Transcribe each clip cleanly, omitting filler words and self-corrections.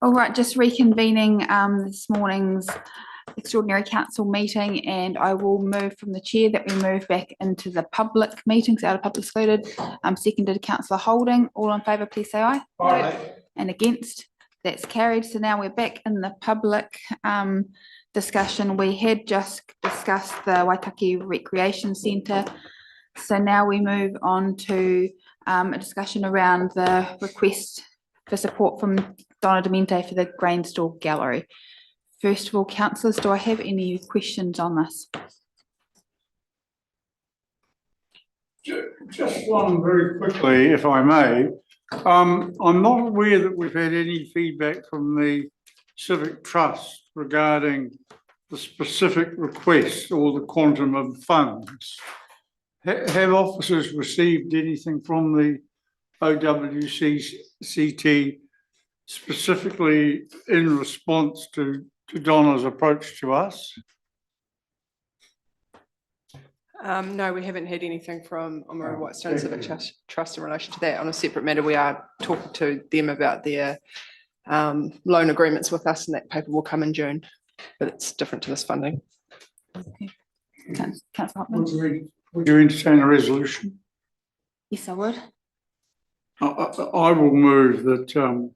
All right, just reconvening this morning's extraordinary council meeting, and I will move from the chair that we move back into the public meetings out of public excluded. Seconded Councillor Holding. All in favour, please say aye. Aye. And against? That's carried. So now we're back in the public discussion. We had just discussed the Waitaki Recreation Centre. So now we move on to a discussion around the request for support from Donna Demente for the Grain Store Gallery. First of all, councillors, do I have any questions on this? Just one very quickly, if I may. I'm not aware that we've had any feedback from the Civic Trust regarding the specific request or the quantum of funds. Have officers received anything from the OWCT specifically in response to Donna's approach to us? No, we haven't had anything from Oamaru Whitestone Civic Trust in relation to that. On a separate matter, we are talking to them about their loan agreements with us, and that paper will come in June, but it's different to this funding. Okay. Councillor Hopman? Would you entertain a resolution? Yes, I would. I will move that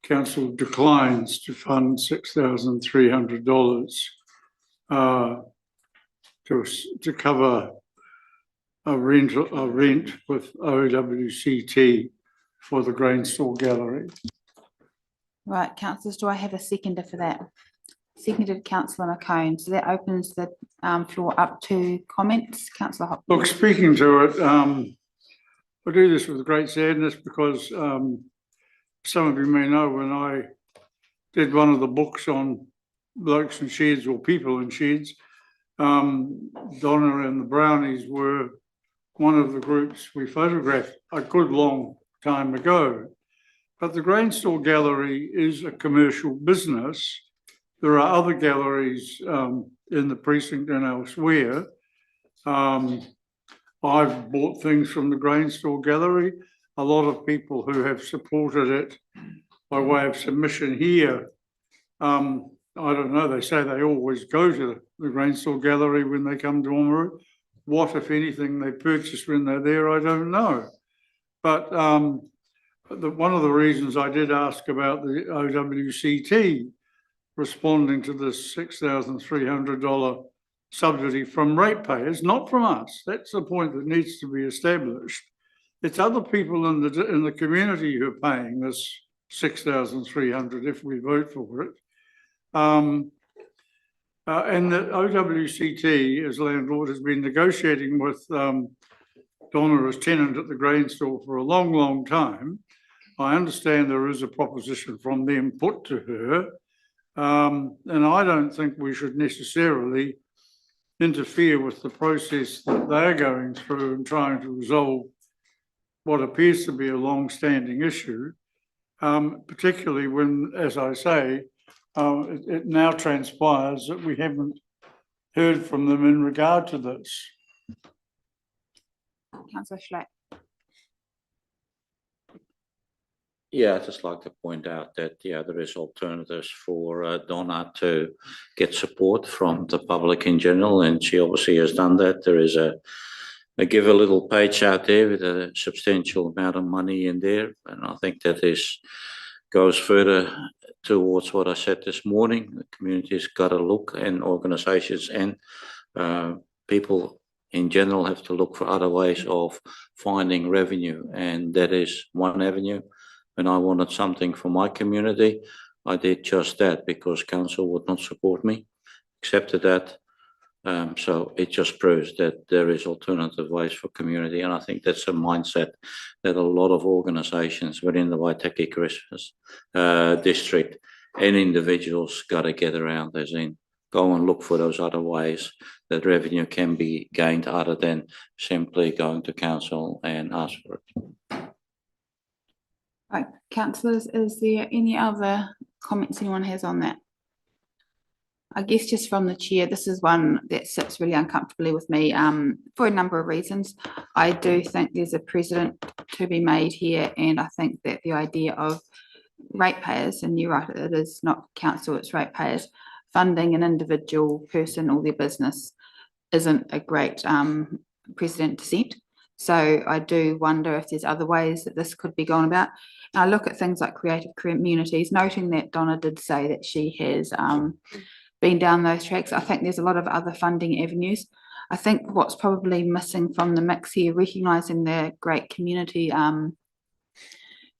council declines to fund $6,300 to cover a rent with OWCT for the Grain Store Gallery. Right, councillors, do I have a seconder for that? Seconded Councillor McCone. So that opens the floor up to comments. Councillor Hopkins. Look, speaking to it, I do this with great sadness because some of you may know when I did one of the books on blokes in sheds or people in sheds, Donna and the Brownies were one of the groups we photographed a good long time ago. But the Grain Store Gallery is a commercial business. There are other galleries in the precinct and elsewhere. I've bought things from the Grain Store Gallery. A lot of people who have supported it by way of submission here, I don't know, they say they always go to the Grain Store Gallery when they come to Oamaru. What, if anything, they purchase when they're there, I don't know. But one of the reasons I did ask about the OWCT responding to this $6,300 subsidy from ratepayers, not from us. That's the point that needs to be established. It's other people in the community who are paying this $6,300 if we vote for it. And the OWCT, as landlord, has been negotiating with Donna as tenant at the grain store for a long, long time. I understand there is a proposition from them put to her. And I don't think we should necessarily interfere with the process that they're going through and trying to resolve what appears to be a long-standing issue, particularly when, as I say, it now transpires that we haven't heard from them in regard to this. Councillor Schlack. Yeah, I'd just like to point out that, yeah, there is alternatives for Donna to get support from the public in general, and she obviously has done that. There is a give a little page out there with a substantial amount of money in there, and I think that goes further towards what I said this morning. The community's got to look, and organisations and people in general have to look for other ways of finding revenue, and that is one avenue. When I wanted something for my community, I did just that because council would not support me, accepted that. So it just proves that there is alternative ways for community. And I think that's a mindset that a lot of organisations within the Waitaki District and individuals got to get around, as in go and look for those other ways that revenue can be gained other than simply going to council and ask for it. Right, councillors, is there any other comments anyone has on that? I guess just from the chair, this is one that sits really uncomfortably with me for a number of reasons. I do think there's a precedent to be made here, and I think that the idea of ratepayers, and you're right, it is not council, it's ratepayers, funding an individual person or their business isn't a great precedent to set. So I do wonder if there's other ways that this could be gone about. And I look at things like creative communities, noting that Donna did say that she has been down those tracks. I think there's a lot of other funding avenues. I think what's probably missing from the mix here, recognising the great community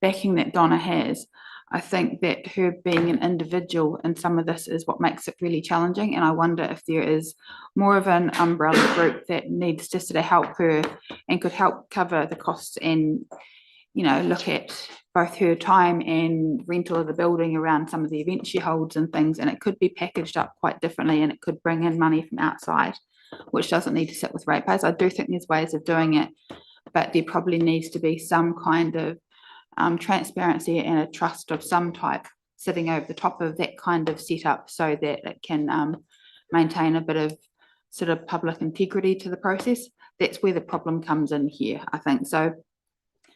backing that Donna has, I think that her being an individual in some of this is what makes it really challenging. And I wonder if there is more of an umbrella group that needs to sort of help her and could help cover the costs and, you know, look at both her time and rental of the building around some of the events she holds and things. And it could be packaged up quite differently, and it could bring in money from outside, which doesn't need to sit with ratepayers. I do think there's ways of doing it, but there probably needs to be some kind of transparency and a trust of some type sitting over the top of that kind of setup, so that it can maintain a bit of sort of public integrity to the process. That's where the problem comes in here, I think. So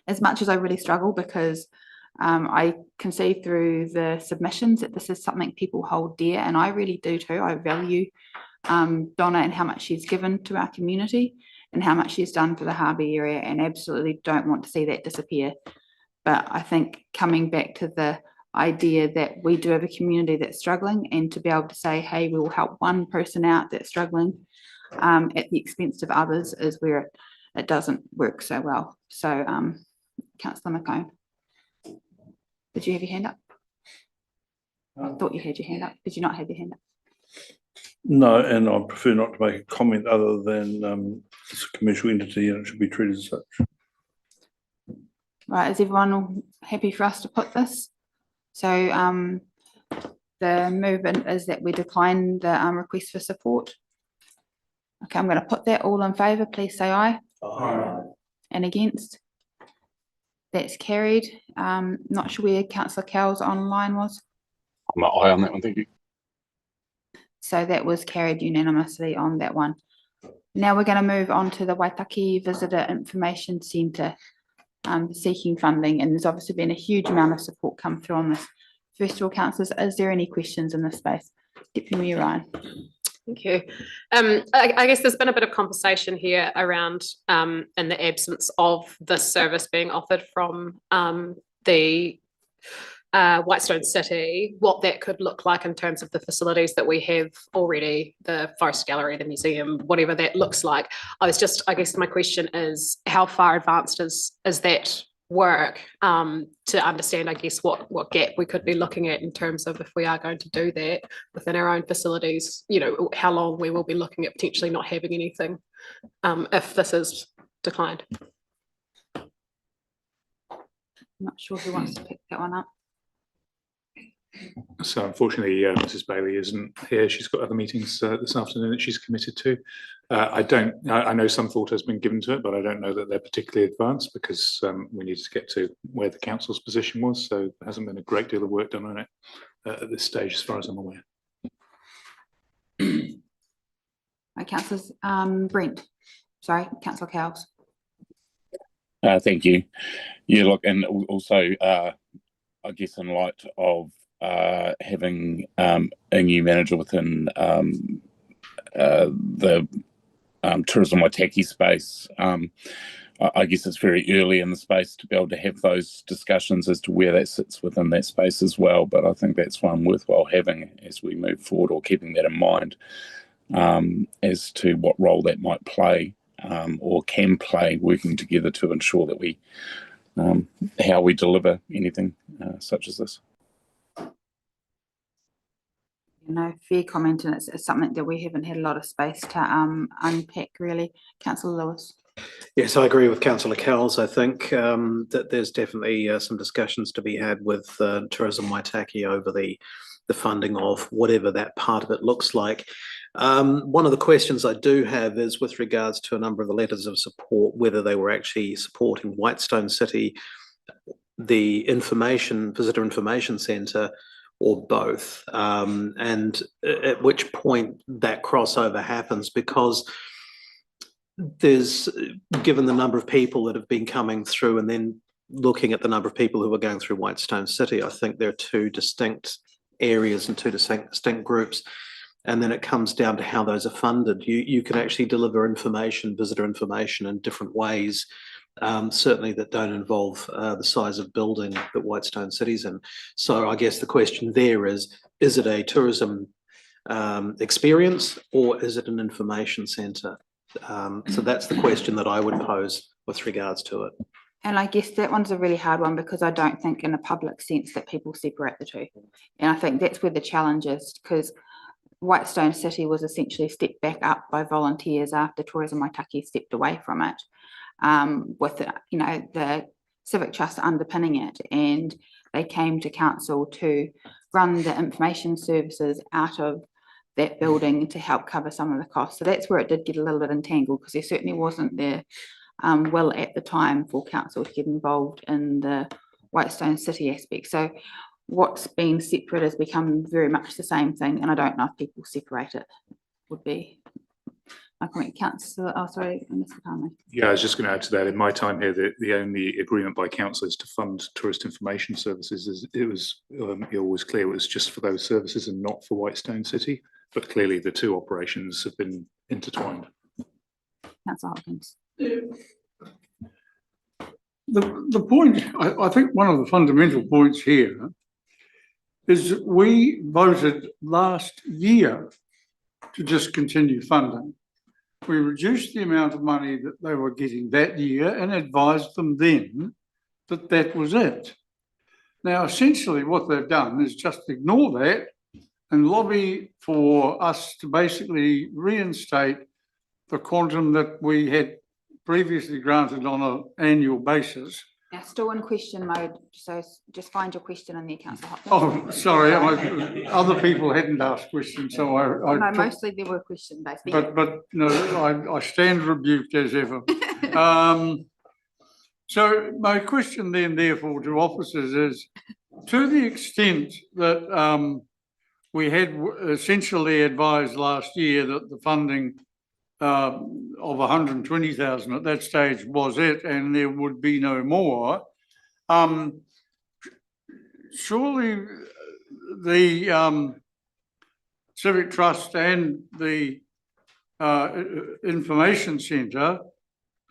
as much as I really struggle, because I can see through the submissions that this is something people hold dear, and I really do too. I value Donna and how much she's given to our community and how much she's done for the harbour area, and absolutely don't want to see that disappear. But I think coming back to the idea that we do have a community that's struggling, and to be able to say, hey, we will help one person out that's struggling at the expense of others, is where it doesn't work so well. So Councillor McCone, did you have your hand up? I thought you had your hand up. Did you not have your hand up? No, and I prefer not to make a comment other than it's a commercial entity and it should be treated as such. Right, is everyone all happy for us to put this? So the movement is that we decline the request for support. Okay, I'm going to put that. All in favour, please say aye. Aye. And against? That's carried. Not sure where Councillor Cowell's online was. I'm not high on that one, thank you. So that was carried unanimously on that one. Now we're going to move on to the Waitaki Visitor Information Centre. Seeking funding, and there's obviously been a huge amount of support come through on this. First of all, councillors, is there any questions in this space? Deputy Mayor Ryan. Thank you. I guess there's been a bit of conversation here around in the absence of this service being offered from the Whitestone City, what that could look like in terms of the facilities that we have already, the Forest Gallery, the museum, whatever that looks like. I guess my question is, how far advanced is that work to understand, I guess, what gap we could be looking at in terms of if we are going to do that within our own facilities, you know, how long we will be looking at potentially not having anything if this is declined. I'm not sure who wants to pick that one up. So unfortunately, Mrs. Bailey isn't here. She's got other meetings this afternoon that she's committed to. I know some thought has been given to it, but I don't know that they're particularly advanced, because we need to get to where the council's position was. So there hasn't been a great deal of work done on it at this stage, as far as I'm aware. Councillors, Brent, sorry, Councillor Cowles. Thank you. Yeah, look, and also, I guess in light of having a new manager within the tourism Waitaki space, I guess it's very early in the space to be able to have those discussions as to where that sits within that space as well. But I think that's one worthwhile having as we move forward, or keeping that in mind as to what role that might play or can play, working together to ensure that we how we deliver anything such as this. Fair comment, and it's something that we haven't had a lot of space to unpack, really. Councillor Lewis. Yes, I agree with Councillor Cowles. I think that there's definitely some discussions to be had with Tourism Waitaki over the funding of whatever that part of it looks like. One of the questions I do have is with regards to a number of the letters of support, whether they were actually supporting Whitestone City, the Visitor Information Centre, or both, and at which point that crossover happens, because there's, given the number of people that have been coming through and then looking at the number of people who are going through Whitestone City, I think there are two distinct areas and two distinct groups. And then it comes down to how those are funded. You can actually deliver information, visitor information in different ways, certainly that don't involve the size of building that Whitestone City's in. So I guess the question there is it a tourism experience or is it an information centre? So that's the question that I would pose with regards to it. And I guess that one's a really hard one because I don't think in a public sense that people separate the two. And I think that's where the challenge is, because Whitestone City was essentially stepped back up by volunteers after Tourism Waitaki stepped away from it, with the Civic Trust underpinning it, and they came to council to run the information services out of that building to help cover some of the costs. So that's where it did get a little bit entangled, because there certainly wasn't the will at the time for council to get involved in the Whitestone City aspect. So what's been separate has become very much the same thing, and I don't know if people separate it, would be my comment. Councillor, oh sorry, Mr. Palmer. Yeah, I was just going to add to that. In my time here, the only agreement by council is to fund tourist information services. It was always clear it was just for those services and not for Whitestone City, but clearly the two operations have been intertwined. Councillor Hopkins. The point, I think one of the fundamental points here is that we voted last year to discontinue funding. We reduced the amount of money that they were getting that year and advised them then that that was it. Now, essentially what they've done is just ignore that and lobby for us to basically reinstate the quantum that we had previously granted on an annual basis. Now, still in question mode, so just find your question in there, Councillor Hopkins. Oh, sorry, other people hadn't asked questions, so I No, took, mostly there were question based. but no, I stand rebuked as ever. So my question then, therefore, to officers is, to the extent that we had essentially advised last year that the funding of 120,000 at that stage was it, and there would be no more. Surely the Civic Trust and the Information Centre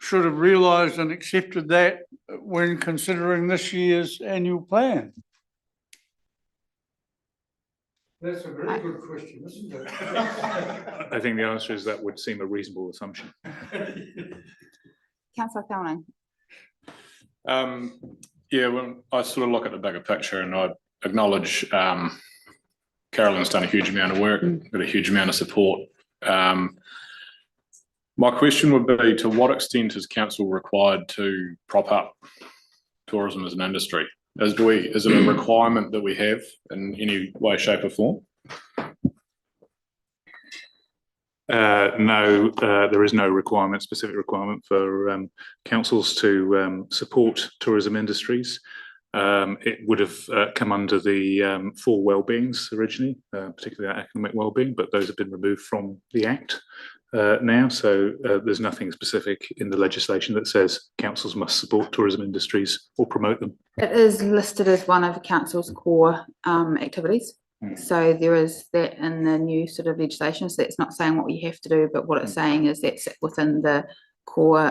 should have realised and accepted that when considering this year's annual plan. That's a very good question, isn't it? I think the answer is that would seem a reasonable assumption. Councillor Thorning. Yeah, when I sort of look at the bigger picture, and I acknowledge Carolyn's done a huge amount of work, got a huge amount of support. My question would be, to what extent is council required to prop up tourism as an industry? Is it a requirement that we have in any way, shape or form? No, there is no specific requirement for councils to support tourism industries. It would have come under the 4 wellbeings originally, particularly economic wellbeing, but those have been removed from the Act now. So there's nothing specific in the legislation that says councils must support tourism industries or promote them. It is listed as one of the council's core activities. So there is that in the new sort of legislation. So that's not saying what you have to do, but what it's saying is that's within the core,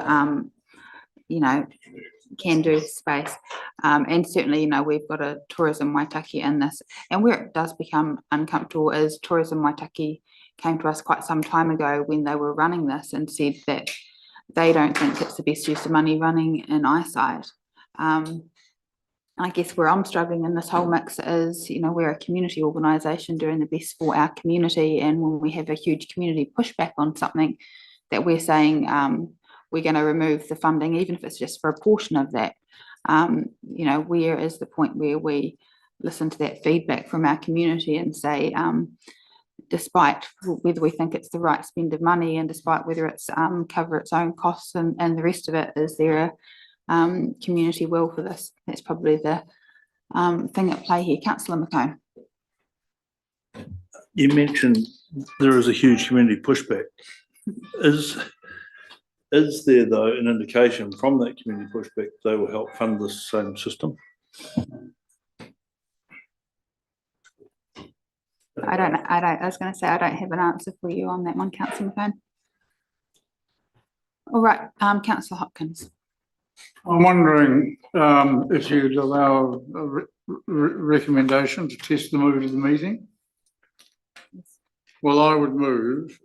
can do space. And certainly, we've got a Tourism Waitaki in this. And where it does become uncomfortable is Tourism Waitaki came to us quite some time ago when they were running this and said that they don't think it's the best use of money running in eyesight. I guess where I'm struggling in this whole mix is, we're a community organisation doing the best for our community, and when we have a huge community pushback on something that we're saying we're going to remove the funding, even if it's just for a portion of that, where is the point where we listen to that feedback from our community and say, despite whether we think it's the right spend of money and despite whether it's cover its own costs and the rest of it, is there a community will for this? That's probably the thing at play here. Councillor McCone. You mentioned there is a huge community pushback. Is Is there though an indication from that community pushback they will help fund this same system? I was gonna say, I don't have an answer for you on that one, Councillor McCone. All right, Councillor Hopkins. I'm wondering if you'd allow a recommendation to test the mood of the meeting. Well, I would move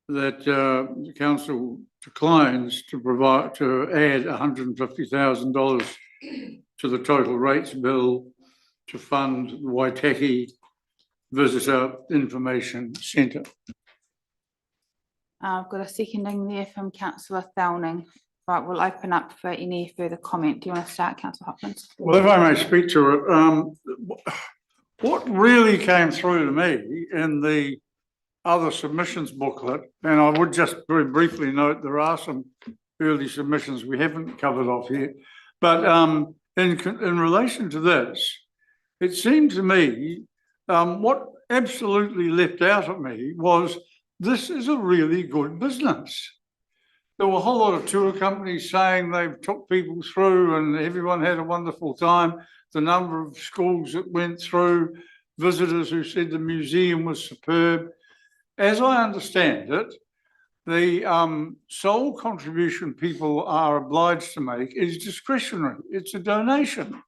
that the council declines to add $150,000 to the total rates bill to fund the Waitaki Visitor Information Centre. I've got a seconding there from Councillor Thowning. Right, we'll open up for any further comment. Do you want to start, Councillor Hopkins? Well, if I may speak to it, what really came through to me in the other submissions booklet, and I would just very briefly note there are some early submissions we haven't covered off here, but in relation to this, it seemed to me what absolutely leapt out at me was this is a really good business. There were a whole lot of tour companies saying they've took people through and everyone had a wonderful time. The number of schools that went through, visitors who said the museum was superb. As I understand it, the sole contribution people are obliged to make is discretionary. It's a donation.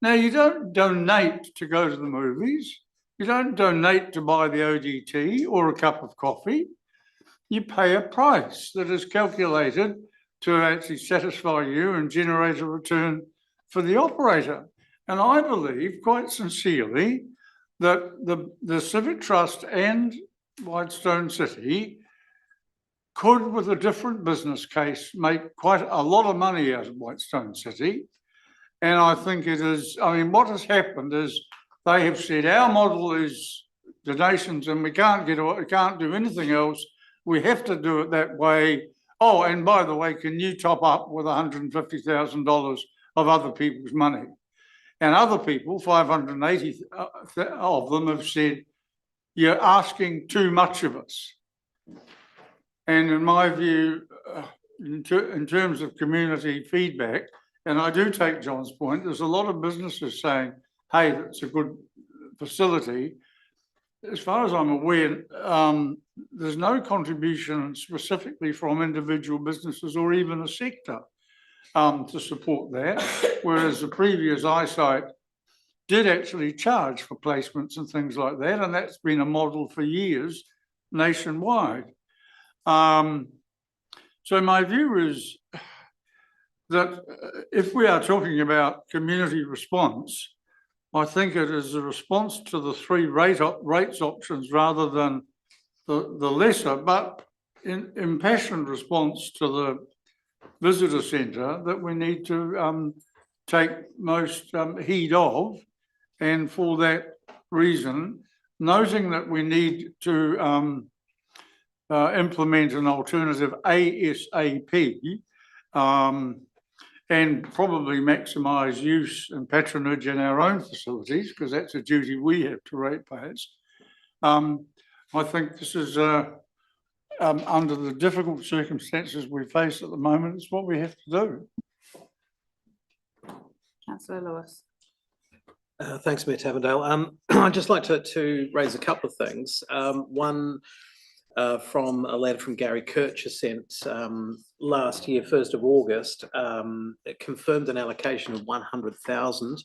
Now, you don't donate to go to the movies. You don't donate to buy the ODT or a cup of coffee. You pay a price that is calculated to actually satisfy you and generate a return for the operator. And I believe quite sincerely that the Civic Trust and Whitestone City could, with a different business case, make quite a lot of money out of Whitestone City. And I think it is, I mean, what has happened is they have said our model is donations and we can't do anything else. We have to do it that way. Oh, and by the way, can you top up with $150,000 of other people's money? And other people, 580 of them, have said, you're asking too much of us. And in my view, in terms of community feedback, and I do take John's point, there's a lot of businesses saying, hey, it's a good facility. As far as I'm aware, there's no contribution specifically from individual businesses or even a sector to support that, whereas the previous eyesight did actually charge for placements and things like that, and that's been a model for years nationwide. So my view is that if we are talking about community response, I think it is a response to the three rates options rather than the lesser, but impassioned response to the visitor centre that we need to take most heed of. And for that reason, noting that we need to implement an alternative ASAP and probably maximise use and patronage in our own facilities, because that's a duty we have to ratepayers. I think this is, under the difficult circumstances we face at the moment, it's what we have to do. Councillor Lewis. Thanks, Mayor Tavendale. I'd just like to raise a couple of things. One, from a letter from Gary Kircher sent last year, 1st of August, it confirmed an allocation of 100,000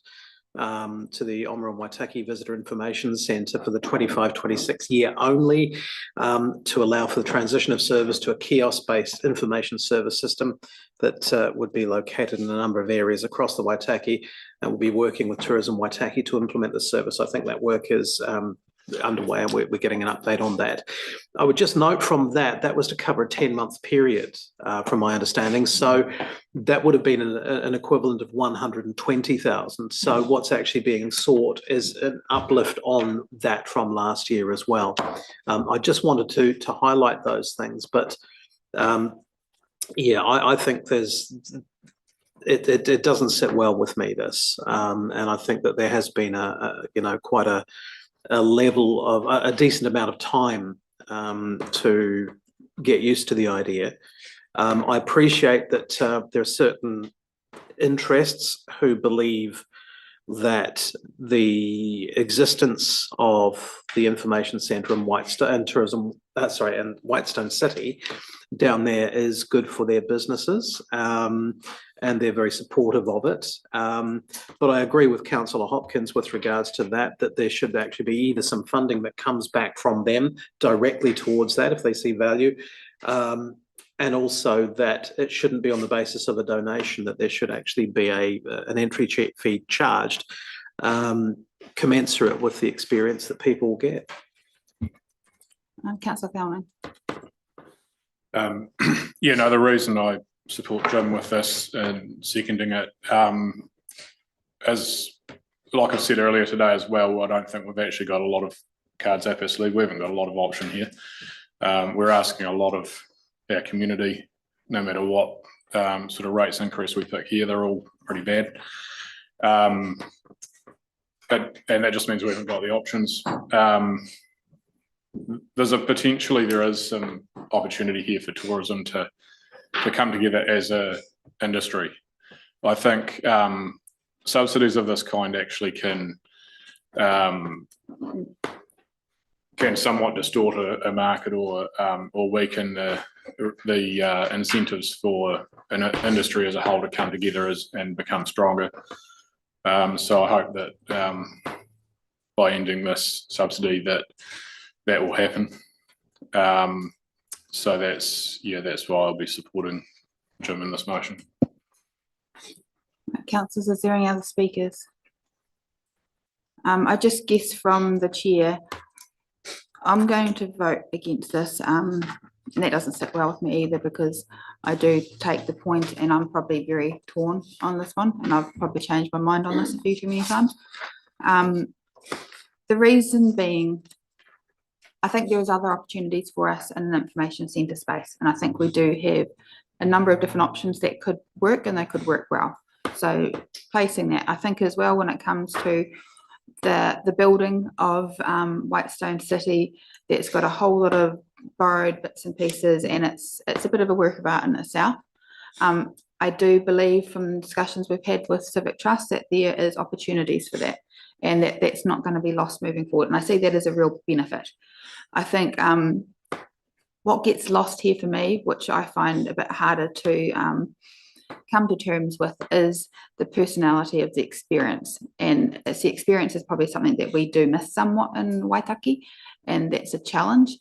to the Oamaru Waitaki Visitor Information Centre for the 25-26 year only, to allow for the transition of service to a kiosk-based information service system that would be located in a number of areas across the Waitaki, and we'll be working with Tourism Waitaki to implement the service. I think that work is underway and we're getting an update on that. I would just note from that was to cover a 10-month period, from my understanding. So that would have been an equivalent of 120,000. So what's actually being sought is an uplift on that from last year as well. I just wanted to highlight those things, but yeah, I think it doesn't sit well with me, this, and I think that there has been quite a level of a decent amount of time to get used to the idea. I appreciate that there are certain interests who believe that the existence of the information centre in Whitestone and Whitestone City down there is good for their businesses, and they're very supportive of it. But I agree with Councillor Hopkins with regards to that there should actually be either some funding that comes back from them directly towards that if they see value, and also that it shouldn't be on the basis of a donation, that there should actually be an entry fee charged commensurate with the experience that people will get. Councillor Fellman. Yeah, no, the reason I support Jim with this and seconding it, as like I said earlier today as well, I don't think we've actually got a lot of cards up our sleeve. We haven't got a lot of option here. We're asking a lot of our community, no matter what sort of rates increase we pick here, they're all pretty bad. And that just means we haven't got the options. There is some opportunity here for tourism to come together as a industry. I think subsidies of this kind actually can somewhat distort a market or weaken the incentives for an industry as a whole to come together and become stronger. So I hope that by ending this subsidy that will happen. So that's why I'll be supporting Jim in this motion. Councillors, is there any other speakers? I just guess from the chair, I'm going to vote against this. And that doesn't sit well with me either, because I do take the point and I'm probably very torn on this one, and I've probably changed my mind on this a few too many times. The reason being, I think there is other opportunities for us in an information centre space, and I think we do have a number of different options that could work, and they could work well. So placing that, I think as well, when it comes to the building of Whitestone City, that's got a whole lot of borrowed bits and pieces, and it's a bit of a work of art in itself. I do believe from discussions we've had with Civic Trust that there is opportunities for that, and that's not going to be lost moving forward, and I see that as a real benefit. I think what gets lost here for me, which I find a bit harder to come to terms with, is the personality of the experience, and the experience is probably something that we do miss somewhat in Waitaki, and that's a challenge.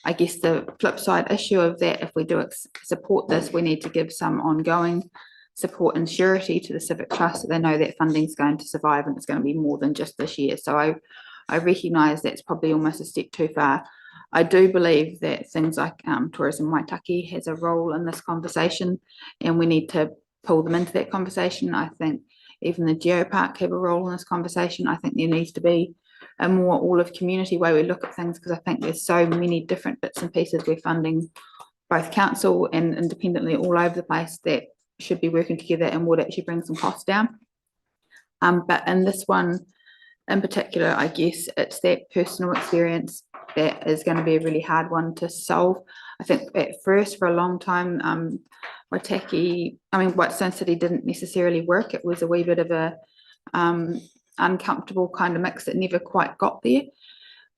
I guess the flip side issue of that, if we do support this, we need to give some ongoing support and surety to the Civic Trust, so they know that funding is going to survive and it's going to be more than just this year. So I recognise that's probably almost a step too far. I do believe that things like Tourism Waitaki has a role in this conversation, and we need to pull them into that conversation. I think even the Geopark have a role in this conversation. I think there needs to be a more all of community way we look at things, because I think there's so many different bits and pieces we're funding, both council and independently, all over the place, that should be working together and would actually bring some costs down. But in this one in particular, I guess it's that personal experience that is going to be a really hard one to solve. I think at first, for a long time, Whitestone City didn't necessarily work. It was a wee bit of a uncomfortable kind of mix that never quite got there.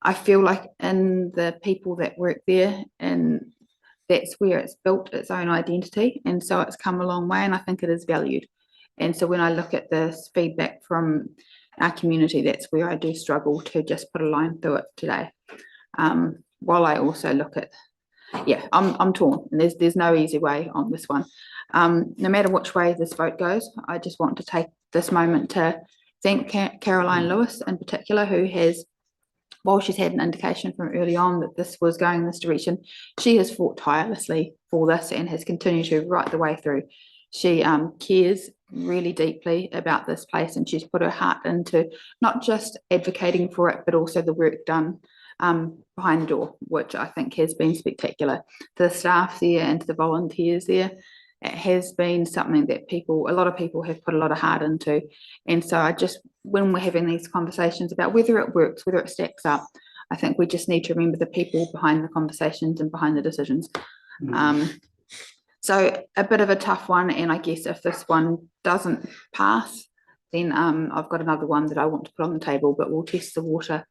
I feel like in the people that work there, and that's where it's built its own identity, and so it's come a long way, and I think it is valued. And so when I look at this feedback from our community, that's where I do struggle to just put a line through it today. While I also look at, I'm torn, and there's no easy way on this one. No matter which way this vote goes, I just want to take this moment to thank Caroline Lewis in particular, who has, while she's had an indication from early on that this was going in this direction, she has fought tirelessly for this and has continued to right the way through. She cares really deeply about this place, and she's put her heart into not just advocating for it, but also the work done behind the door, which I think has been spectacular. To the staff there and to the volunteers there, it has been something that a lot of people have put a lot of heart into. And so when we're having these conversations about whether it works, whether it stacks up, I think we just need to remember the people behind the conversations and behind the decisions. So a bit of a tough one, and I guess if this one doesn't pass, then I've got another one that I want to put on the table, but we'll test the water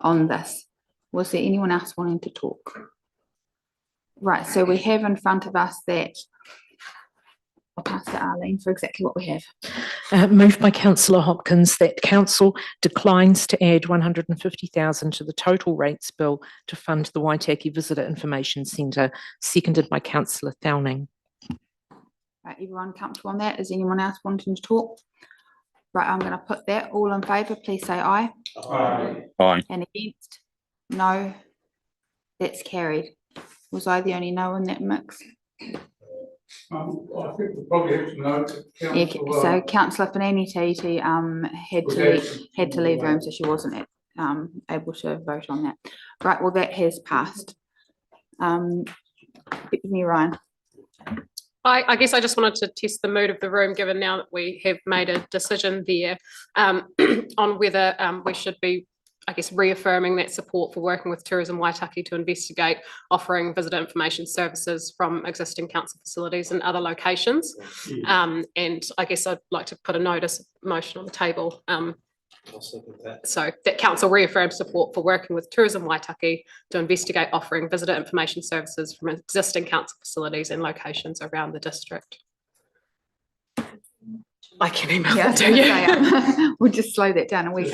on this. Was there anyone else wanting to talk? Right, so we have in front of us that, I'll pass to Arlene for exactly what we have. Moved by councillor Hopkins that council declines to add 150,000 to the total rates bill to fund the Waitaki Visitor Information Centre, seconded by councillor Thowning. Right, everyone comfortable on that? Is anyone else wanting to talk? Right, I'm going to put that. All in favour, please say aye. Aye. Aye. And against? No. That's carried. Was I the only no in that mix? I think we probably have to note that Yeah, so councillor Fanini Titi had to leave the room, so she wasn't able to vote on that. Right, well, that has passed. Give me Ryan. I guess I just wanted to test the mood of the room, given now that we have made a decision there on whether we should be, I guess, reaffirming that support for working with Tourism Waitaki to investigate offering visitor information services from existing council facilities in other locations. And I guess I'd like to put a motion on the table. So that council reaffirms support for working with Tourism Waitaki to investigate offering visitor information services from existing council facilities and locations around the district. I can email Yeah, it to you. we'll just slow that down a week.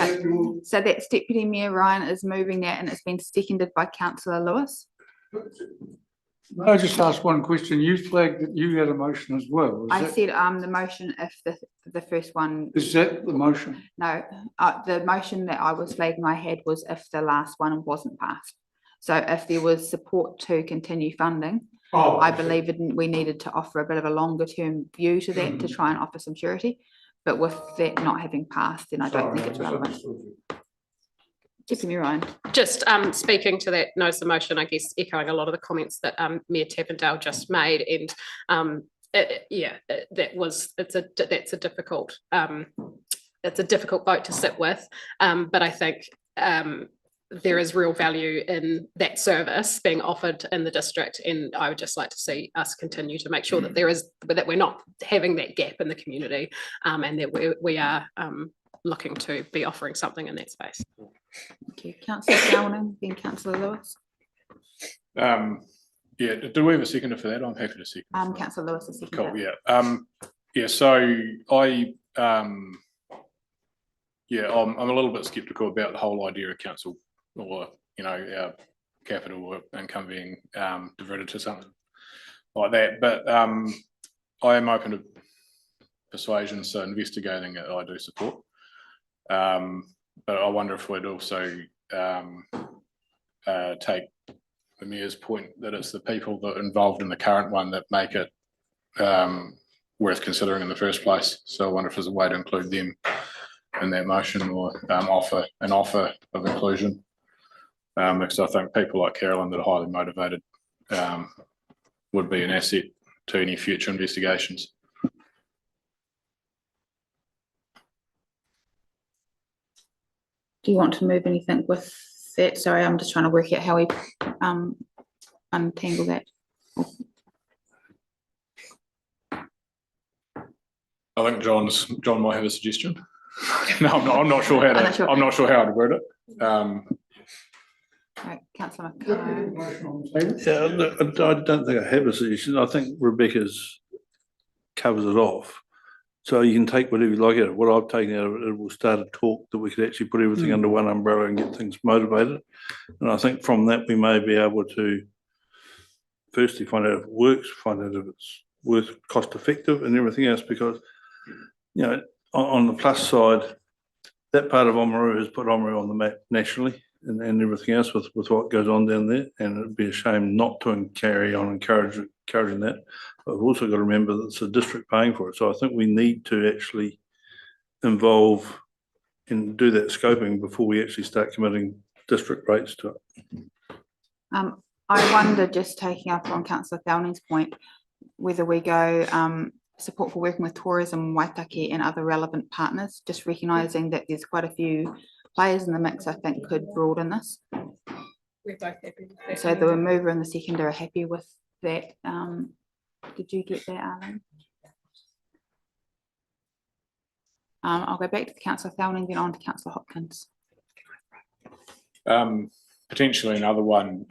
So that's Deputy Mayor Ryan is moving that, and it's been seconded by councillor Lewis. I just ask one question. You flagged that you had a motion as well. I said the motion if the first one. Is that the motion? No, the motion that I was flagging I had was if the last one wasn't passed. So if there was support to continue funding, I believe we needed to offer a bit of a longer term view to that to try and offer some surety. But with that not having passed, then I don't think it's relevant. Deputy Ryan. Just speaking to that notice of motion, I guess echoing a lot of the comments that Mayor Tappendale just made, and that's a difficult vote to sit with, but I think there is real value in that service being offered in the district, and I would just like to see us continue to make sure that that we're not having that gap in the community, and that we are looking to be offering something in that space. Thank you. Councillor Downing, then Councillor Lewis. Yeah, do we have a seconder for that? I'm happy to second. Councillor Lewis is second. Cool, yeah. So I'm a little bit skeptical about the whole idea of council, or our capital income being diverted to something like that. But I am open to persuasion, so investigating it I do support. But I wonder if we'd also take the Mayor's point that it's the people that are involved in the current one that make it worth considering in the first place. So I wonder if there's a way to include them in that motion, or offer of inclusion, because I think people like Carolyn that are highly motivated would be an asset to any future investigations. Do you want to move anything with that? Sorry, I'm just trying to work out how we untangle that. I think John might have a suggestion. No, I'm not sure how to. I'm not sure how to word it. Right, Councillor Yeah, I don't think I have a suggestion. I think Rebecca's covers it off. So you can take whatever you like out of it. What I've taken out of it, it will start a talk that we could actually put everything under one umbrella and get things motivated. And I think from that we may be able to firstly find out if it works, find out if it's worth cost effective and everything else, because on the plus side, that part of Oamaru has put Oamaru on the map nationally and everything else with what goes on down there, and it'd be a shame not to carry on encouraging that. But we've also got to remember that it's the district paying for it, so I think we need to actually involve and do that scoping before we actually start committing district rates to it. I wonder, just taking up on Councillor Thowning's point, whether we go support for working with Tourism Waitaki and other relevant partners, just recognising that there's quite a few players in the mix, I think could broaden this. We're both happy with that. So the mover and the seconder are happy with that. Did you get that, Arlene? I'll go back to the Councillor Thowning, then on to Councillor Hopkins. Potentially another one,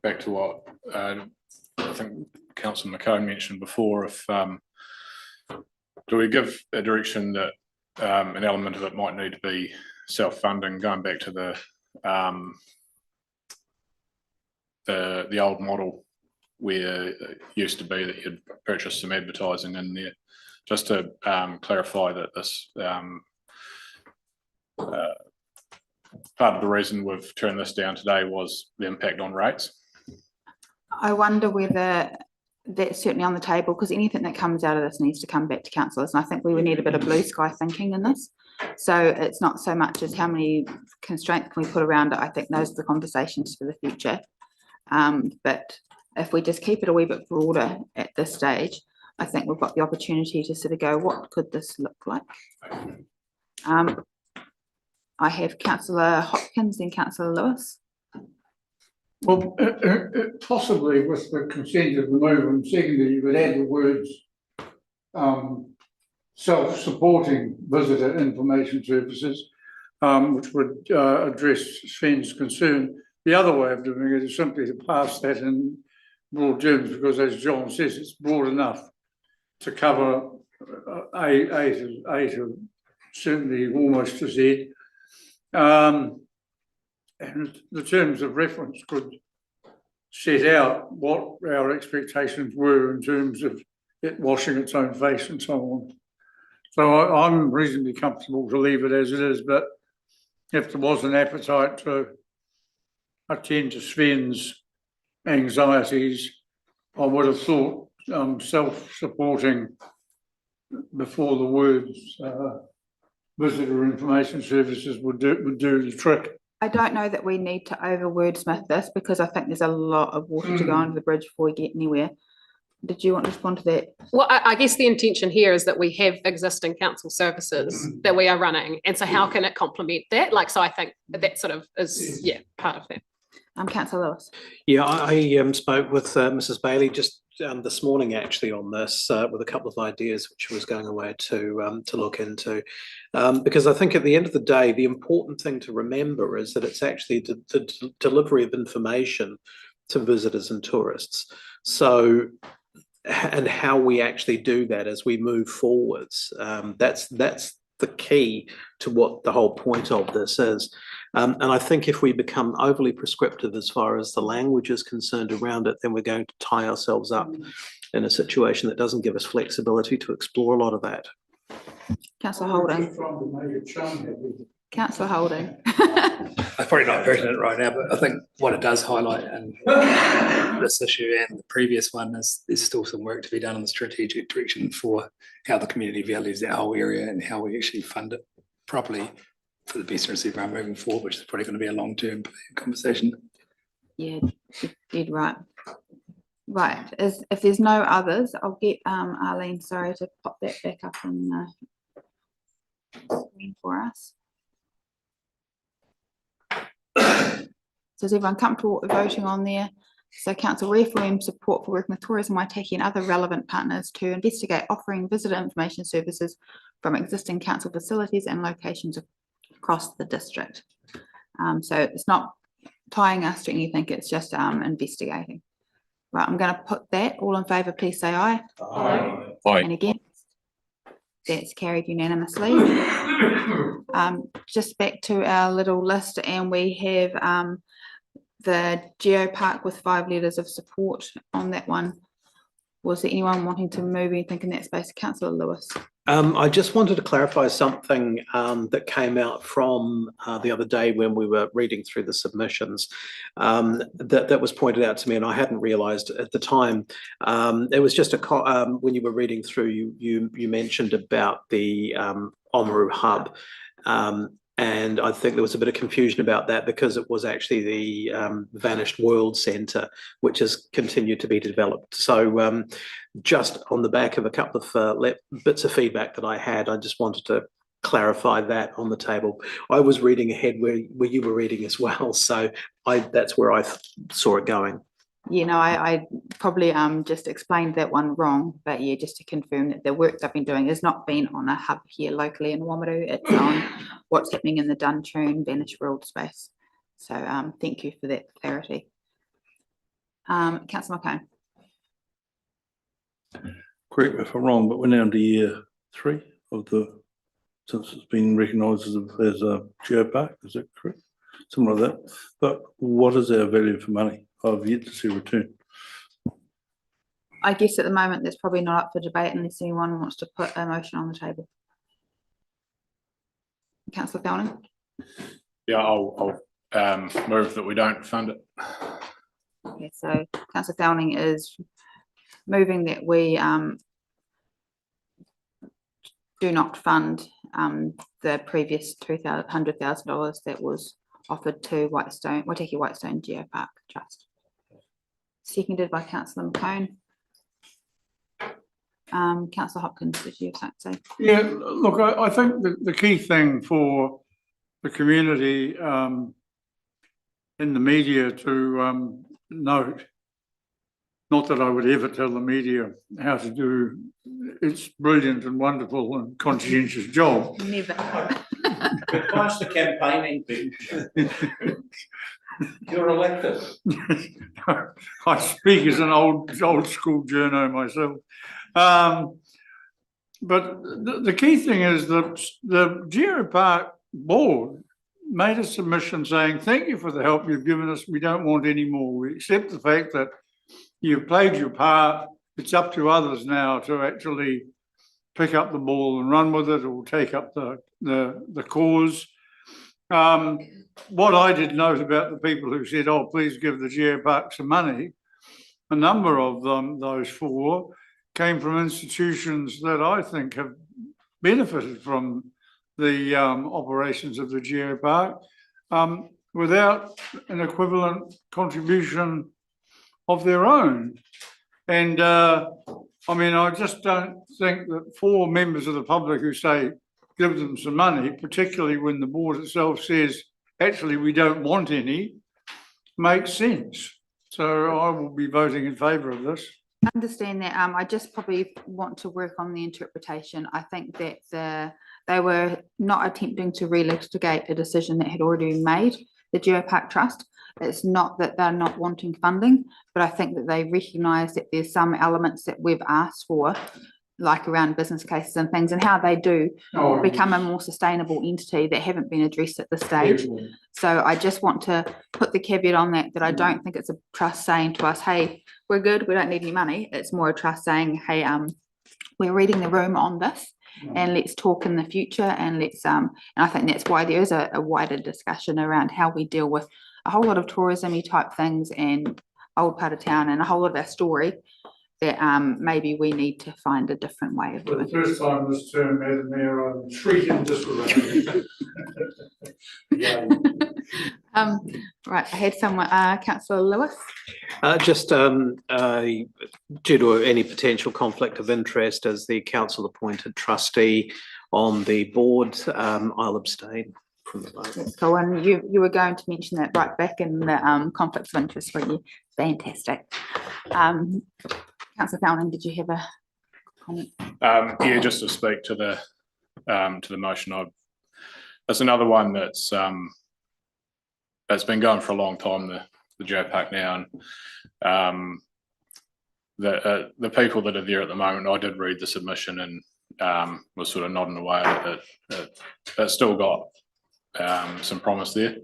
back to what I think Councillor McCone mentioned before, if do we give a direction that an element of it might need to be self-funding, going back to the old model where it used to be that you'd purchase some advertising in there, just to clarify that this part of the reason we've turned this down today was the impact on rates. I wonder whether that's certainly on the table, because anything that comes out of this needs to come back to councillors, and I think we would need a bit of blue sky thinking in this. So it's not so much as how many constraints can we put around it. I think those are the conversations for the future. But if we just keep it a wee bit broader at this stage, I think we've got the opportunity to sort of go, what could this look like? I have Councillor Hopkins and Councillor Lewis. Well, possibly with the consent of the mover and seconder, you would add the words self-supporting visitor information services, which would address Sven's concern. The other way of doing it is simply to pass that in broad terms, because as John says, it's broad enough to cover A to certainly almost to Z. And the terms of reference could set out what our expectations were in terms of it washing its own face and so on. So I'm reasonably comfortable to leave it as it is, but if there was an appetite to attend to Sven's anxieties, I would have thought self-supporting before the words visitor information services would do the trick. I don't know that we need to over wordsmith this, because I think there's a lot of water to go under the bridge before we get anywhere. Did you want to respond to that? Well, I guess the intention here is that we have existing council services that we are running. And so how can it complement that? Like, so I think that sort of is, yeah, part of that. Councillor Lewis. Yeah, I spoke with Mrs. Bailey just this morning actually on this with a couple of ideas which I was going away to look into, because I think at the end of the day the important thing to remember is that it's actually the delivery of information to visitors and tourists. So, and how we actually do that as we move forwards, that's the key to what the whole point of this is. And I think if we become overly prescriptive as far as the language is concerned around it, then we're going to tie ourselves up in a situation that doesn't give us flexibility to explore a lot of that. Councillor Holding. Councillor Holding. I'm probably not pertinent right now, but I think what it does highlight in this issue and the previous one is there's still some work to be done in the strategic direction for how the community values that whole area and how we actually fund it properly for the best interest of everyone moving forward, which is probably going to be a long-term conversation. Yeah, did right. Right, if there's no others, I'll get Arlene, sorry, to pop that back up on the screen for us. So is everyone comfortable with voting on there? So council reaffirms support for working with Tourism Waitaki and other relevant partners to investigate offering visitor information services from existing council facilities and locations across the district. So it's not tying us to anything, it's just investigating. Right, I'm going to put that. All in favour, please say aye. Aye. And again, that's carried unanimously. Just back to our little list, and we have the Geopark with 5 letters of support on that one. Was there anyone wanting to move anything in that space? Councillor Lewis. I just wanted to clarify something that came out from the other day when we were reading through the submissions that was pointed out to me, and I hadn't realised at the time. It was just when you were reading through, you mentioned about the Oamaru hub. And I think there was a bit of confusion about that because it was actually the Vanished World Centre, which has continued to be developed. So just on the back of a couple of bits of feedback that I had, I just wanted to clarify that on the table. I was reading ahead where you were reading as well, so that's where I saw it going. You know, I probably just explained that one wrong, but yeah, just to confirm that the work they've been doing has not been on a hub here locally in Wamaru. It's on what's happening in the Duntroon Banish world space. So thank you for that clarity. Councillor McCone. Correct me if I'm wrong, but we're now to year 3 of since it's been recognised as a geopark, is that correct? Something like that. But what is our value for money? I've yet to see a return. I guess at the moment that's probably not up for debate unless anyone wants to put a motion on the table. Councillor Felton. Yeah, I'll move that we don't fund it. Okay, so Councillor Felton is moving that we do not fund the previous $200,000 that was offered to Waitaki Whitestone Geopark Trust. Seconded by Councillor McCone. Councillor Hopkins, did you have something to say? Yeah, look, I think the key thing for the community in the media to note, not that I would ever tell the media how to do its brilliant and wonderful and conscientious job. Never. Advice the campaigning people. You're elected. I speak as an old school journo myself. But the key thing is that the Geopark board made a submission saying, thank you for the help you've given us. We don't want any more. We accept the fact that you've played your part. It's up to others now to actually pick up the ball and run with it or take up the cause. What I did note about the people who said, oh, please give the Geopark some money, a number of them, those 4, came from institutions that I think have benefited from the operations of the Geopark without an equivalent contribution of their own. And I mean, I just don't think that 4 members of the public who say, give them some money, particularly when the board itself says, actually, we don't want any, makes sense. So I will be voting in favour of this. I understand that. I just probably want to work on the interpretation. I think that they were not attempting to relitigate a decision that had already been made, the Geopark Trust. It's not that they're not wanting funding, but I think that they recognise that there's some elements that we've asked for, like around business cases and things, and how they do become a more sustainable entity that haven't been addressed at this stage. So I just want to put the caveat on that I don't think it's a trust saying to us, hey, we're good, we don't need any money. It's more a trust saying, hey, we're reading the room on this and let's talk in the future, and let's and I think that's why there is a wider discussion around how we deal with a whole lot of tourism-y type things and old part of town and a whole lot of our story that maybe we need to find a different way of doing it. For the first time this term, Madam Mayor, I'm treated this way. Right, I had someone, Councillor Lewis. Just due to any potential conflict of interest as the council appointed trustee on the board, I'll abstain from the vote. That's cool. And you were going to mention that right back in the conflicts of interest for you. Fantastic. Councillor Felton, did you have a comment? Yeah, just to speak to the motion, that's another one that's been going for a long time, the Geopark now, and the people that are there at the moment, I did read the submission and was sort of nodding away at it. It's still got some promise there,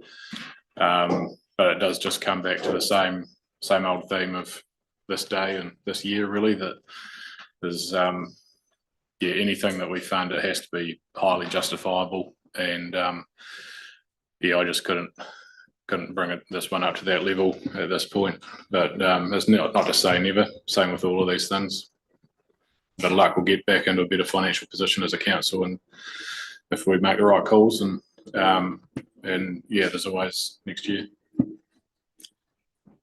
but it does just come back to the same old theme of this day and this year, really, that there's anything that we fund, it has to be highly justifiable, and I just couldn't bring this one up to that level at this point. But it's not to say never. Same with all of these things. But luck, we'll get back into a better financial position as a council, and if we make the right calls, and yeah, there's always next year.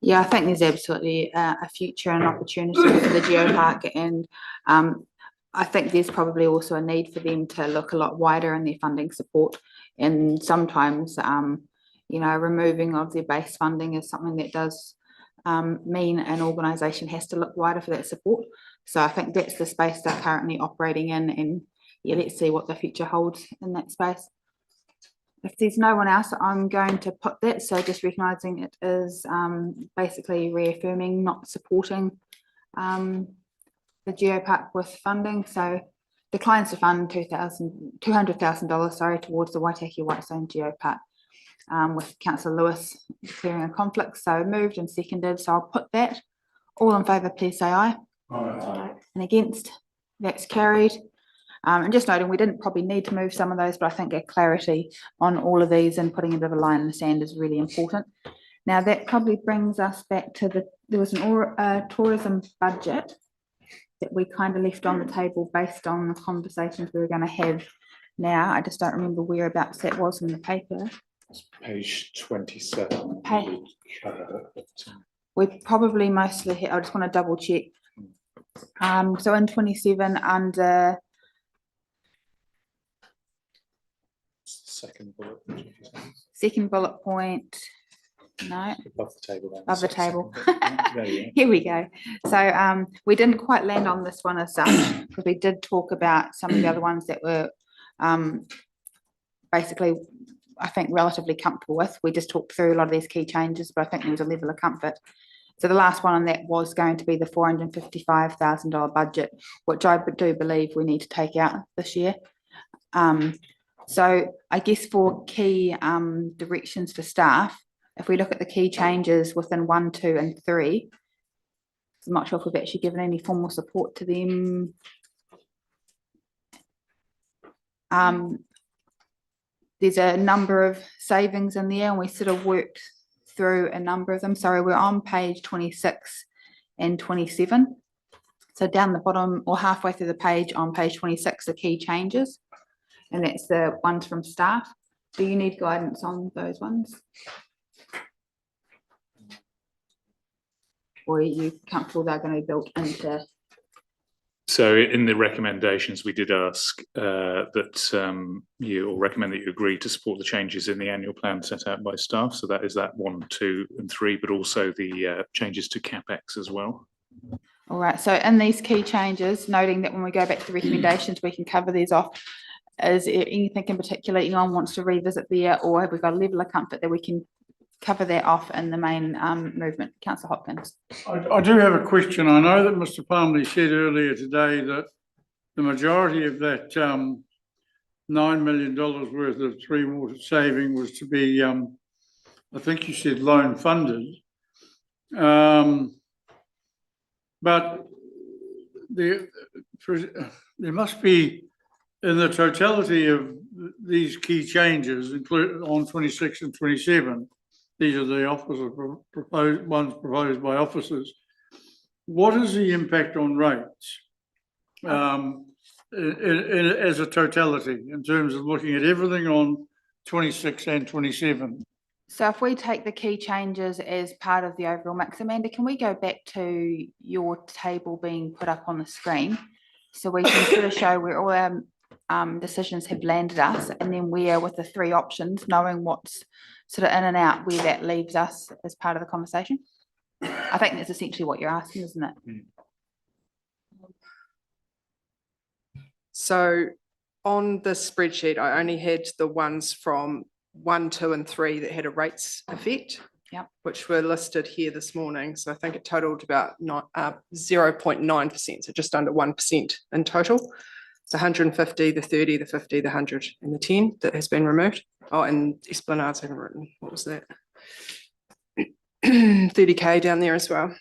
Yeah, I think there's absolutely a future and opportunity for the Geopark, and I think there's probably also a need for them to look a lot wider in their funding support. And sometimes, you know, removing of their base funding is something that does mean an organisation has to look wider for that support. So I think that's the space they're currently operating in, and yeah, let's see what the future holds in that space. If there's no one else, I'm going to put that. So just recognising it is basically reaffirming not supporting the geopark with funding. So declines to fund $200,000, sorry, towards the Waitaki Whitestone geopark, with Councillor Lewis declaring a conflict. So moved and seconded. So I'll put that. All in favour, please say aye. Aye. And against, that's carried. And just noting, we didn't probably need to move some of those, but I think a clarity on all of these and putting a bit of a line in the sand is really important. Now that probably brings us back to there was an tourism budget that we kind of left on the table based on the conversations we were going to have now. I just don't remember whereabouts that was in the paper. It's page 27. We probably mostly hit, I just want to double check. So in 27 under second bullet point, no, Above the table. above the table. Here we go. So we didn't quite land on this one as such, because we did talk about some of the other ones that were basically, I think, relatively comfortable with. We just talked through a lot of these key changes, but I think there was a level of comfort. So the last one on that was going to be the $455,000 budget, which I do believe we need to take out this year. So I guess for key directions for staff, if we look at the key changes within 1, 2, and 3, I'm not sure if we've actually given any formal support to them. There's a number of savings in there, and we sort of worked through a number of them. Sorry, we're on page 26 and 27. So down the bottom or halfway through the page on page 26, the key changes, and that's the ones from staff. Do you need guidance on those ones? Or are you comfortable they're going to be built into? So in the recommendations, we did ask that you all recommend that you agree to support the changes in the annual plan set out by staff. So that is that 1, 2, and 3, but also the changes to CapEx as well. All right. So in these key changes, noting that when we go back to the recommendations, we can cover these off. Is there anything in particular anyone wants to revisit there, or have we got a level of comfort that we can cover that off in the main movement? Councillor Hopkins. I do have a question. I know that Mr. Palmley said earlier today that the majority of that $9 million worth of Three Water saving was to be, I think you said loan funded. But there must be, in the totality of these key changes, including on 26 and 27, these are the proposed ones proposed by officers. What is the impact on rates as a totality in terms of looking at everything on 26 and 27? So if we take the key changes as part of the overall mix, Amanda, can we go back to your table being put up on the screen so we can sort of show where all our decisions have landed us, and then where with the 3 options, knowing what's sort of in and out, where that leaves us as part of the conversation? I think that's essentially what you're asking, isn't it? So on the spreadsheet, I only had the ones from 1, 2, and 3 that had a rates effect, which were listed here this morning. So I think it totaled about 0.9%, so just under 1% in total. It's 150, the 30, the 50, the 100, and the 10 that has been removed. Oh, and Esplanades haven't written. What was that? 30K down there as well.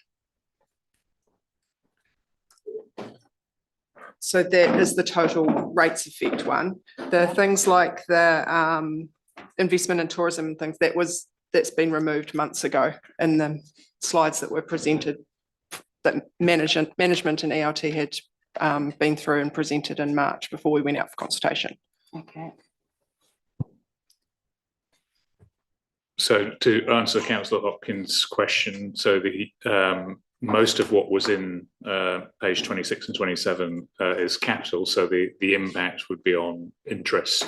So that is the total rates effect one. The things like the investment in tourism and things, that's been removed months ago in the slides that were presented, that management and ELT had been through and presented in March before we went out for consultation. Okay. So to answer Councillor Hopkins' question, so the most of what was in page 26 and 27 is capital, so the impact would be on interest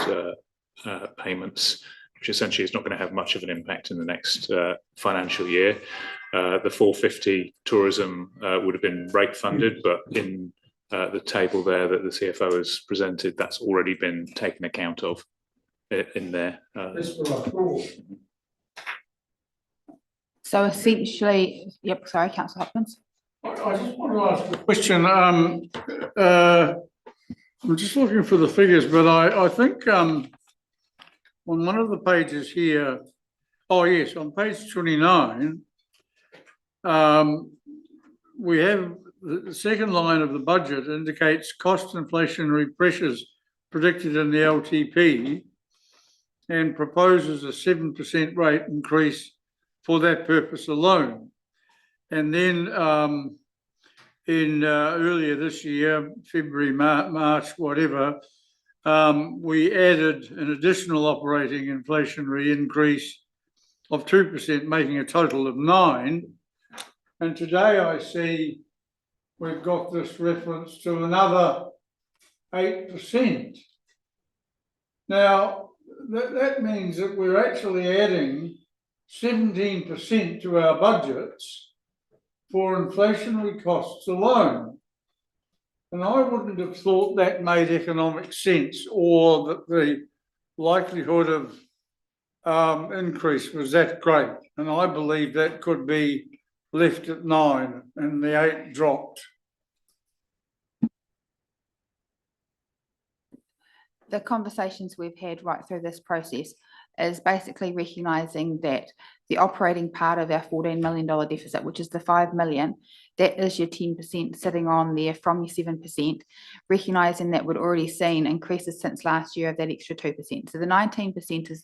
payments, which essentially is not going to have much of an impact in the next financial year. The 450 tourism would have been rate funded, but in the table there that the CFO has presented, that's already been taken account of in there. That's what I thought. So essentially, yep, sorry, Councillor Hopkins. I just want to ask a question. I'm just looking for the figures, but I think on one of the pages here, oh yes, on page 29, we have the second line of the budget indicates cost inflationary pressures predicted in the LTP and proposes a 7% rate increase for that purpose alone. And then in earlier this year, February, March, whatever, we added an additional operating inflationary increase of 2%, making a total of 9%. And today I see we've got this reference to another 8%. Now, that means that we're actually adding 17% to our budgets for inflationary costs alone. And I wouldn't have thought that made economic sense, or that the likelihood of increase was that great. And I believe that could be left at 9 and the 8 dropped. The conversations we've had right through this process is basically recognising that the operating part of our $14 million deficit, which is the 5 million, that is your 10% sitting on there from your 7%, recognising that we'd already seen increases since last year of that extra 2%. So the 19% is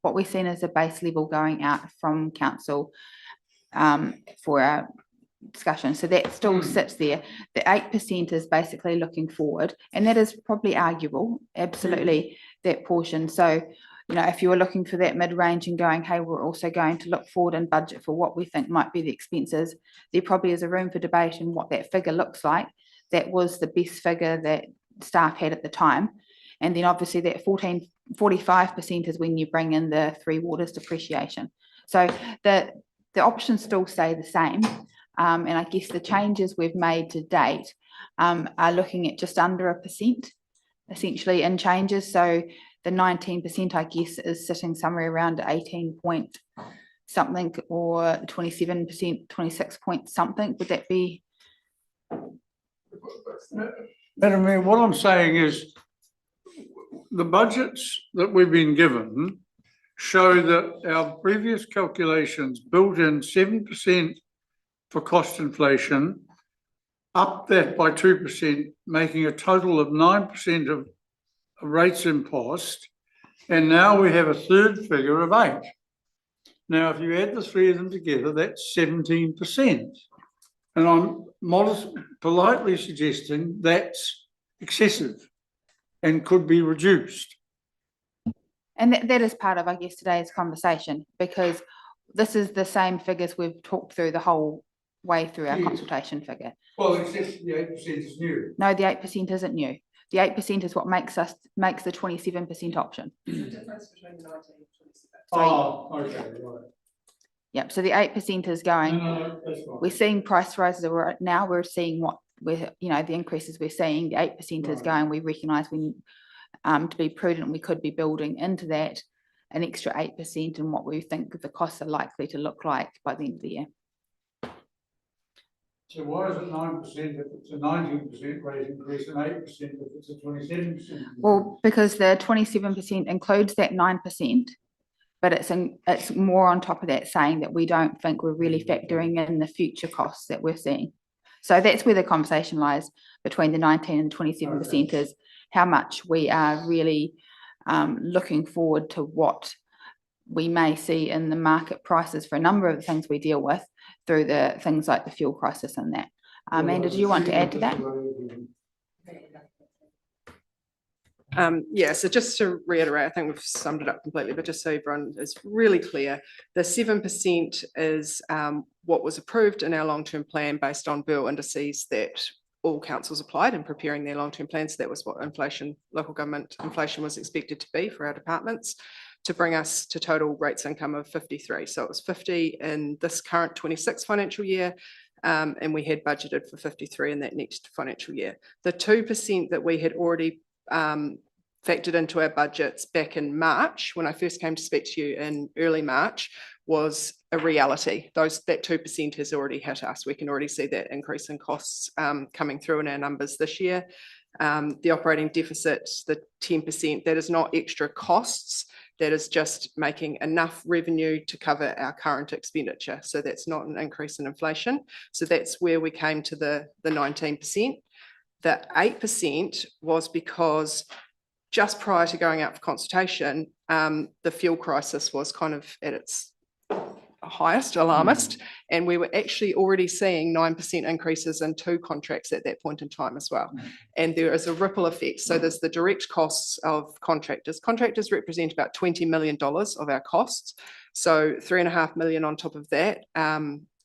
what we've seen as a base level going out from council for our discussion. So that still sits there. The 8% is basically looking forward, and that is probably arguable, absolutely, that portion. So, you know, if you were looking for that mid-range and going, hey, we're also going to look forward and budget for what we think might be the expenses, there probably is a room for debate in what that figure looks like. That was the best figure that staff had at the time. And then obviously that 45% is when you bring in the Three Waters depreciation. So the options still stay the same. And I guess the changes we've made to date are looking at just under 1%, essentially, in changes. So the 19%, I guess, is sitting somewhere around 18 point something, or 27%, 26 point something. Would that be? Madam Mayor, what I'm saying is the budgets that we've been given show that our previous calculations built in 7% for cost inflation, up that by 2%, making a total of 9% of rates impost, and now we have a third figure of 8. Now, if you add the three of them together, that's 17%. And I'm politely suggesting that's excessive and could be reduced. And that is part of, I guess, today's conversation, because this is the same figures we've talked through the whole way through our consultation figure. Well, except the 8% is new. No, the 8% isn't new. The 8% is what makes the 27% option. The difference between the 19 and 27. Oh, okay, right. Yep. So the 8% is going. No, that's fine. We're seeing price rises right now. We're seeing what we're, the increases we're seeing. The 8% is going. We recognise we, to be prudent, we could be building into that an extra 8% and what we think the costs are likely to look like by the end of the year. So why is it 9% if it's a 19% rate increase and 8% if it's a 27%? Well, because the 27% includes that 9%, but it's more on top of that, saying that we don't think we're really factoring in the future costs that we're seeing. So that's where the conversation lies between the 19 and 27% is how much we are really looking forward to what we may see in the market prices for a number of the things we deal with through the things like the fuel crisis and that. Amanda, do you want to add to that? Yeah, so just to reiterate, I think we've summed it up completely, but just so everyone is really clear, the 7% is what was approved in our long-term plan based on bill indices that all councils applied in preparing their long-term plans. That was what inflation, local government inflation was expected to be for our departments, to bring us to total rates income of 53. So it was 50 in this current 26 financial year, and we had budgeted for 53 in that next financial year. The 2% that we had already factored into our budgets back in March, when I first came to speak to you in early March, was a reality. That 2% has already hit us. We can already see that increase in costs coming through in our numbers this year. The operating deficit, the 10%, that is not extra costs. That is just making enough revenue to cover our current expenditure. So that's not an increase in inflation. So that's where we came to the 19%. The 8% was because just prior to going out for consultation, the fuel crisis was kind of at its highest, alarmist, and we were actually already seeing 9% increases in 2 contracts at that point in time as well. And there is a ripple effect. So there's the direct costs of contractors. Contractors represent about $20 million of our costs. So 3.5 million on top of that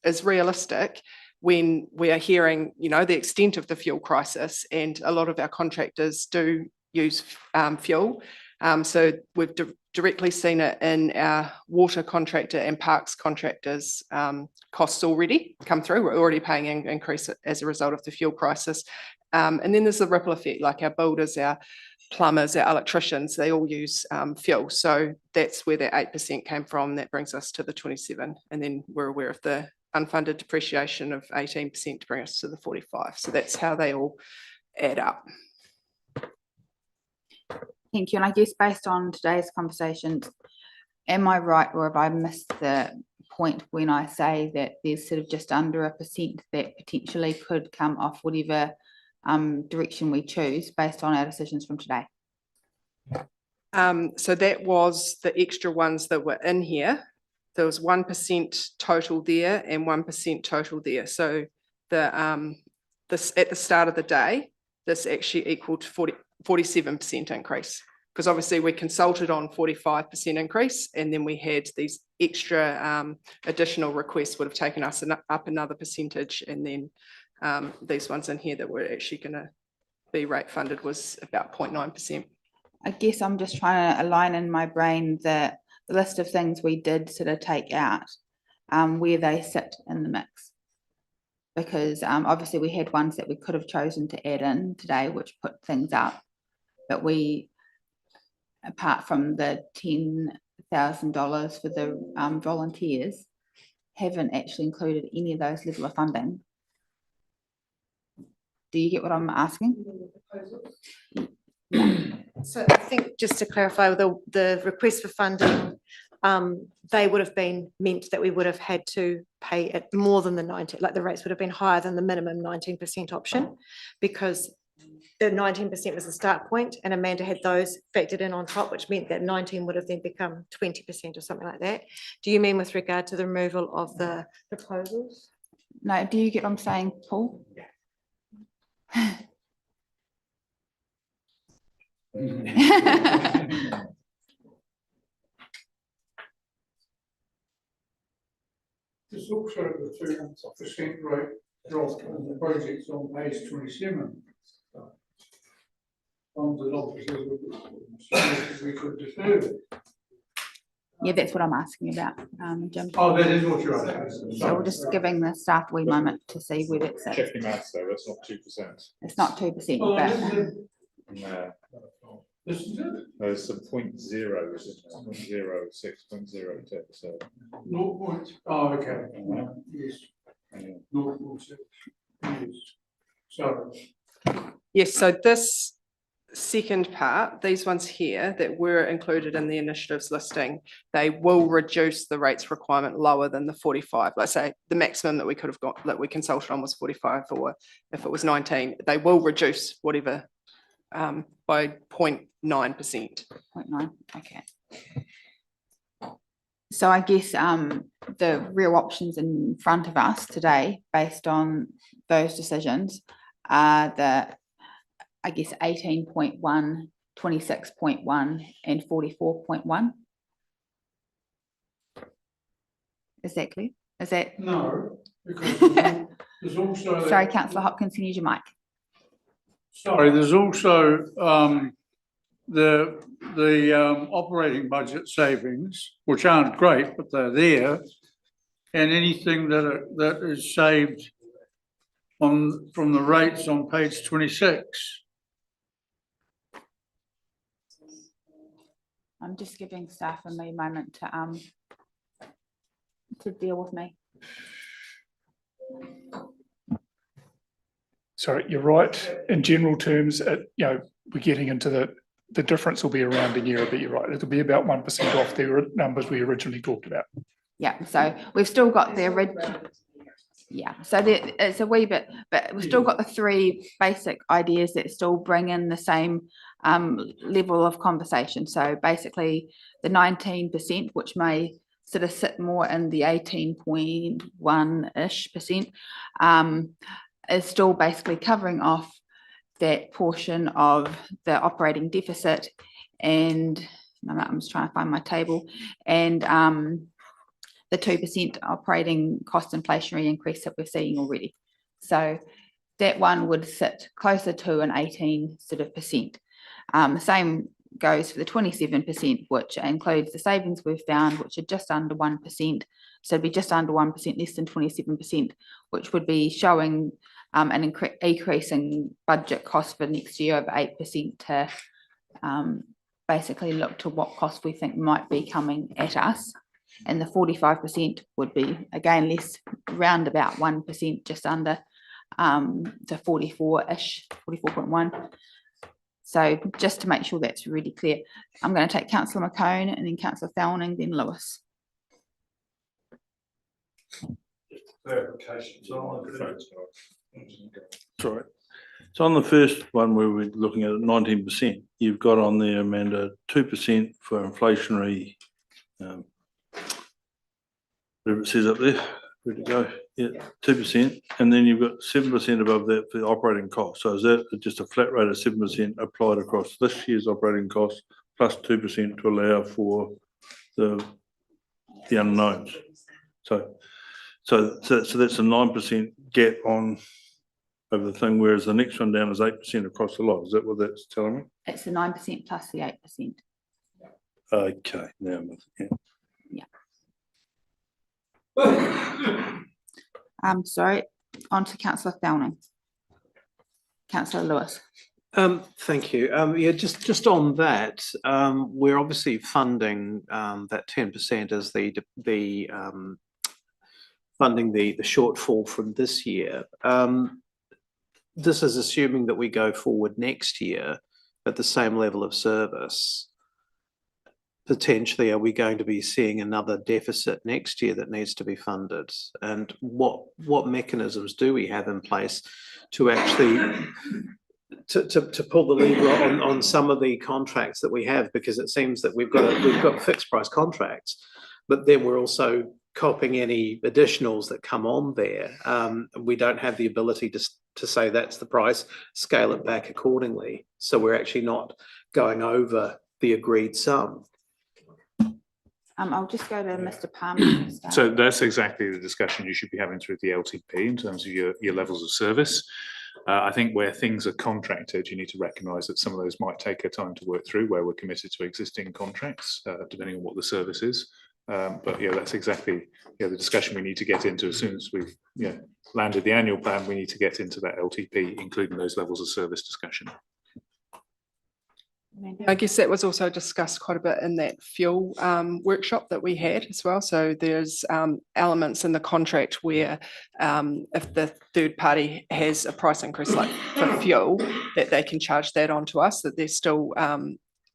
is realistic when we are hearing, you know, the extent of the fuel crisis, and a lot of our contractors do use fuel. So we've directly seen it in our water contractor and parks contractors costs already come through. We're already paying an increase as a result of the fuel crisis. And then there's the ripple effect, like our builders, our plumbers, our electricians, they all use fuel. So that's where that 8% came from. That brings us to the 27. And then we're aware of the unfunded depreciation of 18% to bring us to the 45. So that's how they all add up. Thank you. And I guess based on today's conversations, am I right, or have I missed the point when I say that there's sort of just under 1% that potentially could come off whatever direction we choose based on our decisions from today? So that was the extra ones that were in here. There was 1% total there and 1% total there. So this at the start of the day, this actually equaled 47% increase, because obviously we consulted on 45% increase, and then we had these extra additional requests would have taken us up another percentage, and then these ones in here that were actually going to be rate funded was about 0.9%. I guess I'm just trying to align in my brain the list of things we did sort of take out, where they sit in the mix. Because obviously we had ones that we could have chosen to add in today, which put things up. But we, apart from the $10,000 for the volunteers, haven't actually included any of those level of funding. Do you get what I'm asking? So I think just to clarify, the request for funding, they would have been meant that we would have had to pay it more than the 19, like the rates would have been higher than the minimum 19% option, because the 19% was the start point, and Amanda had those factored in on top, which meant that 19 would have then become 20% or something like that. Do you mean with regard to the removal of the proposals? No, do you get what I'm saying, Paul? This looks at the 2% rate drop in the projects on page 27. Funded officers we could defer it. Yeah, that's what I'm asking about, Jim. Oh, that is what you're asking. So we're just giving the staff a wee moment to see where that's at. Check your maths though, that's not 2%. It's not 2%, Oh, but No, this is it. there's some 0.0, isn't there? 0.06, 0.02, so. 0. Oh, okay. Yes. 0.6. Yes. Sorry. Yes, so this second part, these ones here that were included in the initiatives listing, they will reduce the rates requirement lower than the 45. Let's say the maximum that we could have got, that we consulted on was 45, or if it was 19, they will reduce whatever by 0.9%. 0.9, okay. So I guess the real options in front of us today, based on those decisions, are the, I guess, 18.1, 26.1 and 44.1. Is that clear? Is that, No, because there's also. sorry, councillor Hopkins, can you use your mic? Sorry, there's also, the operating budget savings, which aren't great, but they're there. And anything that is saved from the rates on page 26. I'm just giving staff a moment to deal with me. Sorry, you're right. In general terms, we're getting into the difference will be around a year, but you're right. It'll be about 1% off the numbers we originally talked about. Yeah, so we've still got the original. Yeah, so it's a wee bit, but we've still got the three basic ideas that still bring in the same level of conversation. So basically the 19%, which may sort of sit more in the 18.1-ish%, is still basically covering off that portion of the operating deficit. And I'm just trying to find my table, and the 2% operating cost inflationary increase that we're seeing already. So that one would sit closer to an 18 sort of percent. The same goes for the 27%, which includes the savings we've found, which are just under 1%. So it'd be just under 1% less than 27%, which would be showing an increasing budget cost for next year of 8% to basically look to what cost we think might be coming at us. And the 45% would be again less, round about 1%, just under to 44-ish, 44.1. So just to make sure that's really clear, I'm going to take Councillor McCone and then Councillor Fowling, then Lewis. Clarification. Sorry. So on the first one where we're looking at 19%, you've got on there, Amanda, 2% for inflationary. Whatever it says up there, where'd it go? Yeah, 2%, and then you've got 7% above that for the operating cost. So is that just a flat rate of 7% applied across this year's operating costs plus 2% to allow for the unknowns? So that's a 9% gap on over the thing, whereas the next one down is 8% across the lot. Is that what that's telling me? It's the 9% plus the 8%. Okay, now I'm with you. Sorry, on to Councillor Fowling. Councillor Lewis. Thank you. Yeah, just on that, we're obviously funding that 10% as the funding the shortfall from this year. This is assuming that we go forward next year at the same level of service. Potentially, are we going to be seeing another deficit next year that needs to be funded? And what mechanisms do we have in place to actually to pull the lever on some of the contracts that we have? Because it seems that we've got fixed price contracts, but then we're also copying any additionals that come on there. We don't have the ability to say that's the price, scale it back accordingly. So we're actually not going over the agreed sum. I'll just go to Mr. Palmer. So that's exactly the discussion you should be having through the LTP in terms of your levels of service. I think where things are contracted, you need to recognise that some of those might take a time to work through, where we're committed to existing contracts, depending on what the service is. But yeah, that's exactly the discussion we need to get into. As soon as we've landed the annual plan, we need to get into that LTP, including those levels of service discussion. I guess that was also discussed quite a bit in that fuel workshop that we had as well. So there's elements in the contract where if the third party has a price increase like for fuel, that they can charge that on to us, that they're still,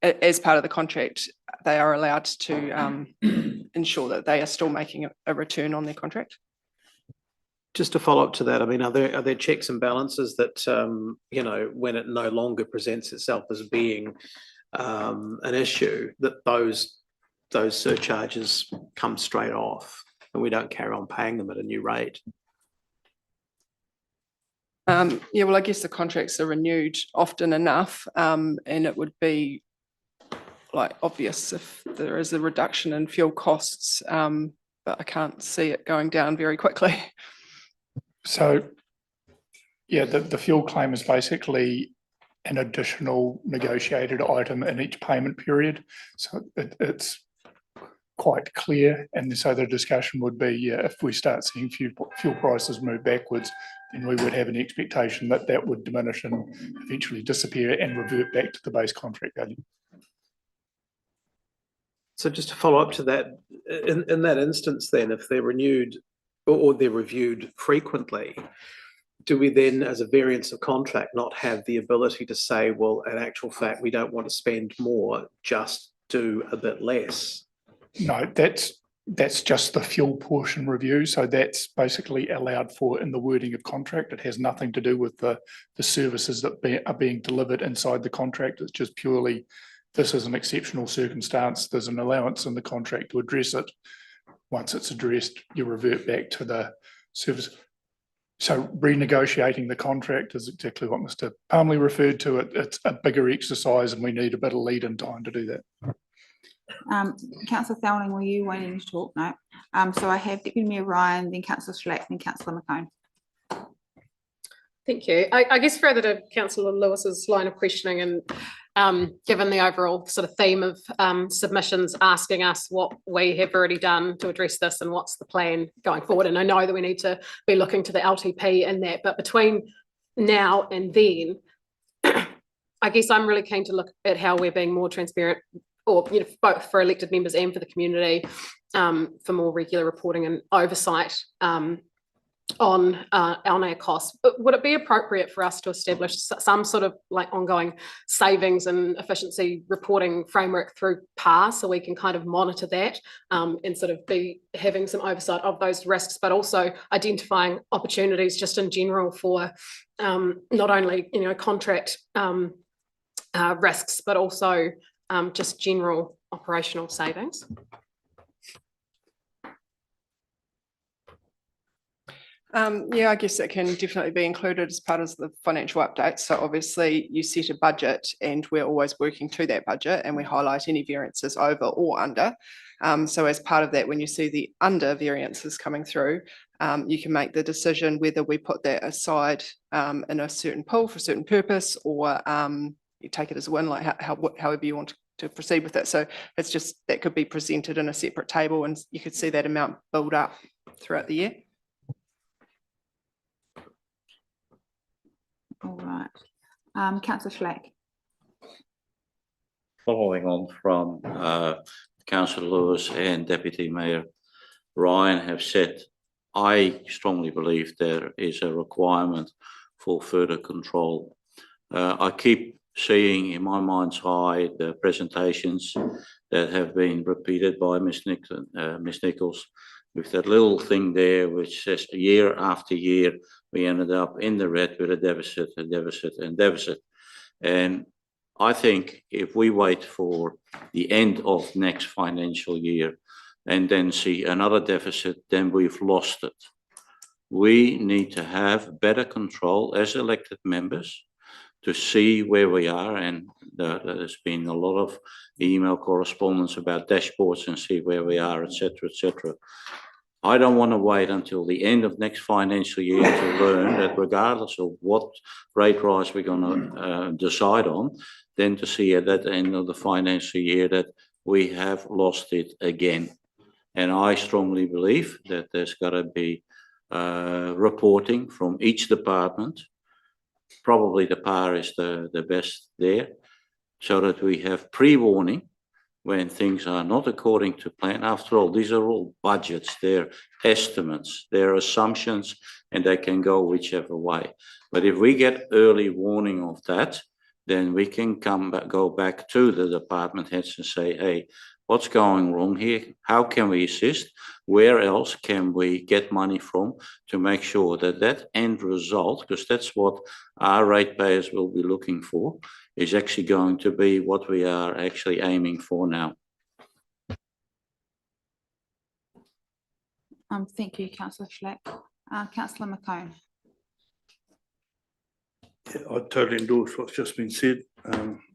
as part of the contract, they are allowed to ensure that they are still making a return on their contract. Just to follow up to that, I mean, are there checks and balances that, when it no longer presents itself as being an issue, that those surcharges come straight off and we don't carry on paying them at a new rate? Yeah, well, I guess the contracts are renewed often enough, and it would be like obvious if there is a reduction in fuel costs, but I can't see it going down very quickly. So, yeah, the fuel claim is basically an additional negotiated item in each payment period. So it's quite clear. And so the discussion would be, yeah, if we start seeing fuel prices move backwards, then we would have an expectation that that would diminish and eventually disappear and revert back to the base contract value. So just to follow up to that, in that instance then, if they're renewed or they're reviewed frequently, do we then, as a variance of contract, not have the ability to say, well, in actual fact, we don't want to spend more, just do a bit less? No, that's just the fuel portion review. So that's basically allowed for in the wording of contract. It has nothing to do with the services that are being delivered inside the contract. It's just purely, this is an exceptional circumstance. There's an allowance in the contract to address it. Once it's addressed, you revert back to the service. So renegotiating the contract is exactly what Mr. Palmley referred to. It's a bigger exercise and we need a bit of lead in time to do that. Councillor Thowling, were you waiting to talk? No. So I have Deputy Mayor Ryan, then Councillor Schlack, then Councillor McCone. Thank you. I guess further to Councillor Lewis's line of questioning, and given the overall sort of theme of submissions asking us what we have already done to address this and what's the plan going forward. And I know that we need to be looking to the LTP in that, but between now and then, I guess I'm really keen to look at how we're being more transparent, or both for elected members and for the community, for more regular reporting and oversight on our costs. But would it be appropriate for us to establish some sort of like ongoing savings and efficiency reporting framework through PAR, so we can kind of monitor that and sort of be having some oversight of those risks, but also identifying opportunities just in general for not only contract risks, but also just general operational savings? Yeah, I guess it can definitely be included as part of the financial update. So obviously you set a budget and we're always working to that budget, and we highlight any variances over or under. So as part of that, when you see the under variances coming through, you can make the decision whether we put that aside in a certain pool for a certain purpose, or you take it as a win, like however you want to proceed with it. So it's just, that could be presented in a separate table and you could see that amount build up throughout the year. All right. Councillor Schlack. Following on from Councillor Lewis and Deputy Mayor Ryan have said, I strongly believe there is a requirement for further control. I keep seeing in my mind's eye the presentations that have been repeated by Ms. Nichols, with that little thing there which says year after year we ended up in the red with a deficit, a deficit, and deficit. And I think if we wait for the end of next financial year and then see another deficit, then we've lost it. We need to have better control as elected members to see where we are, and there's been a lot of email correspondence about dashboards and see where we are, etc., etc. I don't want to wait until the end of next financial year to learn that regardless of what rate rise we're going to decide on, then to see at the end of the financial year that we have lost it again. And I strongly believe that there's got to be reporting from each department. Probably the PAR is the best there, so that we have pre-warning when things are not according to plan. After all, these are all budgets, they're estimates, they're assumptions, and they can go whichever way. But if we get early warning of that, then we can go back to the department heads and say, hey, what's going wrong here? How can we assist? Where else can we get money from to make sure that that end result, because that's what our ratepayers will be looking for, is actually going to be what we are actually aiming for now. Thank you, Councillor Schlack. Councillor McCone. Yeah, I totally endorse what's just been said.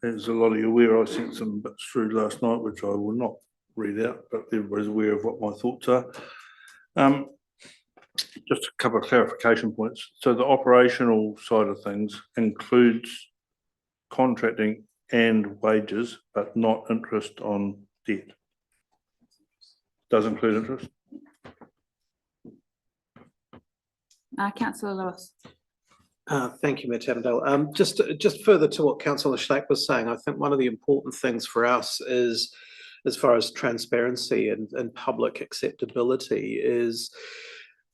As a lot of you aware, I sent some bits through last night, which I will not read out, but everybody's aware of what my thoughts are. Just a couple of clarification points. So the operational side of things includes contracting and wages, but not interest on debt. Does include interest? Councillor Lewis. Thank you, Mayor Tavendale. Just further to what Councillor Schlack was saying, I think one of the important things for us is, as far as transparency and public acceptability, is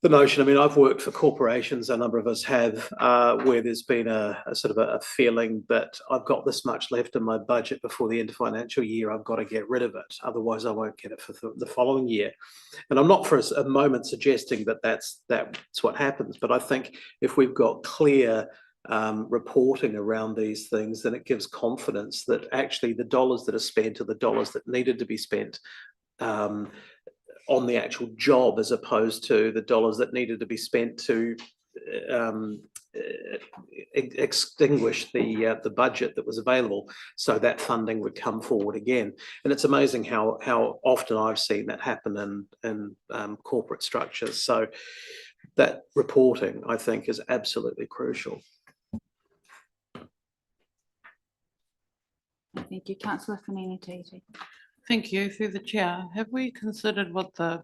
the notion. I mean, I've worked for corporations, a number of us have, where there's been a sort of a feeling that I've got this much left in my budget before the end of financial year, I've got to get rid of it, otherwise I won't get it for the following year. And I'm not for a moment suggesting that that's what happens, but I think if we've got clear reporting around these things, then it gives confidence that actually the dollars that are spent are the dollars that needed to be spent on the actual job, as opposed to the dollars that needed to be spent to extinguish the budget that was available, so that funding would come forward again. And it's amazing how often I've seen that happen in corporate structures. So that reporting, I think, is absolutely crucial. Thank you, Councillor Fanini Titi. Thank you. Through the chair, have we considered what I'm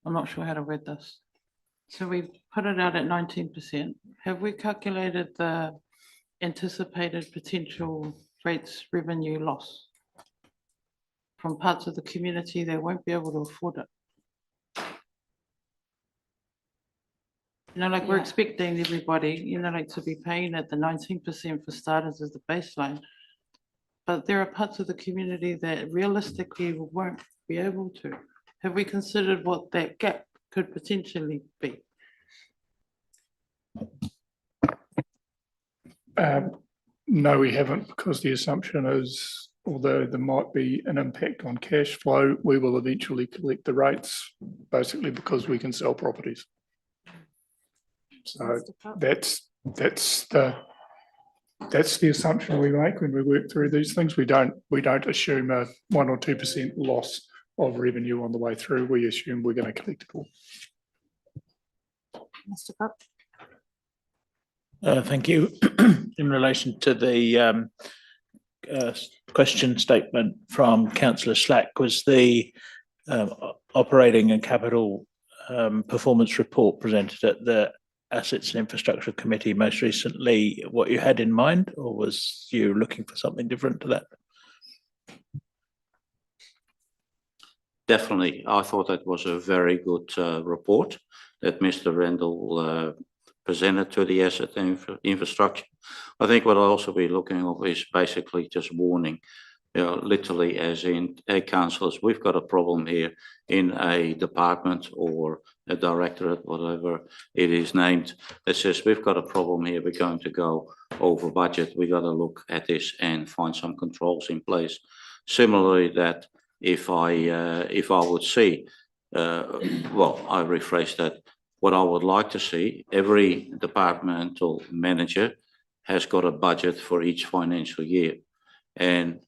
not sure how to read this. So we put it out at 19%. Have we calculated the anticipated potential rates revenue loss from parts of the community that won't be able to afford it? You know, like we're expecting everybody, you know, like to be paying at the 19% for starters as the baseline. But there are parts of the community that realistically won't be able to. Have we considered what that gap could potentially be? No, we haven't, because the assumption is, although there might be an impact on cash flow, we will eventually collect the rates, basically because we can sell properties. So that's the assumption we make when we work through these things. We don't assume a 1 or 2% loss of revenue on the way through. We assume we're going to collect it all. Mr. Cook. Thank you. In relation to the question statement from Councillor Slack, was the operating and capital performance report presented at the Assets and Infrastructure Committee most recently what you had in mind, or was you looking for something different to that? Definitely. I thought that was a very good report that Mr. Rendell presented to the Asset and Infrastructure. I think what I'll also be looking at is basically just warning, you know, literally as in councillors, we've got a problem here in a department or a directorate, whatever it is named, that says we've got a problem here, we're going to go over budget, we got to look at this and find some controls in place. Similarly, that if I would see, well, I rephrase that, what I would like to see, every departmental manager has got a budget for each financial year. And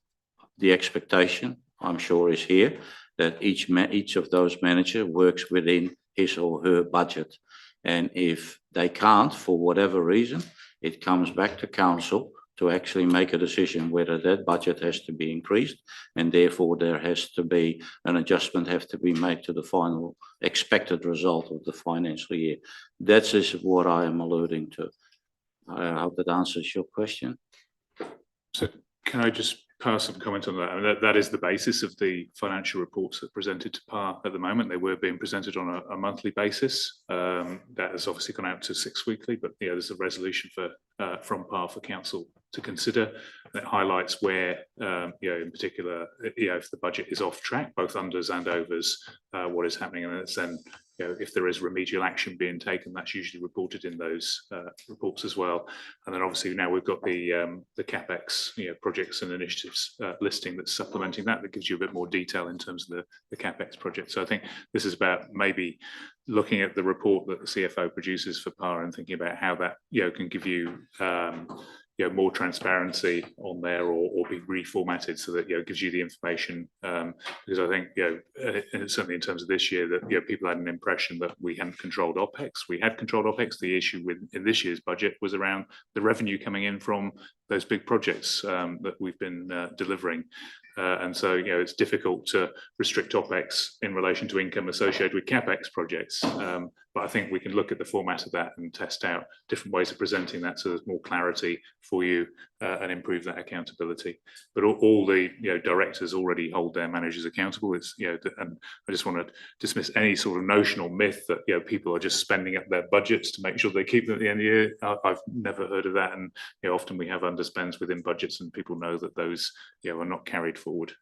the expectation, I'm sure, is here that each of those managers works within his or her budget. And if they can't, for whatever reason, it comes back to council to actually make a decision whether that budget has to be increased, and therefore there has to be an adjustment have to be made to the final expected result of the financial year. That is what I am alluding to. I hope that answers your question. So can I just pass some comment on that? I mean, that is the basis of the financial reports that are presented to PAR at the moment. They were being presented on a monthly basis. That has obviously gone out to 6 weekly, but yeah, there's a resolution from PAR for council to consider that highlights where, in particular, if the budget is off track, both unders and overs, what is happening, and then if there is remedial action being taken, that's usually reported in those reports as well. And then obviously now we've got the CapEx projects and initiatives listing that's supplementing that gives you a bit more detail in terms of the CapEx project. So I think this is about maybe looking at the report that the CFO produces for PAR and thinking about how that can give you more transparency on there, or be reformatted so that, it gives you the information. Because I think, and certainly in terms of this year, that, people had an impression that we hadn't controlled OPEX. We had controlled OPEX. The issue in this year's budget was around the revenue coming in from those big projects that we've been delivering. And so, it's difficult to restrict OPEX in relation to income associated with CapEx projects. But I think we can look at the format of that and test out different ways of presenting that so there's more clarity for you and improve that accountability. But all the directors already hold their managers accountable. It's and I just want to dismiss any sort of notional myth that people are just spending up their budgets to make sure they keep them at the end of the year. I've never heard of that, and often we have underspends within budgets, and people know that those are not carried forward.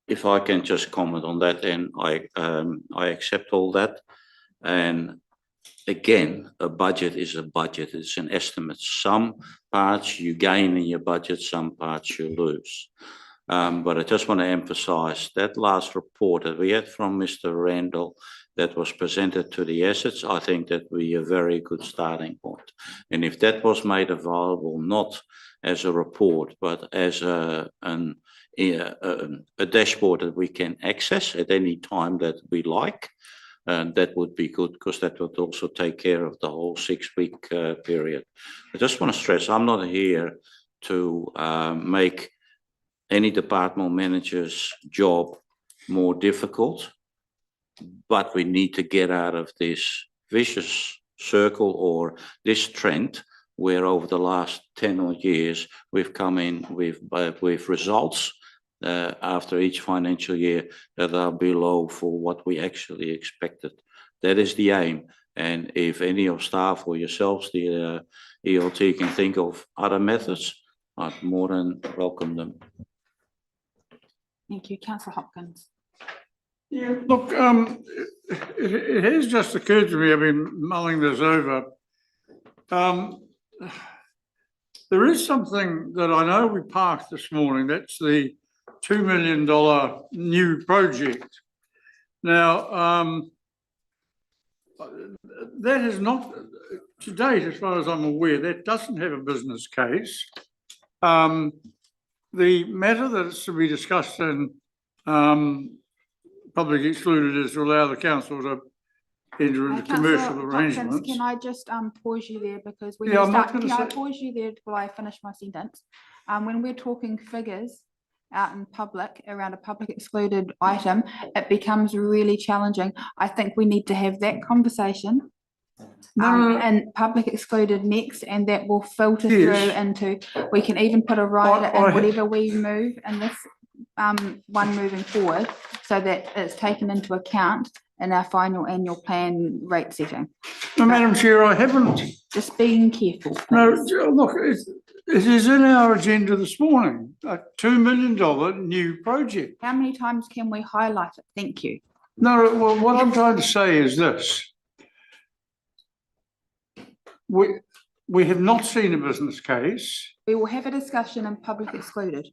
If I can just comment on that, and I accept all that. And again, a budget is a budget. It's an estimate. Some parts you gain in your budget, some parts you lose. But I just want to emphasize that last report that we had from Mr. Randall that was presented to the assets, I think that would be a very good starting point. And if that was made available, not as a report, but as a dashboard that we can access at any time that we like, that would be good, because that would also take care of the whole 6-week period. I just want to stress, I'm not here to make any department manager's job more difficult, but we need to get out of this vicious circle or this trend where over the last 10 odd years we've come in with results after each financial year that are below for what we actually expected. That is the aim. And if any of staff or yourselves, the ELT, can think of other methods, I'd more than welcome them. Thank you. Councillor Hopkins. Yeah, look, it has just occurred to me, I've been mulling this over. There is something that I know we parked this morning, that's the $2 million new project. Now, that is not, to date, as far as I'm aware, that doesn't have a business case. The matter that is to be discussed in public excluded is to allow the council to enter into commercial arrangements. Can I just pause you there, because when Yeah, you I'm not start, gonna can I say- pause you there while I finish my sentence? When we're talking figures out in public around a public excluded item, it becomes really challenging. I think we need to have that conversation and public excluded next, and that will filter through into, we can even put a rider in whatever we move in this one moving forward, so that it's taken into account in our final annual plan rate setting. No, Madam Chair, I haven't. Just being careful. No, look, it is in our agenda this morning, a $2 million new project. How many times can we highlight it? Thank you. No, well, what I'm trying to say is this. We have not seen a business case. We will have a discussion in public excluded.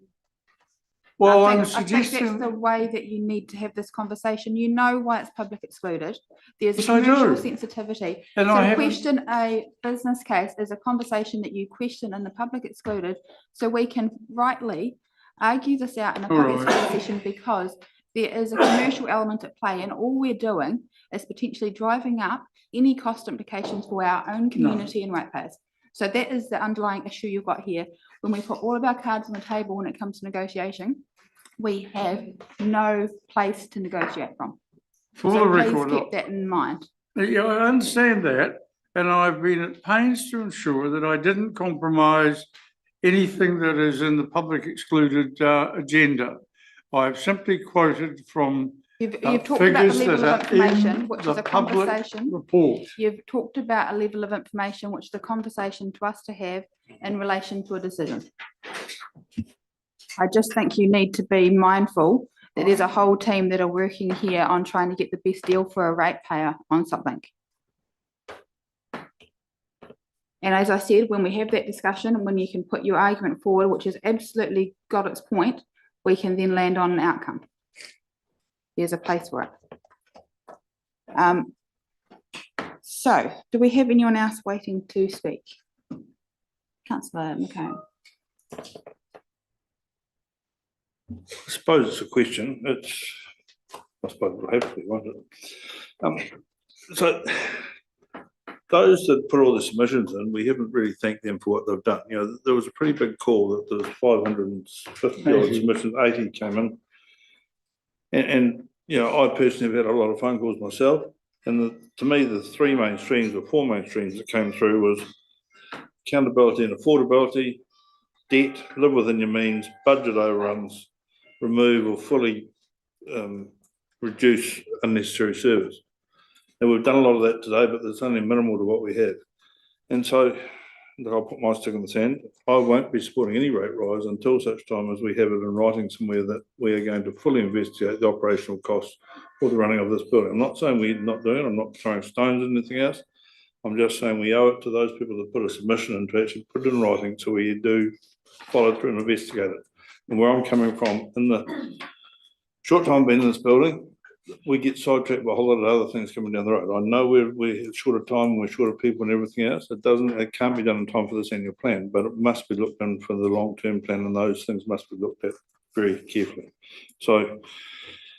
Well, I I'm think that's suggesting. the way that you need to have this conversation. You know why it's public excluded. There's Yes, I commercial do. sensitivity. And So I haven't- question a business case is a conversation that you question in the public excluded, so we can rightly argue this out in a public Alright. excluded session, because there is a commercial element at play, and all we're doing is potentially driving up any cost implications for our own community and ratepayers. So that is the underlying issue you've got here. When we put all of our cards on the table when it comes to negotiation, we have no place to negotiate from. For So the please record, keep that in mind. Yeah, I understand that, and I've been at pains to ensure that I didn't compromise anything that is in the public excluded agenda. I've simply quoted from You've talked about the figures level that of are in information, which is the a public conversation. report. You've talked about a level of information, which is a conversation to us to have in relation to a decision. I just think you need to be mindful that there's a whole team that are working here on trying to get the best deal for a ratepayer on something. And as I said, when we have that discussion and when you can put your argument forward, which has absolutely got its point, we can then land on an outcome. There's a place for it. So, do we have anyone else waiting to speak? Councillor McCone. I suppose it's a question. I suppose it'll have to be, won't it? So those that put all the submissions in, we haven't really thanked them for what they've done. You know, there was a pretty big call that there was 550 odd submissions, 80 came in. And you know, I personally have had a lot of phone calls myself. And to me, the three main streams or four main streams that came through was accountability and affordability, debt, live within your means, budget overruns, remove or fully reduce unnecessary service. And we've done a lot of that today, but there's only minimal to what we have. And so I'll put my stick in the sand. I won't be supporting any rate rise until such time as we have it in writing somewhere that we are going to fully investigate the operational costs for the running of this building. I'm not saying we're not doing it. I'm not throwing stones at anything else. I'm just saying we owe it to those people that put a submission in to actually put it in writing so we do follow through and investigate it. And where I'm coming from, in the short time I've been in this building, we get sidetracked by a whole lot of other things coming down the road. I know we're short of time, we're short of people and everything else. It can't be done in time for this annual plan, but it must be looked in for the long-term plan, and those things must be looked at very carefully. So,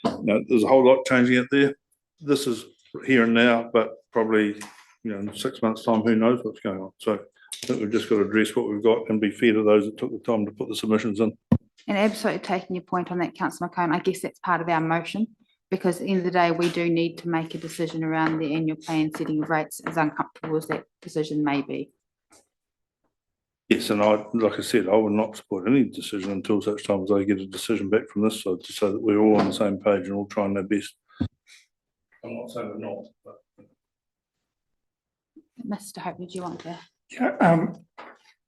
you know, there's a whole lot changing out there. This is here and now, but probably, you know, in 6 months' time, who knows what's going on. So I think we've just got to address what we've got and be fair to those that took the time to put the submissions in. And absolutely taking your point on that, Councillor McCone, I guess that's part of our motion, because at the end of the day, we do need to make a decision around the annual plan setting of rates, as uncomfortable as that decision may be. Yes, and like I said, I would not support any decision until such time as I get a decision back from this side, so that we're all on the same page and all trying our best. I'm not saying we're not, but. Mr. Hope, did you want to? Yeah,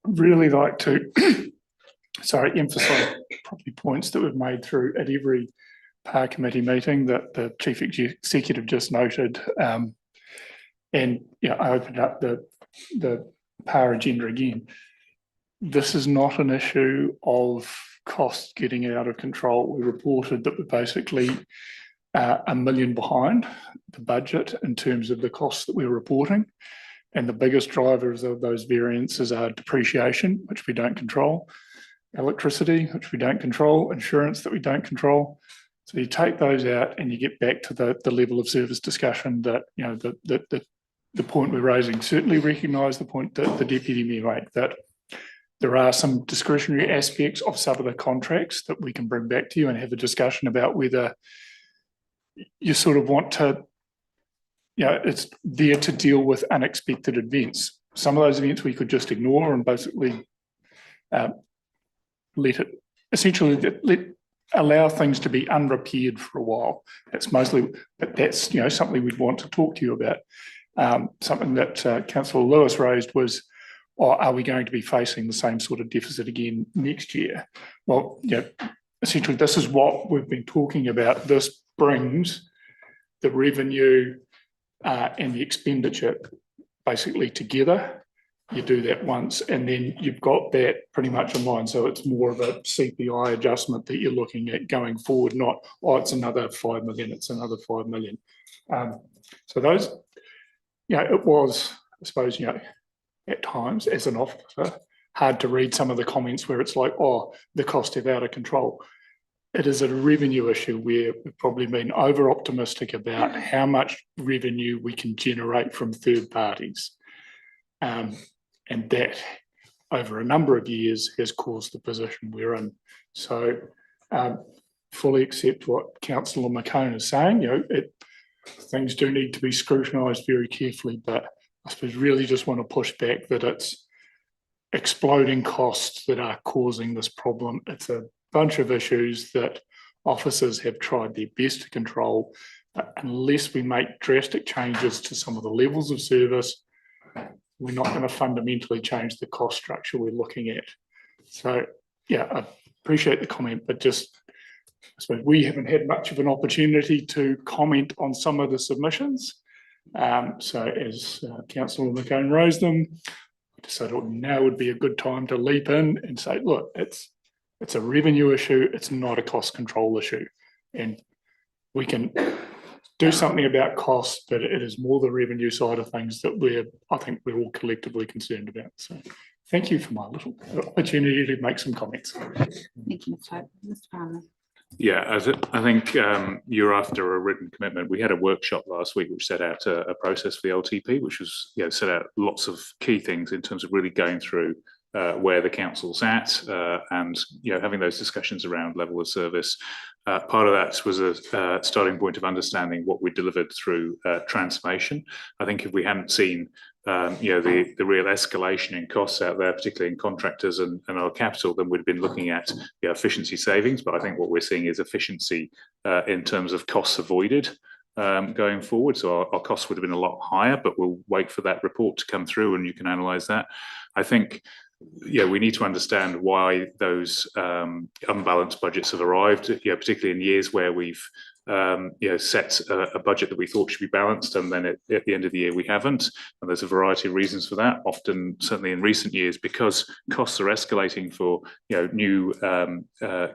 really like to emphasise probably points that we've made through at every PAR committee meeting that the chief executive just noted. And yeah, I opened up the PAR agenda again. This is not an issue of costs getting out of control. We reported that we're basically $1 million behind the budget in terms of the costs that we're reporting. And the biggest drivers of those variances are depreciation, which we don't control, electricity, which we don't control, insurance that we don't control. So you take those out and you get back to the level of service discussion that, you know, the point we're raising. Certainly recognise the point that the Deputy Mayor made, that there are some discretionary aspects of some of the contracts that we can bring back to you and have a discussion about whether you sort of want to, you know, it's there to deal with unexpected events. Some of those events we could just ignore and basically allow things to be unrepaired for a while. That's mostly, but that's, you know, something we'd want to talk to you about. Something that Councillor Lewis raised was, are we going to be facing the same sort of deficit again next year? Well, you know, essentially this is what we've been talking about. This brings the revenue and the expenditure basically together. You do that once and then you've got that pretty much in line. So it's more of a CPI adjustment that you're looking at going forward, not, oh, it's another 5 million, it's another 5 million. So those, you know, it was, I suppose, you know, at times as an officer, hard to read some of the comments where it's like, oh, the costs are out of control. It is a revenue issue where we've probably been over optimistic about how much revenue we can generate from third parties. And that over a number of years has caused the position we're in. So fully accept what Councillor McCone is saying. You know, things do need to be scrutinised very carefully, but I suppose really just want to push back that it's exploding costs that are causing this problem. It's a bunch of issues that officers have tried their best to control, but unless we make drastic changes to some of the levels of service, we're not going to fundamentally change the cost structure we're looking at. So, yeah, I appreciate the comment, but just, I suppose we haven't had much of an opportunity to comment on some of the submissions. So as Councillor McCone raised them, I decided now would be a good time to leap in and say, look, it's a revenue issue, it's not a cost control issue. And we can do something about costs, but it is more the revenue side of things that I think we're all collectively concerned about. So Thank you for my little opportunity to make some comments. Thank you, Mr. Hope. Mr. Palmer. Yeah, I think you're after a written commitment. We had a workshop last week which set out a process for the LTP, which was, set out lots of key things in terms of really going through where the council's at, and having those discussions around level of service. Part of that was a starting point of understanding what we delivered through transformation. I think if we hadn't seen the real escalation in costs out there, particularly in contractors and our capital, then we'd have been looking at efficiency savings. But I think what we're seeing is efficiency in terms of costs avoided going forward. So our costs would have been a lot higher, but we'll wait for that report to come through and you can analyse that. I think we need to understand why those unbalanced budgets have arrived, particularly in years where we've set a budget that we thought should be balanced, and then at the end of the year we haven't. And there's a variety of reasons for that. Often, certainly in recent years, because costs are escalating for new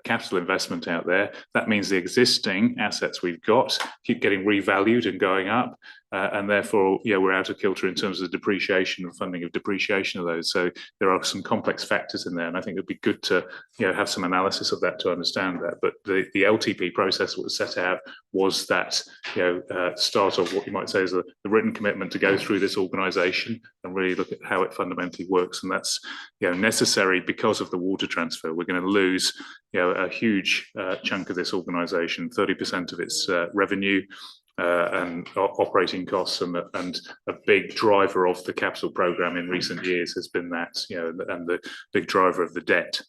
capital investment out there. That means the existing assets we've got keep getting revalued and going up. And therefore, we're out of kilter in terms of the depreciation and funding of depreciation of those. So there are some complex factors in there, and I think it'd be good to have some analysis of that to understand that. But the LTP process that was set out was that start of what you might say is the written commitment to go through this organisation and really look at how it fundamentally works, and that's necessary because of the water transfer. We're going to lose a huge chunk of this organisation, 30% of its revenue. And operating costs, and a big driver of the capital programme in recent years has been that, and the big driver of the debt.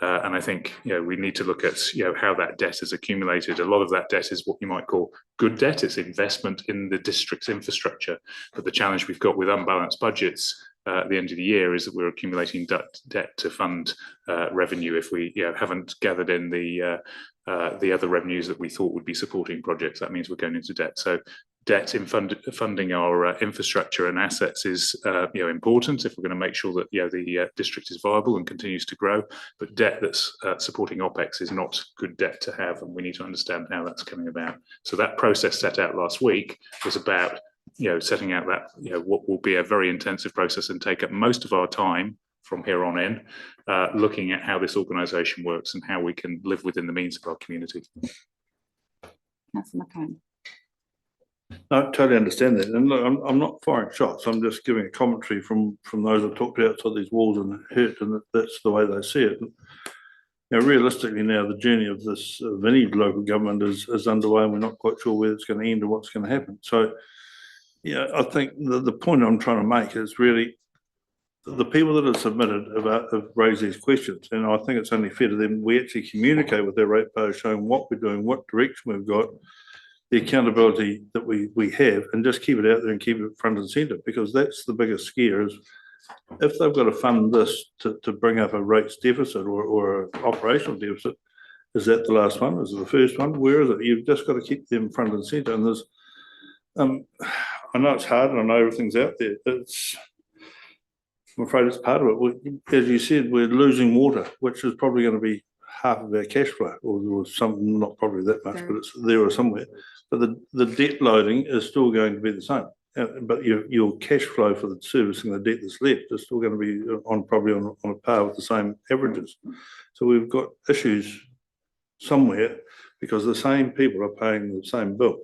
And I think we need to look at how that debt is accumulated. A lot of that debt is what you might call good debt. It's investment in the district's infrastructure. But the challenge we've got with unbalanced budgets at the end of the year is that we're accumulating debt to fund revenue if we haven't gathered in the other revenues that we thought would be supporting projects. That means we're going into debt. So debt in funding our infrastructure and assets is important if we're going to make sure that the district is viable and continues to grow. But debt that's supporting OPEX is not good debt to have, and we need to understand how that's coming about. So that process set out last week was about setting out that what will be a very intensive process and take up most of our time from here on in, looking at how this organisation works and how we can live within the means of our community. Councillor McCone. I totally understand that, and look, I'm not firing shots. I'm just giving a commentary from those I've talked to outside these walls and hurt, and that's the way they see it. Realistically, now the journey of this of any local government is underway, and we're not quite sure where it's going to end or what's going to happen. So, I think the point I'm trying to make is really the people that have submitted have raised these questions, and I think it's only fair to them we actually communicate with their ratepayers, showing what we're doing, what direction we've got, the accountability that we have, and just keep it out there and keep it front and centre, because that's the biggest scare is if they've got to fund this to bring up a rates deficit or an operational deficit, is that the last one? Is it the first one? Where is it? You've just got to keep them front and centre. And there's, I know it's hard and I know everything's out there. I'm afraid it's part of it. As you said, we're losing water, which is probably going to be half of our cash flow, or some, not probably that much, but it's there or somewhere. But the debt loading is still going to be the same. But your cash flow for the servicing the debt that's left is still going to be probably on a par with the same averages. So we've got issues somewhere because the same people are paying the same bill.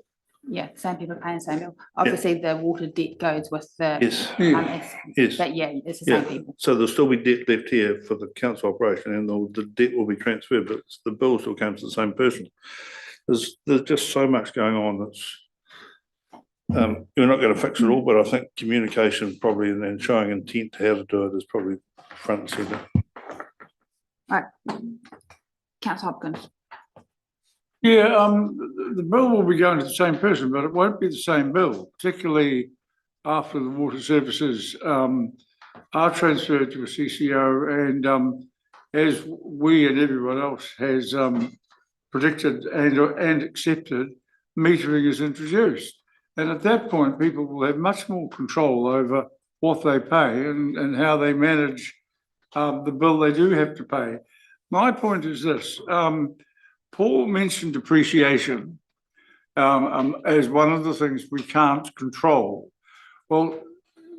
Yeah, same people paying the same bill. Obviously, the water debt goes with the yes. But it's the same people. So there'll still be debt left here for the council operation, and the debt will be transferred, but the bill still comes to the same person. There's just so much going on that's you're not going to fix it all, but I think communication probably and showing intent to how to do it is probably front and centre. Right, Councillor Hopkins. Yeah, the bill will be going to the same person, but it won't be the same bill, particularly after the water services are transferred to a CCO, and as we and everyone else has predicted and accepted, metering is introduced. And at that point, people will have much more control over what they pay and how they manage the bill they do have to pay. My point is this. Paul mentioned depreciation as one of the things we can't control. Well,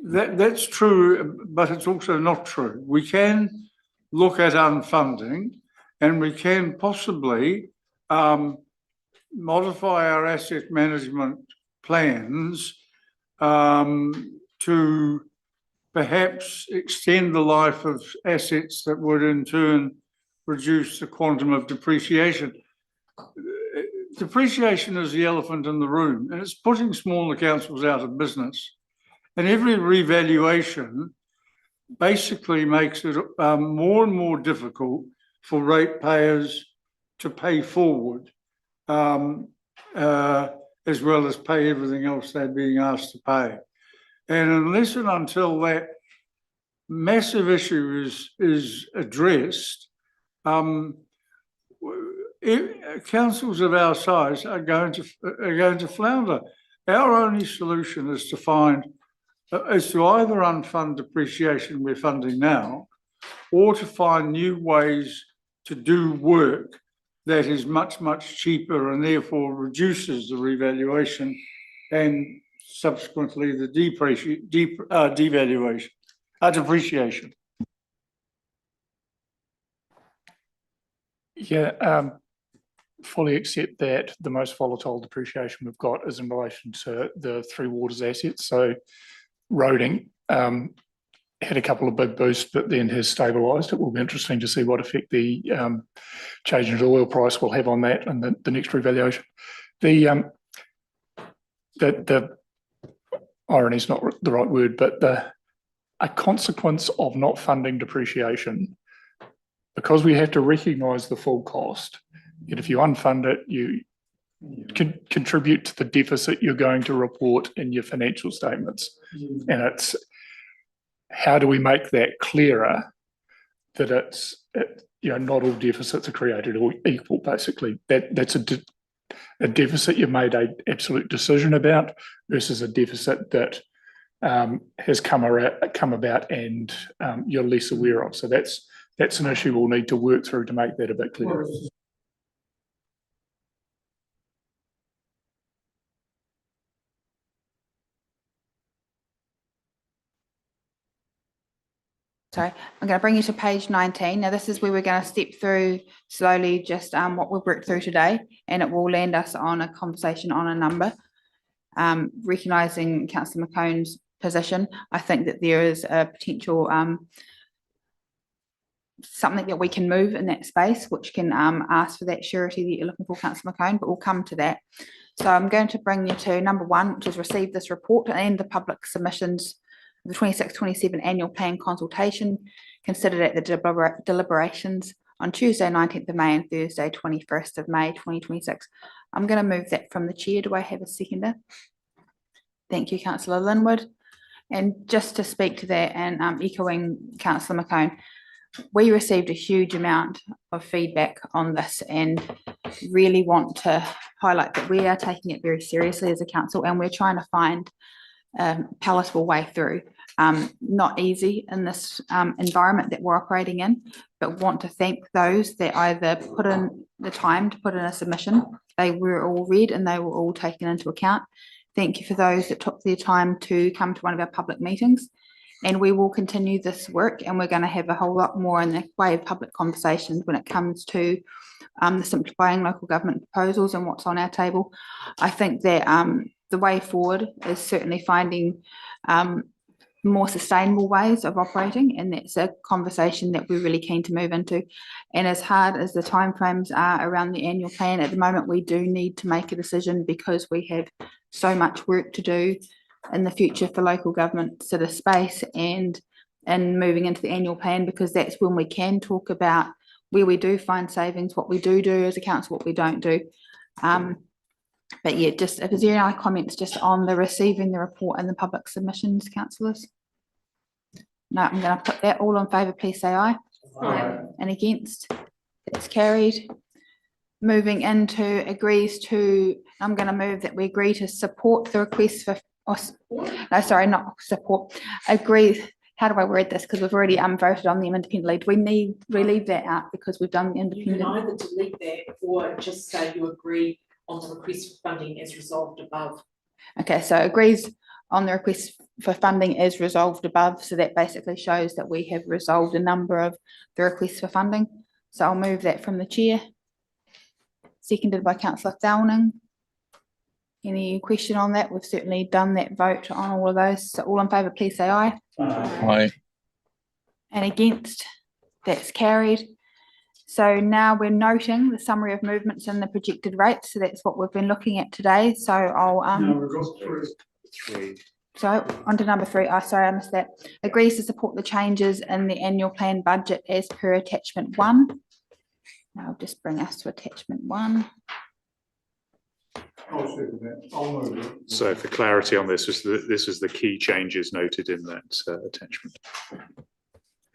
That's true, but it's also not true. We can look at unfunding and we can possibly modify our asset management plans to perhaps extend the life of assets that would in turn reduce the quantum of depreciation. Depreciation is the elephant in the room, and it's putting smaller councils out of business. And every revaluation basically makes it more and more difficult for ratepayers to pay forward, as well as pay everything else they're being asked to pay. And unless and until that massive issue is addressed, councils of our size are going to flounder. Our only solution is to either unfund depreciation we're funding now, or to find new ways to do work that is much, much cheaper and therefore reduces the revaluation and subsequently the depreciation. Yeah, fully accept that the most volatile depreciation we've got is in relation to the Three Waters assets. So roading had a couple of big boosts, but then has stabilised. It will be interesting to see what effect the change in the oil price will have on that and the next revaluation. The irony is not the right word, but a consequence of not funding depreciation, because we have to recognise the full cost, and if you unfund it, you can contribute to the deficit you're going to report in your financial statements. And it's how do we make that clearer that not all deficits are created or equal, basically. That's a deficit you've made an absolute decision about versus a deficit that has come about and you're less aware of. So that's an issue we'll need to work through to make that a bit clearer. Sorry, I'm going to bring you to page 19. Now, this is where we're going to step through slowly just what we've worked through today, and it will land us on a conversation on a number. Recognising Councillor McCone's position, I think that there is a potential something that we can move in that space, which can ask for that surety that you're looking for, Councillor McCone, but we'll come to that. So I'm going to bring you to number 1, which is receive this report and the public submissions, the 26-27 annual plan consultation considered at the deliberations on Tuesday 19th of May and Thursday 21st of May 2026. I'm going to move that from the chair. Do I have a seconder? Thank you, Councillor Linwood. And just to speak to that and echoing Councillor McCone, we received a huge amount of feedback on this and really want to highlight that we are taking it very seriously as a council, and we're trying to find a palatable way through. Not easy in this environment that we're operating in, but want to thank those that either put in the time to put in a submission. They were all read and they were all taken into account. Thank you for those that took their time to come to one of our public meetings. And we will continue this work, and we're going to have a whole lot more in the way of public conversations when it comes to the simplifying local government proposals and what's on our table. I think that the way forward is certainly finding more sustainable ways of operating, and that's a conversation that we're really keen to move into. And as hard as the timeframes are around the annual plan, at the moment we do need to make a decision because we have so much work to do in the future for local government sort of space and moving into the annual plan, because that's when we can talk about where we do find savings, what we do as a council, what we don't do. But yeah, just if there's any other comments just on the receiving the report and the public submissions, councillors? No, I'm going to put that. All in favour, please say aye. Aye. And against? That's carried. Moving into agrees to, I'm going to move that we agree to support the request for, no, sorry, not support, agree. How do I word this? Because we've already voted on them independently. Do we leave that out because we've done the independent? You can either delete that or just say you agree on the request for funding as resolved above Okay, so agrees on the request for funding is resolved above, so that basically shows that we have resolved a number of the requests for funding. So I'll move that from the chair. Seconded by councillor Downing. Any question on that? We've certainly done that vote on all of those. So all in favour, please say aye. Aye. And against, that's carried. So now we're noting the summary of movements and the projected rates. So that's what we've been looking at today. So I'll We've got three. So on to number 3. Oh, sorry, I missed that. Agrees to support the changes in the annual plan budget as per attachment 1. I'll just bring us to attachment 1. So for clarity on this, this is the key changes noted in that attachment.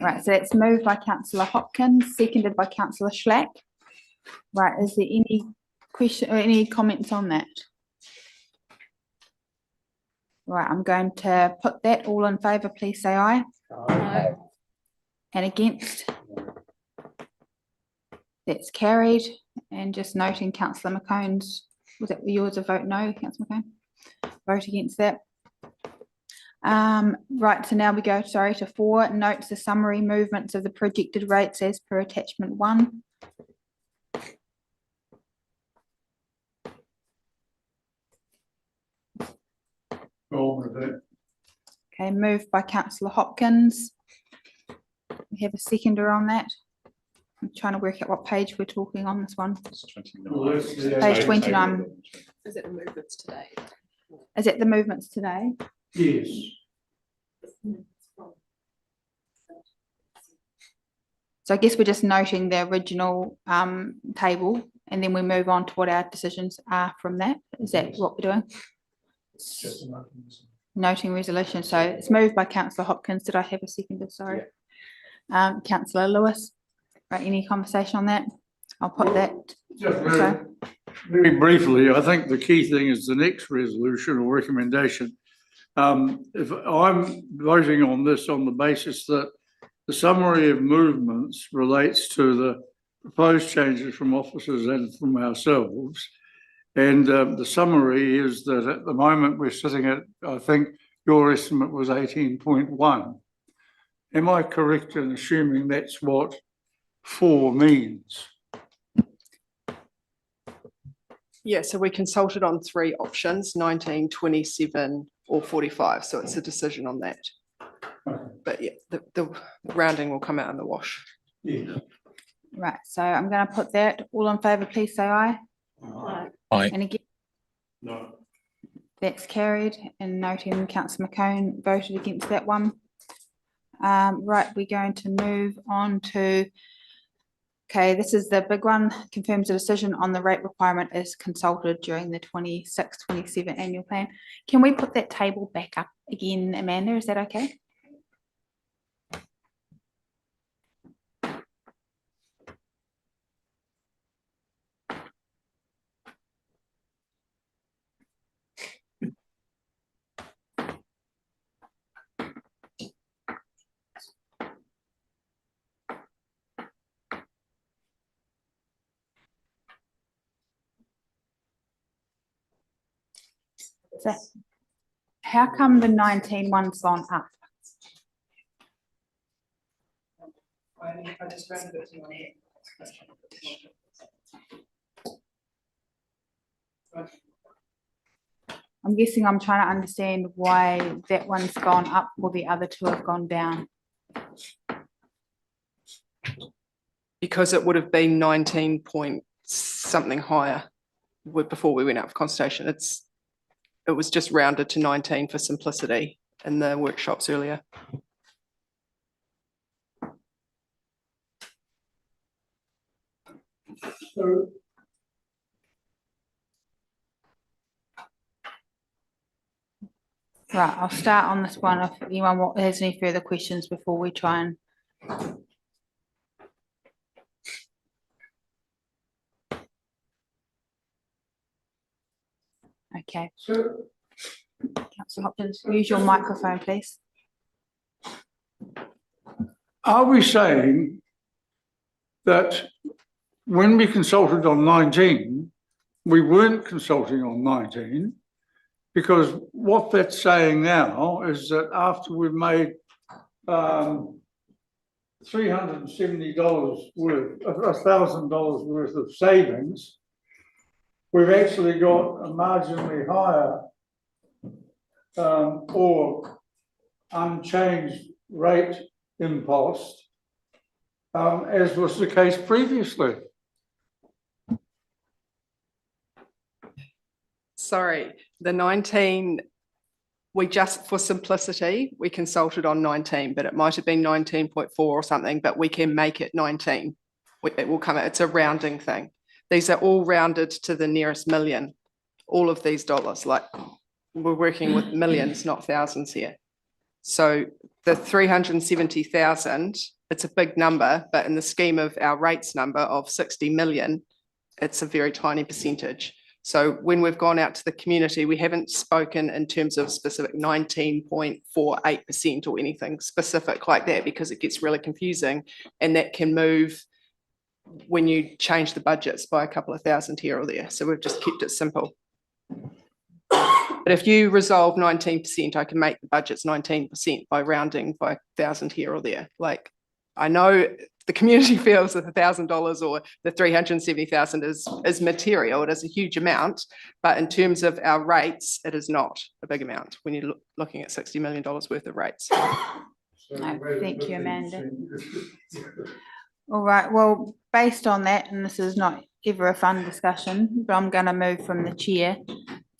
Right, so that's moved by councillor Hopkins, seconded by councillor Schlack. Right, is there any question or any comments on that? Right, I'm going to put that. All in favour, please say aye. Aye. And against? That's carried. And just noting councillor McCone's, was that yours a vote no, councillor McCone? Vote against that. Right, so now we go, sorry, to 4, notes the summary movements of the projected rates as per attachment 1. Okay, moved by councillor Hopkins. We have a seconder on that. I'm trying to work out what page we're talking on this one. Page 29. Is it the movements today? Is it the movements today? Yes. So I guess we're just noting the original table, and then we move on to what our decisions are from that. Is that what we're doing? Noting resolution. So it's moved by councillor Hopkins. Did I have a seconder? Sorry. Councillor Lewis. Right, any conversation on that? I'll put that. Just very briefly, I think the key thing is the next resolution or recommendation. If I'm voting on this on the basis that the summary of movements relates to the proposed changes from officers and from ourselves, and the summary is that at the moment we're sitting at, I think your estimate was 18.1. Am I correct in assuming that's what 4 means? Yeah, so we consulted on 3 options, 19, 27 or 45. So it's a decision on that. But yeah, the rounding will come out in the wash. Yeah. Right, so I'm going to put that. All in favour, please say aye. Aye. And again, No. that's carried. And noting councillor McCone voted against that one. Right, we're going to move on to, okay, this is the big one. Confirms the decision on the rate requirement is consulted during the 26-27 annual plan. Can we put that table back up again, Amanda? Is that okay? So how come the 19 one's gone up? I'm guessing I'm trying to understand why that one's gone up while the other 2 have gone down. Because it would have been 19 point something higher before we went out for consultation. It was just rounded to 19 for simplicity in the workshops earlier. So Right, I'll start on this one if anyone has any further questions before we try and. Okay. Councillor Hopkins, use your microphone, please. are we saying that when we consulted on 19, we weren't consulting on 19, Because what that's saying now is that after we've made $370 worth, $1,000 worth of savings, we've actually got a marginally higher or unchanged rate impost, as was the case previously. Sorry, the 19, we just, for simplicity, we consulted on 19, but it might have been 19.4 or something, but we can make it 19. It will come out, it's a rounding thing. These are all rounded to the nearest million, all of these dollars, like we're working with millions, not thousands here. So the 370,000, it's a big number, but in the scheme of our rates number of 60 million, it's a very tiny percentage. So when we've gone out to the community, we haven't spoken in terms of specific 19.48% or anything specific like that, because it gets really confusing, and that can move when you change the budgets by a couple of thousand here or there. So we've just kept it simple. But if you resolve 19%, I can make the budgets 19% by rounding by 1,000 here or there. Like, I know the community feels that $1,000 or the 370,000 is material. It is a huge amount, but in terms of our rates, it is not a big amount when you're looking at $60 million worth of rates. No, thank you, Amanda. All right, well, based on that, and this is not ever a fun discussion, but I'm going to move from the chair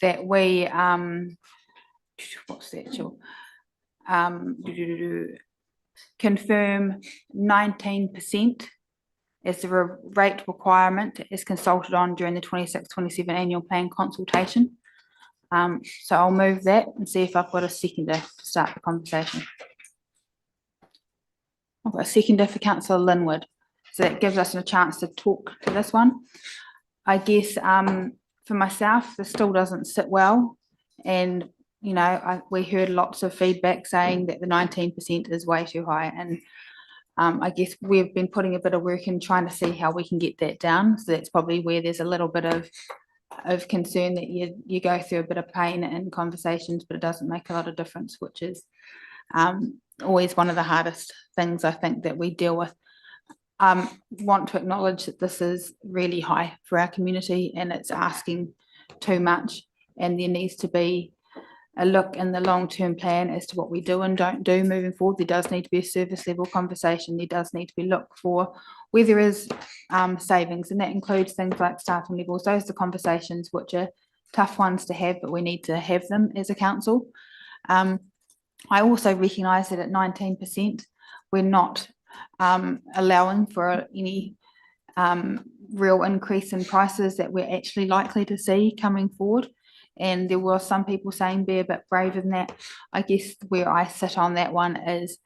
that we, what's the actual, confirm 19% as the rate requirement is consulted on during the 26-27 annual plan consultation. So I'll move that and see if I've got a seconder to start the conversation. I've got a seconder for Councillor Linwood, so that gives us a chance to talk to this one. I guess for myself, this still doesn't sit well, and you know, we heard lots of feedback saying that the 19% is way too high, and I guess we've been putting a bit of work in trying to see how we can get that down. So that's probably where there's a little bit of concern that you go through a bit of pain in conversations, but it doesn't make a lot of difference, which is always one of the hardest things I think that we deal with. Want to acknowledge that this is really high for our community and it's asking too much, and there needs to be a look in the long-term plan as to what we do and don't do moving forward. There does need to be a service level conversation. There does need to be looked for where there is savings, and that includes things like staffing levels. Those are the conversations which are tough ones to have, but we need to have them as a council. I also recognise that at 19%, we're not allowing for any real increase in prices that we're actually likely to see coming forward. And there were some people saying be a bit braver than that. I guess where I sit on that one is,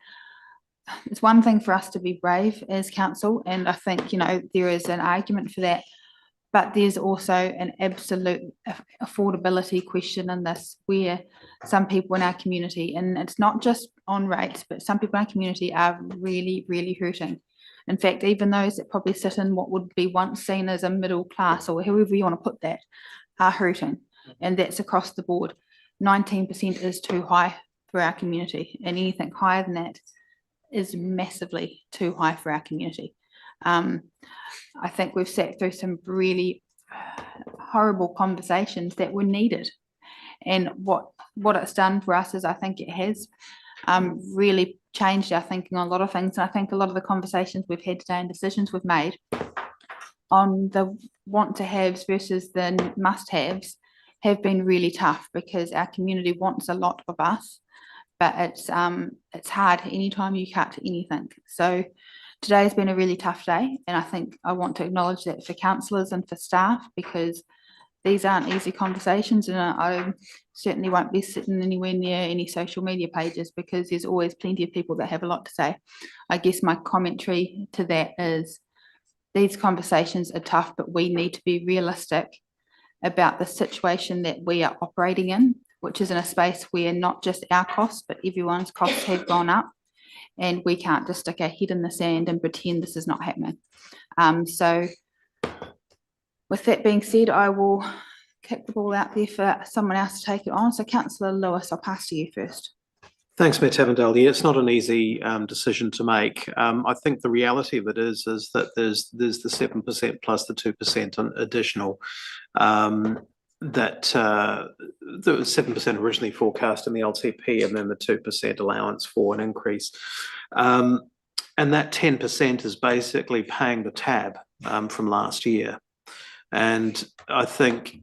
it's one thing for us to be brave as council, and I think, you know, there is an argument for that, but there's also an absolute affordability question in this, where some people in our community, and it's not just on rates, but some people in our community are really, really hurting. In fact, even those that probably sit in what would be once seen as a middle class, or however you want to put that, are hurting. And that's across the board. 19% is too high for our community, and anything higher than that is massively too high for our community. I think we've sat through some really horrible conversations that were needed, and what it's done for us is, I think it has really changed our thinking on a lot of things. And I think a lot of the conversations we've had today and decisions we've made on the want to haves versus the must haves have been really tough, because our community wants a lot of us, but it's hard anytime you cut anything. So today has been a really tough day, and I think I want to acknowledge that for councillors and for staff, because these aren't easy conversations, and I certainly won't be sitting anywhere near any social media pages, because there's always plenty of people that have a lot to say. I guess my commentary to that is, these conversations are tough, but we need to be realistic about the situation that we are operating in, which is in a space where not just our costs, but everyone's costs have gone up, and we can't just stick our head in the sand and pretend this is not happening. So with that being said, I will kick the ball out there for someone else to take it on. So Councillor Lewis, I'll pass to you first. Thanks, Mayor Tavendale. Yeah, it's not an easy decision to make. I think the reality of it is that there's the 7% plus the 2% additional. That the 7% originally forecast in the LTP, and then the 2% allowance for an increase. And that 10% is basically paying the tab from last year. And I think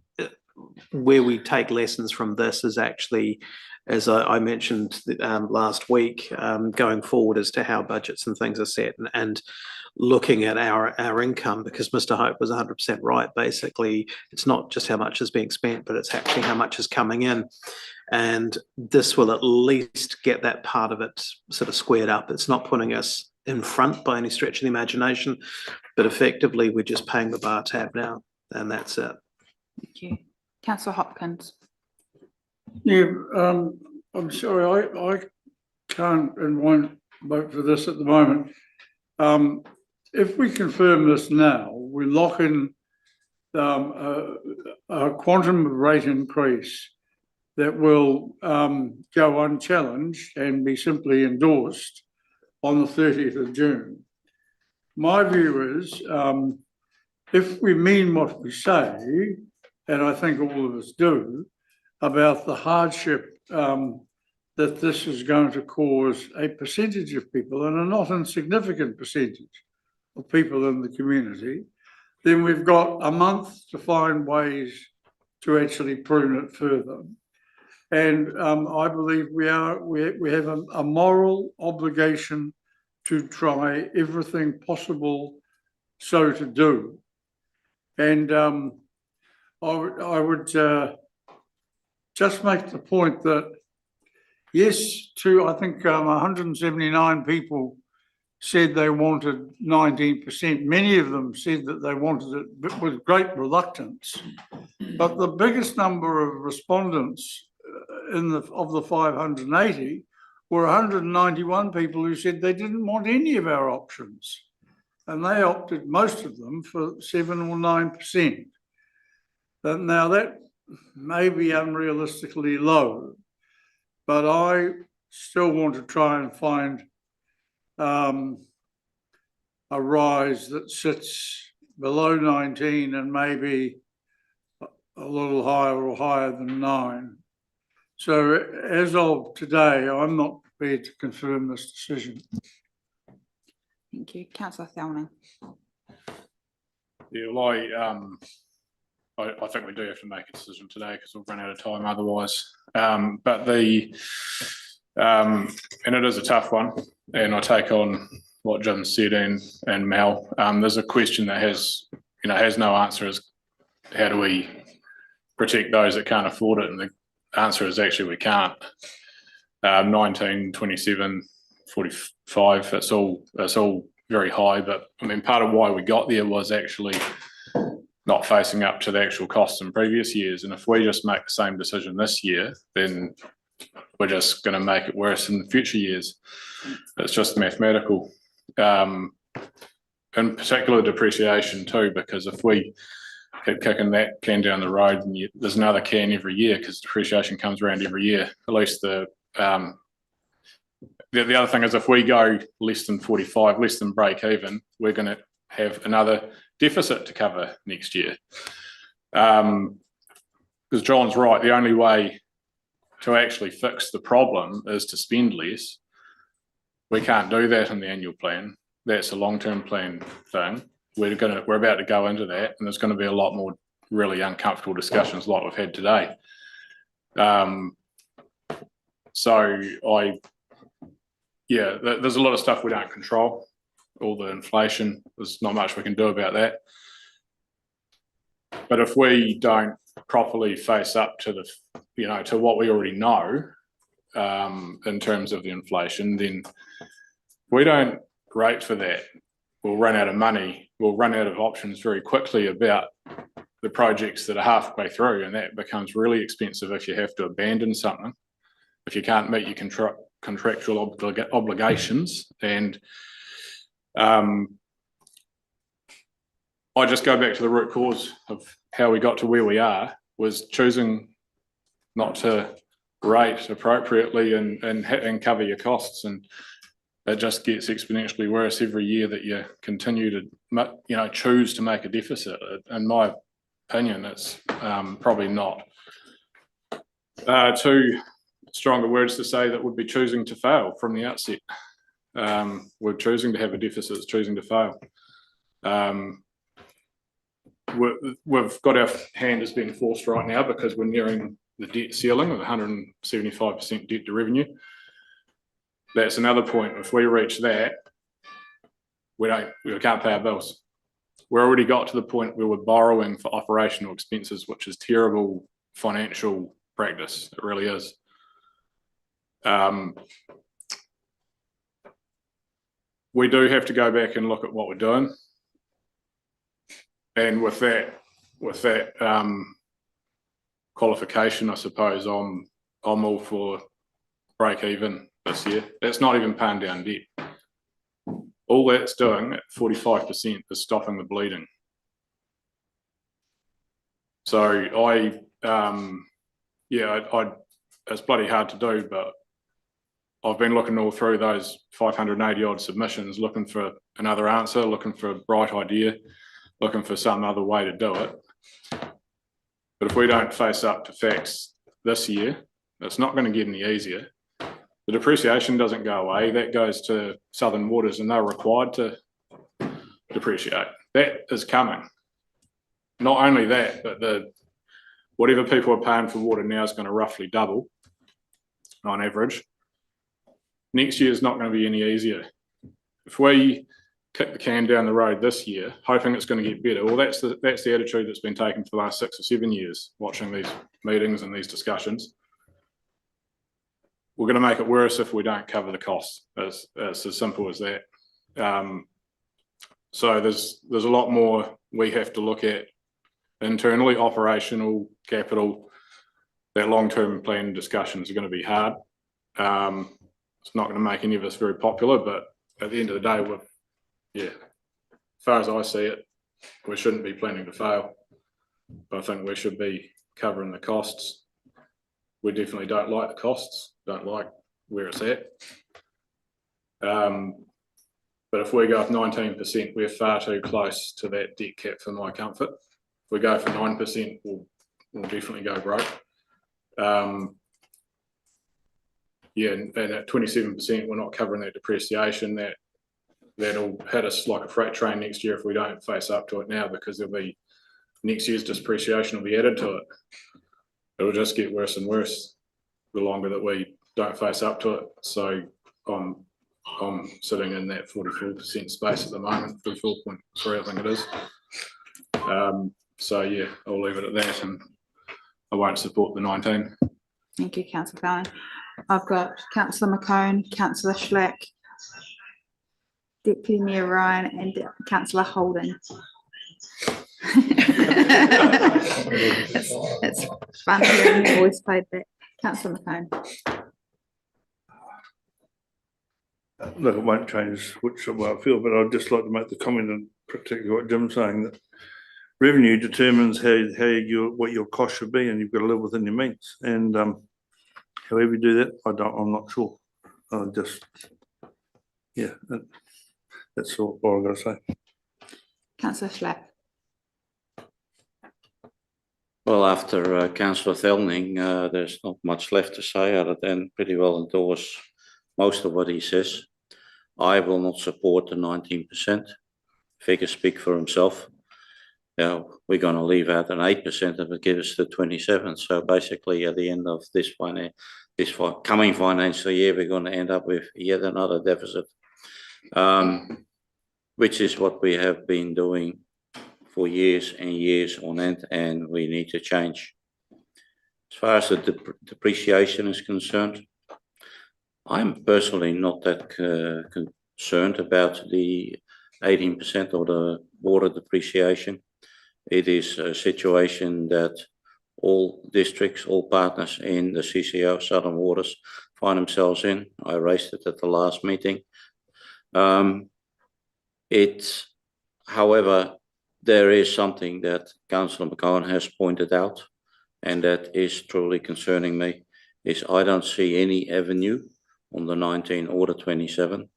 where we take lessons from this is actually, as I mentioned last week, going forward as to how budgets and things are set, and looking at our income, because Mr. Hope was 100% right. Basically, it's not just how much is being spent, but it's actually how much is coming in. And this will at least get that part of it sort of squared up. It's not putting us in front by any stretch of the imagination, but effectively we're just paying the bar tab now, and that's it. Thank you. Councillor Hopkins. Yeah, I'm sorry, I can't and won't vote for this at the moment. If we confirm this now, we lock in a quantum of rate increase that will go unchallenged and be simply endorsed on the 30th of June. My view is, if we mean what we say, and I think all of us do, about the hardship that this is going to cause a percentage of people, and a not insignificant percentage of people in the community, then we've got a month to find ways to actually prune it further. And I believe we have a moral obligation to try everything possible so to do. And I would just make the point that, yes, I think 179 people said they wanted 19%. Many of them said that they wanted it, but with great reluctance. But the biggest number of respondents of the 580 were 191 people who said they didn't want any of our options. And they opted, most of them, for 7 or 9%. Now that may be unrealistically low, but I still want to try and find a rise that sits below 19 and maybe a little higher or higher than 9. So as of today, I'm not prepared to confirm this decision. Thank you. Councillor Thelning. Yeah, well, I think we do have to make a decision today because we'll run out of time otherwise. But and it is a tough one, and I take on what Jim said and Mel. There's a question that has no answer, is how do we protect those that can't afford it? And the answer is actually we can't. 19, 27, 45, it's all very high, but I mean, part of why we got there was actually not facing up to the actual costs in previous years. And if we just make the same decision this year, then we're just going to make it worse in the future years. It's just mathematical. In particular depreciation too, because if we keep kicking that can down the road, and there's another can every year, because depreciation comes around every year. At least the other thing is, if we go less than 45, less than break even, we're going to have another deficit to cover next year. Because John's right, the only way to actually fix the problem is to spend less. We can't do that in the annual plan. That's a long-term plan thing. We're about to go into that, and there's going to be a lot more really uncomfortable discussions like we've had today. There's a lot of stuff we don't control. All the inflation, there's not much we can do about that. But if we don't properly face up to to what we already know in terms of the inflation, then we don't rate for that. We'll run out of money. We'll run out of options very quickly about the projects that are halfway through, and that becomes really expensive if you have to abandon something, if you can't meet your contractual obligations. And I just go back to the root cause of how we got to where we are. was choosing not to rate appropriately and cover your costs, and it just gets exponentially worse every year that you continue to choose to make a deficit. In my opinion, it's probably not too stronger words to say that would be choosing to fail from the outset. We're choosing to have a deficit, it's choosing to fail. We've got our hand has been forced right now because we're nearing the debt ceiling of 175% debt to revenue. That's another point. If we reach that, we can't pay our bills. We're already got to the point where we're borrowing for operational expenses, which is terrible financial practice. It really is. We do have to go back and look at what we're doing. And with that qualification, I suppose I'm all for break even this year. That's not even paying down debt. All that's doing at 45% is stopping the bleeding. So it's bloody hard to do, but I've been looking all through those 580 odd submissions, looking for another answer, looking for a bright idea, looking for some other way to do it. But if we don't face up to facts this year, it's not going to get any easier. The depreciation doesn't go away. That goes to Southern Waters and they're required to depreciate. That is coming. Not only that, but whatever people are paying for water now is going to roughly double on average. Next year is not going to be any easier. If we kick the can down the road this year, hoping it's going to get better, well, that's the attitude that's been taken for the last 6 or 7 years, watching these meetings and these discussions. We're going to make it worse if we don't cover the costs. It's as simple as that. So there's a lot more we have to look at internally, operational, capital. That long-term plan discussions are going to be hard. It's not going to make any of us very popular, but at the end of the day, as far as I see it, we shouldn't be planning to fail. But I think we should be covering the costs. We definitely don't like the costs, don't like where it's at. But if we go up 19%, we're far too close to that debt cap for my comfort. If we go for 9%, we'll definitely go broke. And at 27%, we're not covering that depreciation. That'll hit us like a freight train next year if we don't face up to it now, because there'll be next year's depreciation will be added to it. It'll just get worse and worse the longer that we don't face up to it. So I'm sitting in that 44% space at the moment, 44.3 I think it is. So yeah, I'll leave it at that, and I won't support the 19. Thank you, Councillor Fallon. I've got Councillor McCone, Councillor Schlack, Deputy Mayor Ryan and Councillor Holden. it's fun hearing your voice played back. Councillor McCone. Look, it won't change which way I feel, but I'd just like to make the comment, and particularly what Jim's saying, that revenue determines what your cost should be, and you've got to live within your means. And however you do that, I'm not sure. That's all I've got to say. Councillor Schlack. Well, after Councillor Thelning, there's not much left to say other than pretty well endorse most of what he says. I will not support the 19%. Figures speak for himself. We're going to leave out an 8% if it gives us the 27. So basically, at the end of this coming financial year, we're going to end up with yet another deficit, which is what we have been doing for years and years on end, and we need to change. As far as the depreciation is concerned, I'm personally not that concerned about the 18% or the water depreciation. It is a situation that all districts, all partners in the CCO Southern Waters find themselves in. I raised it at the last meeting. However, there is something that Councillor McCowan has pointed out, and that is truly concerning me, is I don't see any avenue on the 19 or the 27,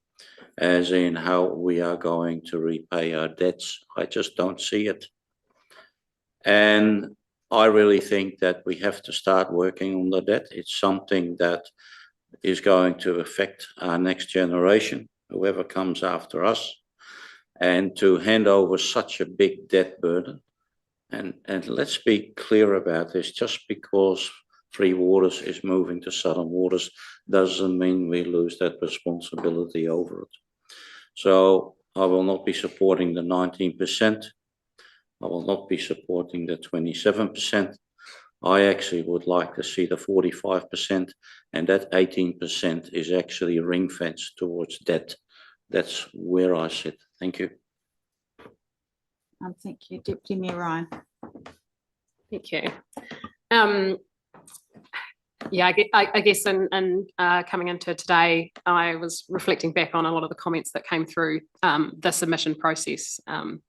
as in how we are going to repay our debts. I just don't see it. And I really think that we have to start working on the debt. It's something that is going to affect our next generation, whoever comes after us, and to hand over such a big debt burden. And let's be clear about this, just because Free Waters is moving to Southern Waters doesn't mean we lose that responsibility over it. So I will not be supporting the 19%. I will not be supporting the 27%. I actually would like to see the 45%, and that 18% is actually ring fenced towards debt. That's where I sit. Thank you. Thank you, Deputy Mayor Ryan. Thank you. Yeah, I guess in coming into today, I was reflecting back on a lot of the comments that came through the submission process, and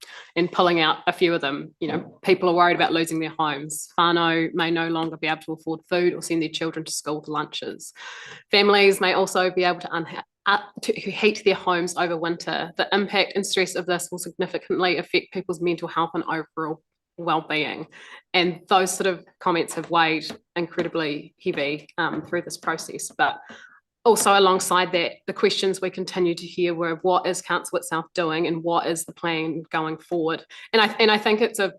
pulling out a few of them. You know, people are worried about losing their homes. Whānau may no longer be able to afford food or send their children to school to lunches. Families may also be able to heat their homes over winter. The impact and stress of this will significantly affect people's mental health and overall well-being, and those sort of comments have weighed incredibly heavy through this process. But also alongside that, the questions we continue to hear were, what is council itself doing and what is the plan going forward? And I think it's a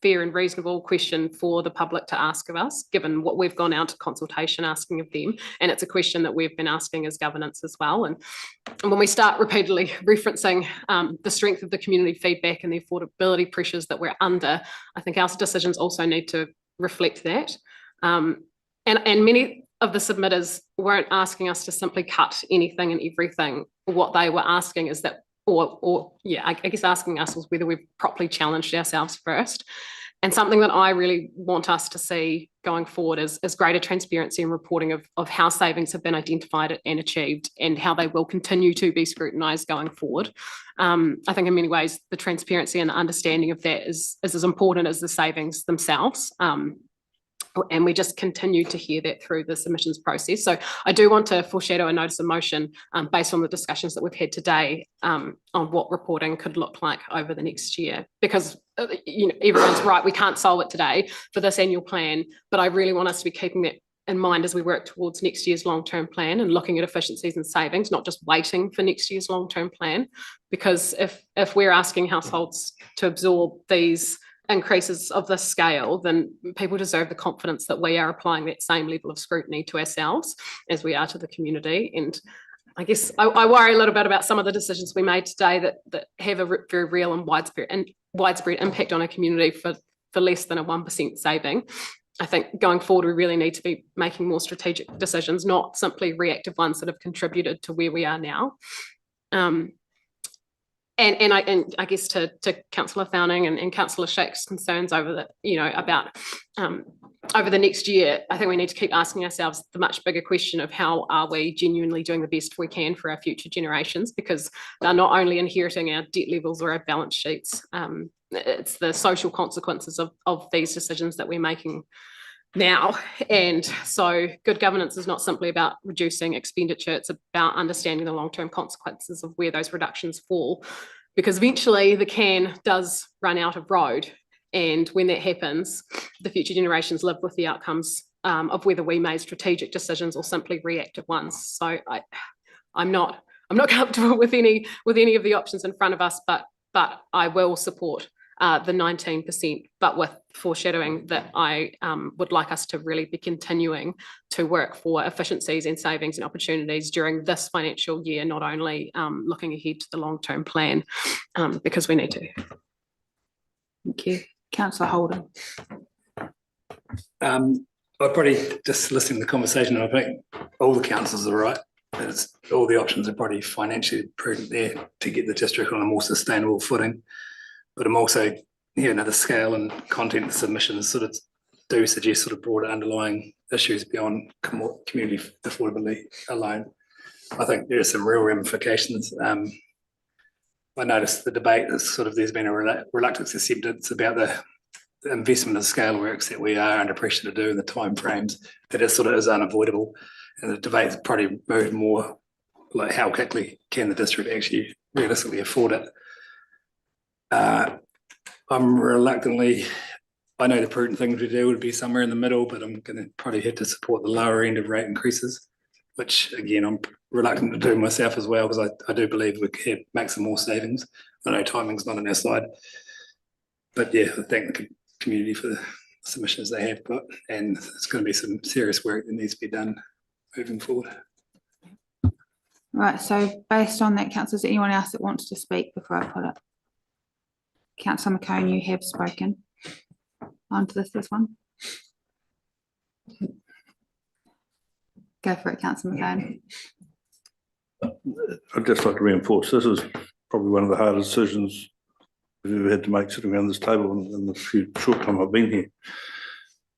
fair and reasonable question for the public to ask of us, given what we've gone out to consultation asking of them, and it's a question that we've been asking as governance as well. And when we start repeatedly referencing the strength of the community feedback and the affordability pressures that we're under, I think our decisions also need to reflect that. And many of the submitters weren't asking us to simply cut anything and everything. What they were asking is that, I guess asking us was whether we've properly challenged ourselves first. And something that I really want us to see going forward is greater transparency and reporting of how savings have been identified and achieved, and how they will continue to be scrutinised going forward. I think in many ways the transparency and the understanding of that is as important as the savings themselves. And we just continue to hear that through the submissions process. So I do want to foreshadow a notice of motion based on the discussions that we've had today on what reporting could look like over the next year. Because everyone's right, we can't solve it today for this annual plan, but I really want us to be keeping that in mind as we work towards next year's long-term plan and looking at efficiencies and savings, not just waiting for next year's long-term plan. Because if we're asking households to absorb these increases of this scale, then people deserve the confidence that we are applying that same level of scrutiny to ourselves as we are to the community. And I guess I worry a little bit about some of the decisions we made today that have a very real and widespread impact on our community for less than a 1% saving. I think going forward, we really need to be making more strategic decisions, not simply reactive ones that have contributed to where we are now. And I guess to Councillor Fowning and Councillor Shack's concerns over about over the next year, I think we need to keep asking ourselves the much bigger question of how are we genuinely doing the best we can for our future generations, because they're not only inheriting our debt levels or our balance sheets, it's the social consequences of these decisions that we're making now. And so good governance is not simply about reducing expenditure, it's about understanding the long-term consequences of where those reductions fall, because eventually the can does run out of road, and when that happens, the future generations live with the outcomes of whether we made strategic decisions or simply reactive ones. So I'm not comfortable with any of the options in front of us, but I will support the 19%, but with foreshadowing that I would like us to really be continuing to work for efficiencies and savings and opportunities during this financial year, not only looking ahead to the long-term plan, because we need to. Thank you. Councillor Holden. I probably just listening to the conversation, I think all the councils are right. All the options are probably financially prudent there to get the district on a more sustainable footing. But I'm also, the scale and content of the submissions sort of do suggest sort of broader underlying issues beyond community affordability alone. I think there are some real ramifications. I noticed the debate is there's been a reluctance acceptance about investment and scale works that we are under pressure to do in the timeframes, that it sort of is unavoidable. And the debate's probably moved more like how quickly can the district actually realistically afford it. I'm reluctantly, I know the prudent thing to do would be somewhere in the middle, but I'm going to probably have to support the lower end of rate increases, which again, I'm reluctant to do myself as well, because I do believe we could make some more savings. I know timing's not on our side, but yeah, I thank the community for the submissions they have got, and it's going to be some serious work that needs to be done moving forward. Right, so based on that, councillor, is there anyone else that wants to speak before I put it? Councillor McCone, you have spoken onto this one. Go for it, councillor McCone. I'd just like to reinforce, this is probably one of the hardest decisions we've ever had to make sitting around this table in the short time I've been here.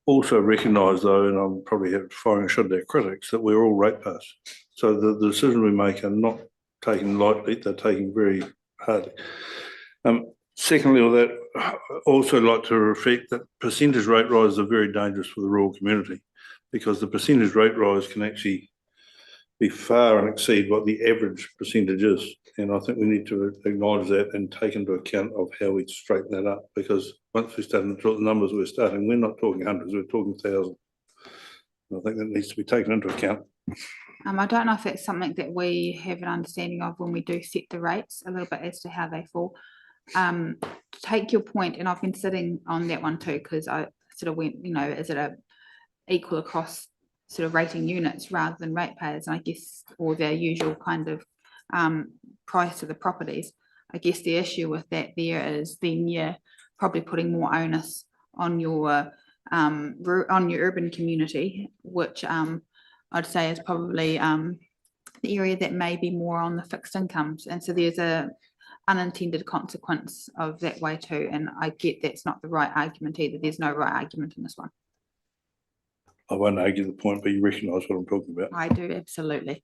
Also recognise though, and I'm probably firing a shot at our critics, that we're all ratepayers. So the decisions we make are not taken lightly, they're taken very hardly. Secondly, of that, I also like to reflect that percentage rate rises are very dangerous for the rural community, because the percentage rate rise can actually be far and exceed what the average percentage is. And I think we need to acknowledge that and take into account of how we straighten that up, because once we start to talk the numbers we're not talking hundreds, we're talking thousands. And I think that needs to be taken into account. I don't know if it's something that we have an understanding of when we do set the rates a little bit as to how they fall. To take your point, and I've been sitting on that one too, because I sort of went, you know, is it a equal across sort of rating units rather than ratepayers, and I guess, or their usual kind of price of the properties. I guess the issue with that there is then you're probably putting more onus on your urban community, which I'd say is probably the area that may be more on the fixed incomes, and so there's a unintended consequence of that way too. And I get that's not the right argument either. There's no right argument in this one. I won't argue the point, but you recognise what I'm talking about. I do, absolutely.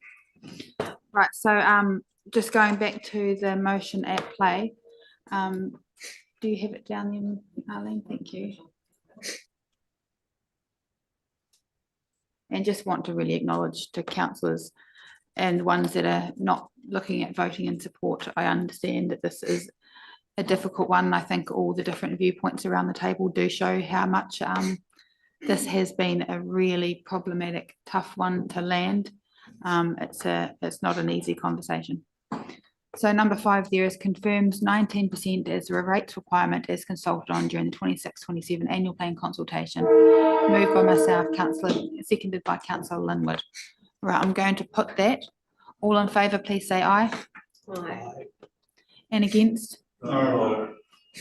Right, so just going back to the motion at play, do you have it down there, Arlene? Thank you. And just want to really acknowledge to councillors and ones that are not looking at voting in support. I understand that this is a difficult one. I think all the different viewpoints around the table do show how much this has been a really problematic, tough one to land. It's not an easy conversation. So number 5 there is confirms 19% as a rates requirement as consulted on during the 26-27 annual plan consultation. Moved by myself, councillor, seconded by councillor Linwood. Right, I'm going to put that. All in favour, please say aye. Aye. And against? No.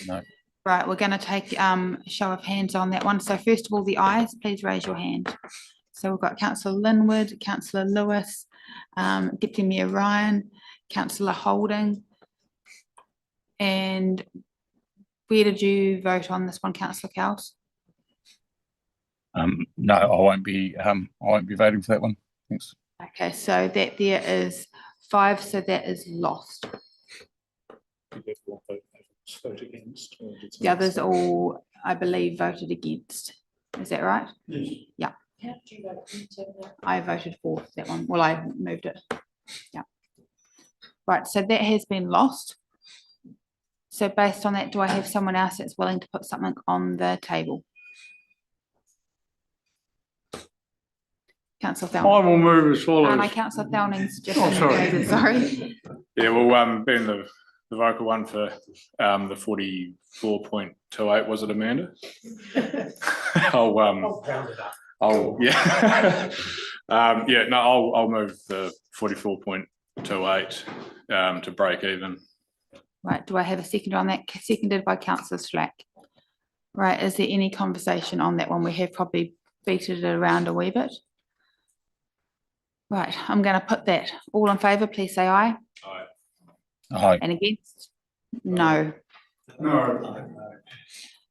No. Right, we're going to take a show of hands on that one. So first of all, the ayes, please raise your hand. So we've got councillor Linwood, councillor Lewis, Deputy Mayor Ryan, councillor Holding. And where did you vote on this one, councillor Cowles? No, I won't be voting for that one. Thanks. Okay, so that there is 5, so that is lost. The others all, I believe, voted against. Is that right? Yes. Yeah. I voted for that one. Well, I moved it. Yeah. Right, so that has been lost. So based on that, do I have someone else that's willing to put something on the table? Councillor I Thelning. will move as follows. No, Councillor Thelning's just sorry. indicated, sorry. Yeah, well, being the vocal one for the 44.28, was it, Amanda? I'll yeah. Yeah, no, I'll move the 44.28 to break even. Right, do I have a second on that? Seconded by councillor Slack. Right, is there any conversation on that one? We have probably beated it around a wee bit. Right, I'm going to put that. All in favour, please say aye. Aye. Aye. And against? No. No.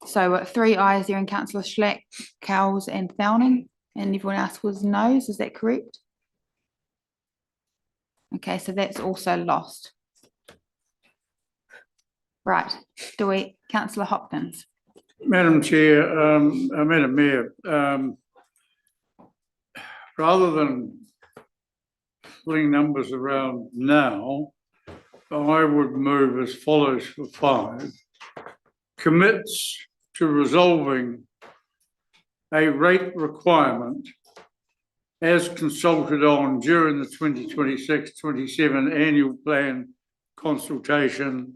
So 3 ayes there in councillor Schlack, Cowles and Thelning, and everyone else was no's, is that correct? Okay, so that's also lost. Right, councillor Hopkins. Madam Chair, Madam Mayor, rather than putting numbers around now, I would move as follows for 5. Commits to resolving a rate requirement as consulted on during the 2026-27 annual plan consultation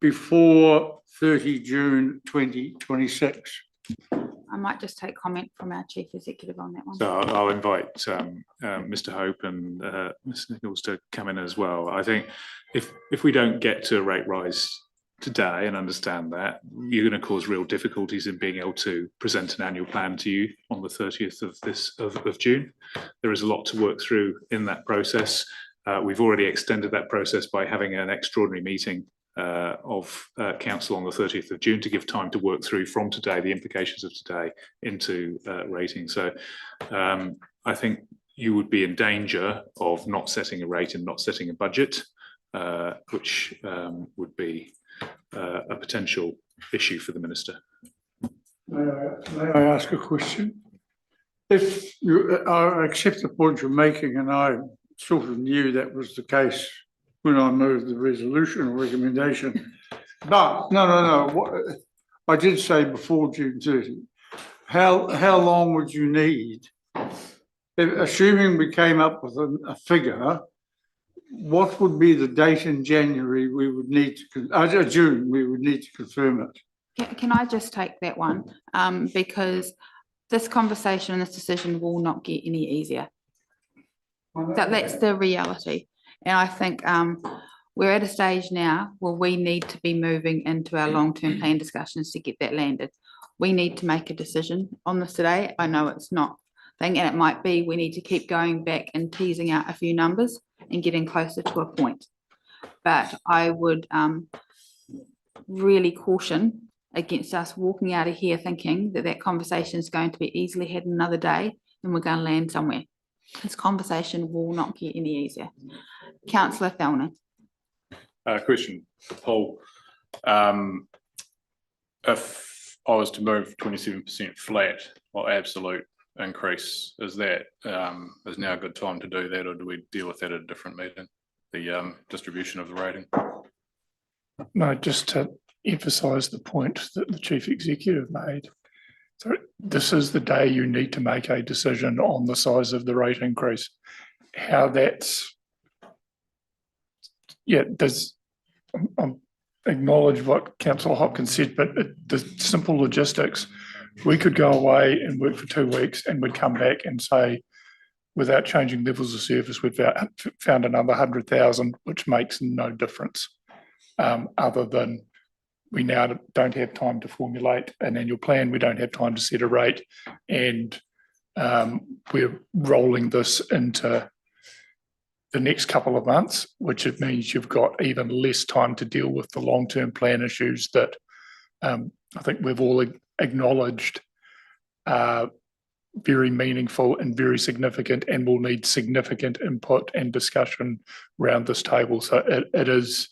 before 30 June 2026. I might just take comment from our Chief Executive on that one. So I'll invite Mr. Hope and Ms. Nichols to come in as well. I think if we don't get to a rate rise today and understand that, you're going to cause real difficulties in being able to present an annual plan to you on the 30th of June. There is a lot to work through in that process. We've already extended that process by having an extraordinary meeting of council on the 30th of June to give time to work through from today the implications of today into rating. So I think you would be in danger of not setting a rate and not setting a budget, which would be a potential issue for the minister. May I ask a question? If you, I accept the point you're making, and I sort of knew that was the case when I moved the resolution or recommendation. But no. What I did say before June 30. How long would you need, assuming we came up with a figure? What would be the date in January we would need to June we would need to confirm it? Can I just take that one? Because this conversation and this decision will not get any easier. That's the reality. And I think we're at a stage now where we need to be moving into our long-term plan discussions to get that landed. We need to make a decision on this today. I know it's not thing, and it might be we need to keep going back and teasing out a few numbers and getting closer to a point. But I would really caution against us walking out of here thinking that that conversation is going to be easily had another day and we're going to land somewhere. This conversation will not get any easier. Councillor Thelner. Question for Paul. If I was to move 27% flat or absolute increase, is that is now a good time to do that, or do we deal with that at a different meeting? The distribution of the rating. No, just to emphasise the point that the Chief Executive made. So this is the day you need to make a decision on the size of the rate increase. How that's, acknowledge what Councillor Hopkins said, but the simple logistics, we could go away and work for 2 weeks and we'd come back and say, without changing levels of service, we've found another 100,000, which makes no difference, other than we now don't have time to formulate an annual plan, we don't have time to set a rate, and we're rolling this into the next couple of months, which it means you've got even less time to deal with the long-term plan issues that I think we've all acknowledged are very meaningful and very significant and will need significant input and discussion around this table. So it is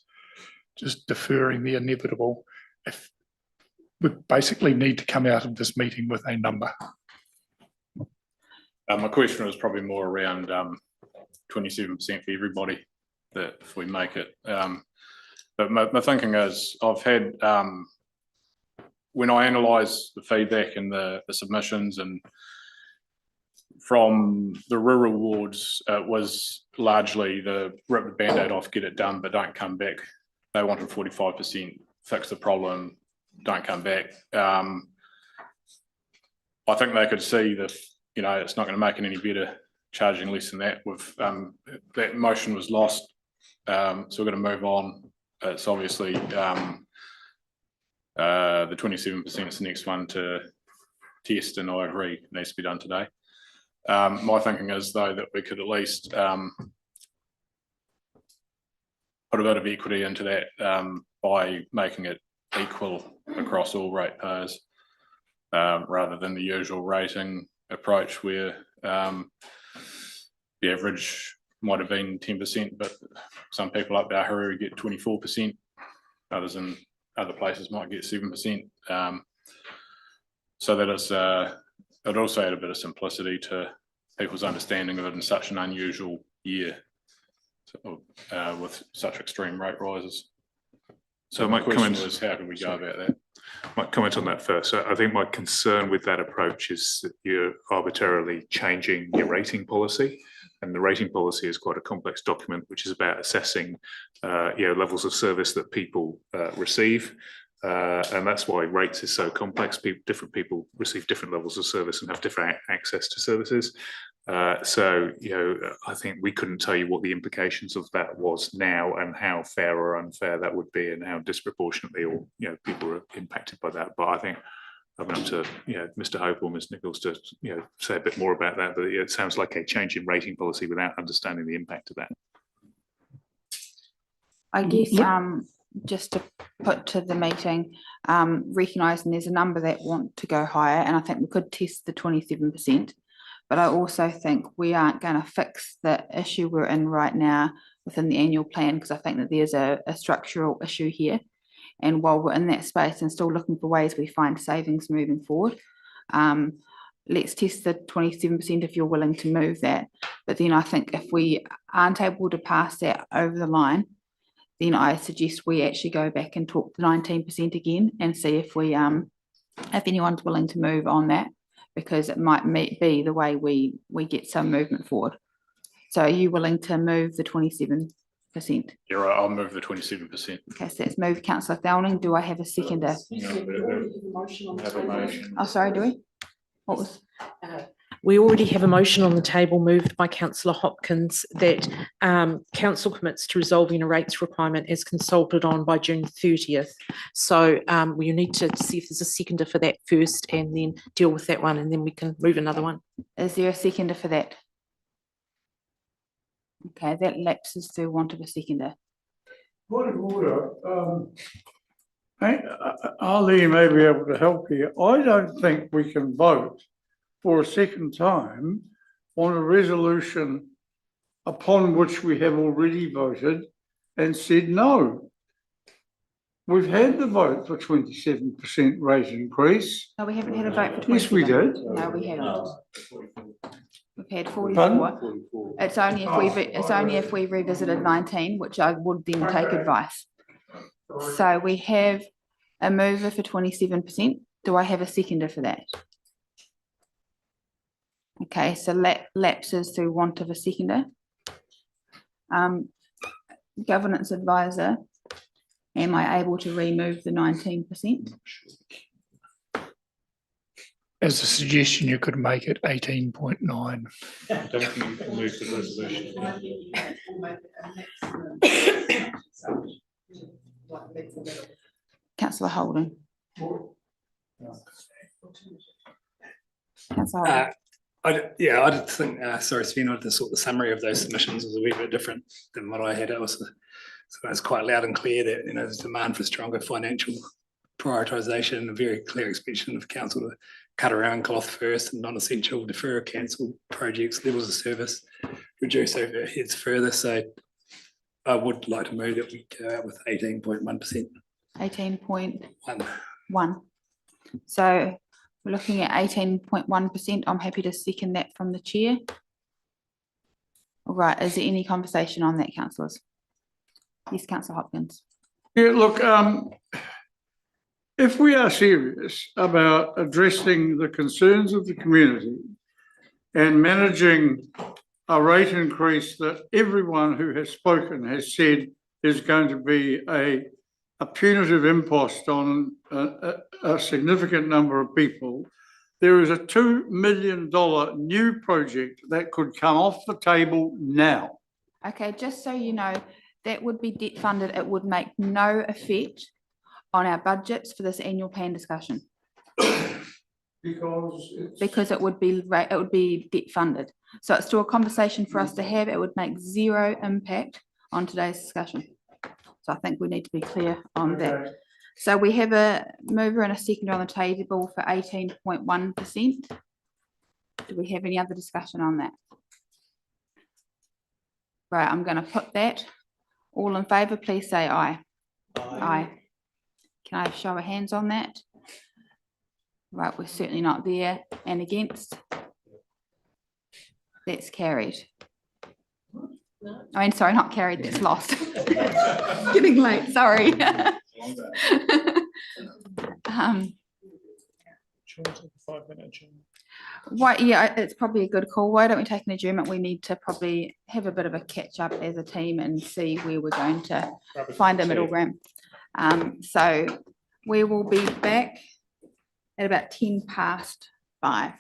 just deferring the inevitable. If we basically need to come out of this meeting with a number. My question was probably more around 27% for everybody, that if we make it. But my thinking is, I've had, when I analyse the feedback and the submissions, and from the rural wards, it was largely the rip the band-aid off, get it done, but don't come back. They wanted 45%, fix the problem, don't come back. I think they could see that, it's not going to make it any better charging less than that. With that motion was lost, so we're going to move on. It's obviously the 27% is the next one to test, and I agree it needs to be done today. My thinking is, though, that we could at least put a bit of equity into that by making it equal across all ratepayers, rather than the usual rating approach where the average might have been 10%, but some people up there who get 24%, others in other places might get 7%. so that it's, it also add a bit of simplicity to people's understanding of it in such an unusual year. So, with such extreme rate rises. So my my question comment was, how do we go about that? My comment on that first. So I think my concern with that approach is that you're arbitrarily changing your rating policy. And the rating policy is quite a complex document, which is about assessing levels of service that people receive. And that's why rates is so complex. Different people receive different levels of service and have different access to services. So, I think we couldn't tell you what the implications of that was now and how fair or unfair that would be and how disproportionately or, people are impacted by that. But I think I'm up to, Mr. Hope or Ms. Nichols to, say a bit more about that. But it sounds like a change in rating policy without understanding the impact of that. I guess, just to put to the meeting, recognising there's a number that want to go higher, and I think we could test the 27%. But I also think we aren't going to fix the issue we're in right now within the annual plan, because I think that there's a structural issue here. And while we're in that space and still looking for ways we find savings moving forward, let's test the 27% if you're willing to move that. But then I think if we aren't able to pass that over the line, then I suggest we actually go back and talk the 19% again and see if we if anyone's willing to move on that, because it might be the way we get some movement forward. So are you willing to move the 27%? You're right, I'll move the 27%. Okay, so let's move councillor Thowning. Do I have a seconder? Oh, sorry, do we? What was? We already have a motion on the table moved by councillor Hopkins that council commits to resolving a rates requirement as consulted on by June 30th. So we need to see if there's a seconder for that first and then deal with that one, and then we can move another one. Is there a seconder for that? Okay, that lapses through want of a seconder. Point of order, Arlene may be able to help here. I don't think we can vote for a second time on a resolution upon which we have already voted and said no. We've had the vote for 27% rate increase. No, we haven't had a vote for 27. Yes, we did. No, we haven't. We've had 44. Pardon? It's only if we revisited 19, which I would then take advice. So we have a mover for 27%. Do I have a seconder for that? Okay, so lapses through want of a seconder. Governance advisor, am I able to remove the 19%? As a suggestion, you could make it 18.9. I don't think you can move the resolution. Councillor Holden. Councillor Holden. I did think, sorry, Sven, I just thought the summary of those submissions was a wee bit different than what I had. It was quite loud and clear that, there's demand for stronger financial prioritisation and a very clear expectation of council to cut around cloth first and non-essential, defer or cancel projects, levels of service, reduce overheads further. So I would like to move that we go out with 18.1%. 18.1. So we're looking at 18.1%. I'm happy to second that from the chair. All right, is there any conversation on that, councillors? Yes, Councillor Hopkins. Yeah, look, if we are serious about addressing the concerns of the community and managing a rate increase that everyone who has spoken has said is going to be a punitive impost on a significant number of people, there is a $2 million new project that could come off the table now. Okay, just so you know, that would be debt funded. It would make no effect on our budgets for this annual plan discussion. Because it would be debt funded. So it's still a conversation for us to have. It would make zero impact on today's discussion. So I think we need to be clear on that. So we have a mover and a seconder on the table for 18.1%. Do we have any other discussion on that? Right, I'm going to put that. All in favour, please say aye. Aye. Can I have a show of hands on that? Right, we're certainly not there. And against? That's carried. I mean, sorry, not carried, that's lost. Getting late, sorry. Why, yeah, it's probably a good call. Why don't we take an adjournment? We need to probably have a bit of a catch up as a team and see where we're going to find a middle ground. So we will be back at about 5:10.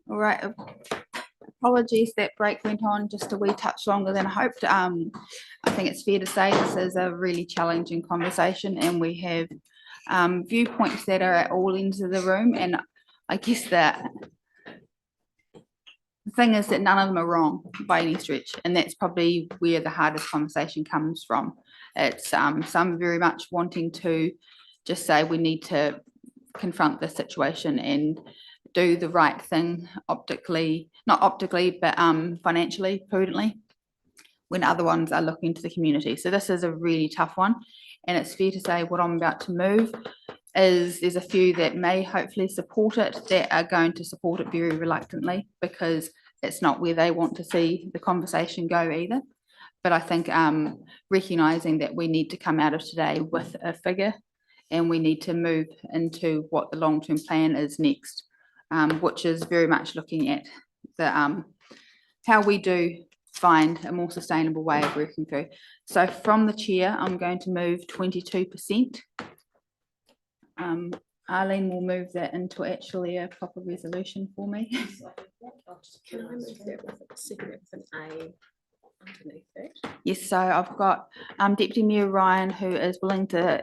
All right. Apologies, that break went on just a wee touch longer than I hoped. I think it's fair to say this is a really challenging conversation, and we have viewpoints that are at all ends of the room. And I guess that the thing is that none of them are wrong by any stretch, and that's probably where the hardest conversation comes from. It's some very much wanting to just say we need to confront the situation and do the right thing not optically, but financially, prudently, when other ones are looking to the community. So this is a really tough one, and it's fair to say what I'm about to move is there's a few that may hopefully support it that are going to support it very reluctantly because it's not where they want to see the conversation go either. But I think recognising that we need to come out of today with a figure, and we need to move into what the long-term plan is next, which is very much looking at the how we do find a more sustainable way of working through. So from the chair, I'm going to move 22%. Arlene will move that into actually a proper resolution for me. Can I move that with a second with an A underneath that? Yes, so I've got Deputy Mayor Ryan, who is willing to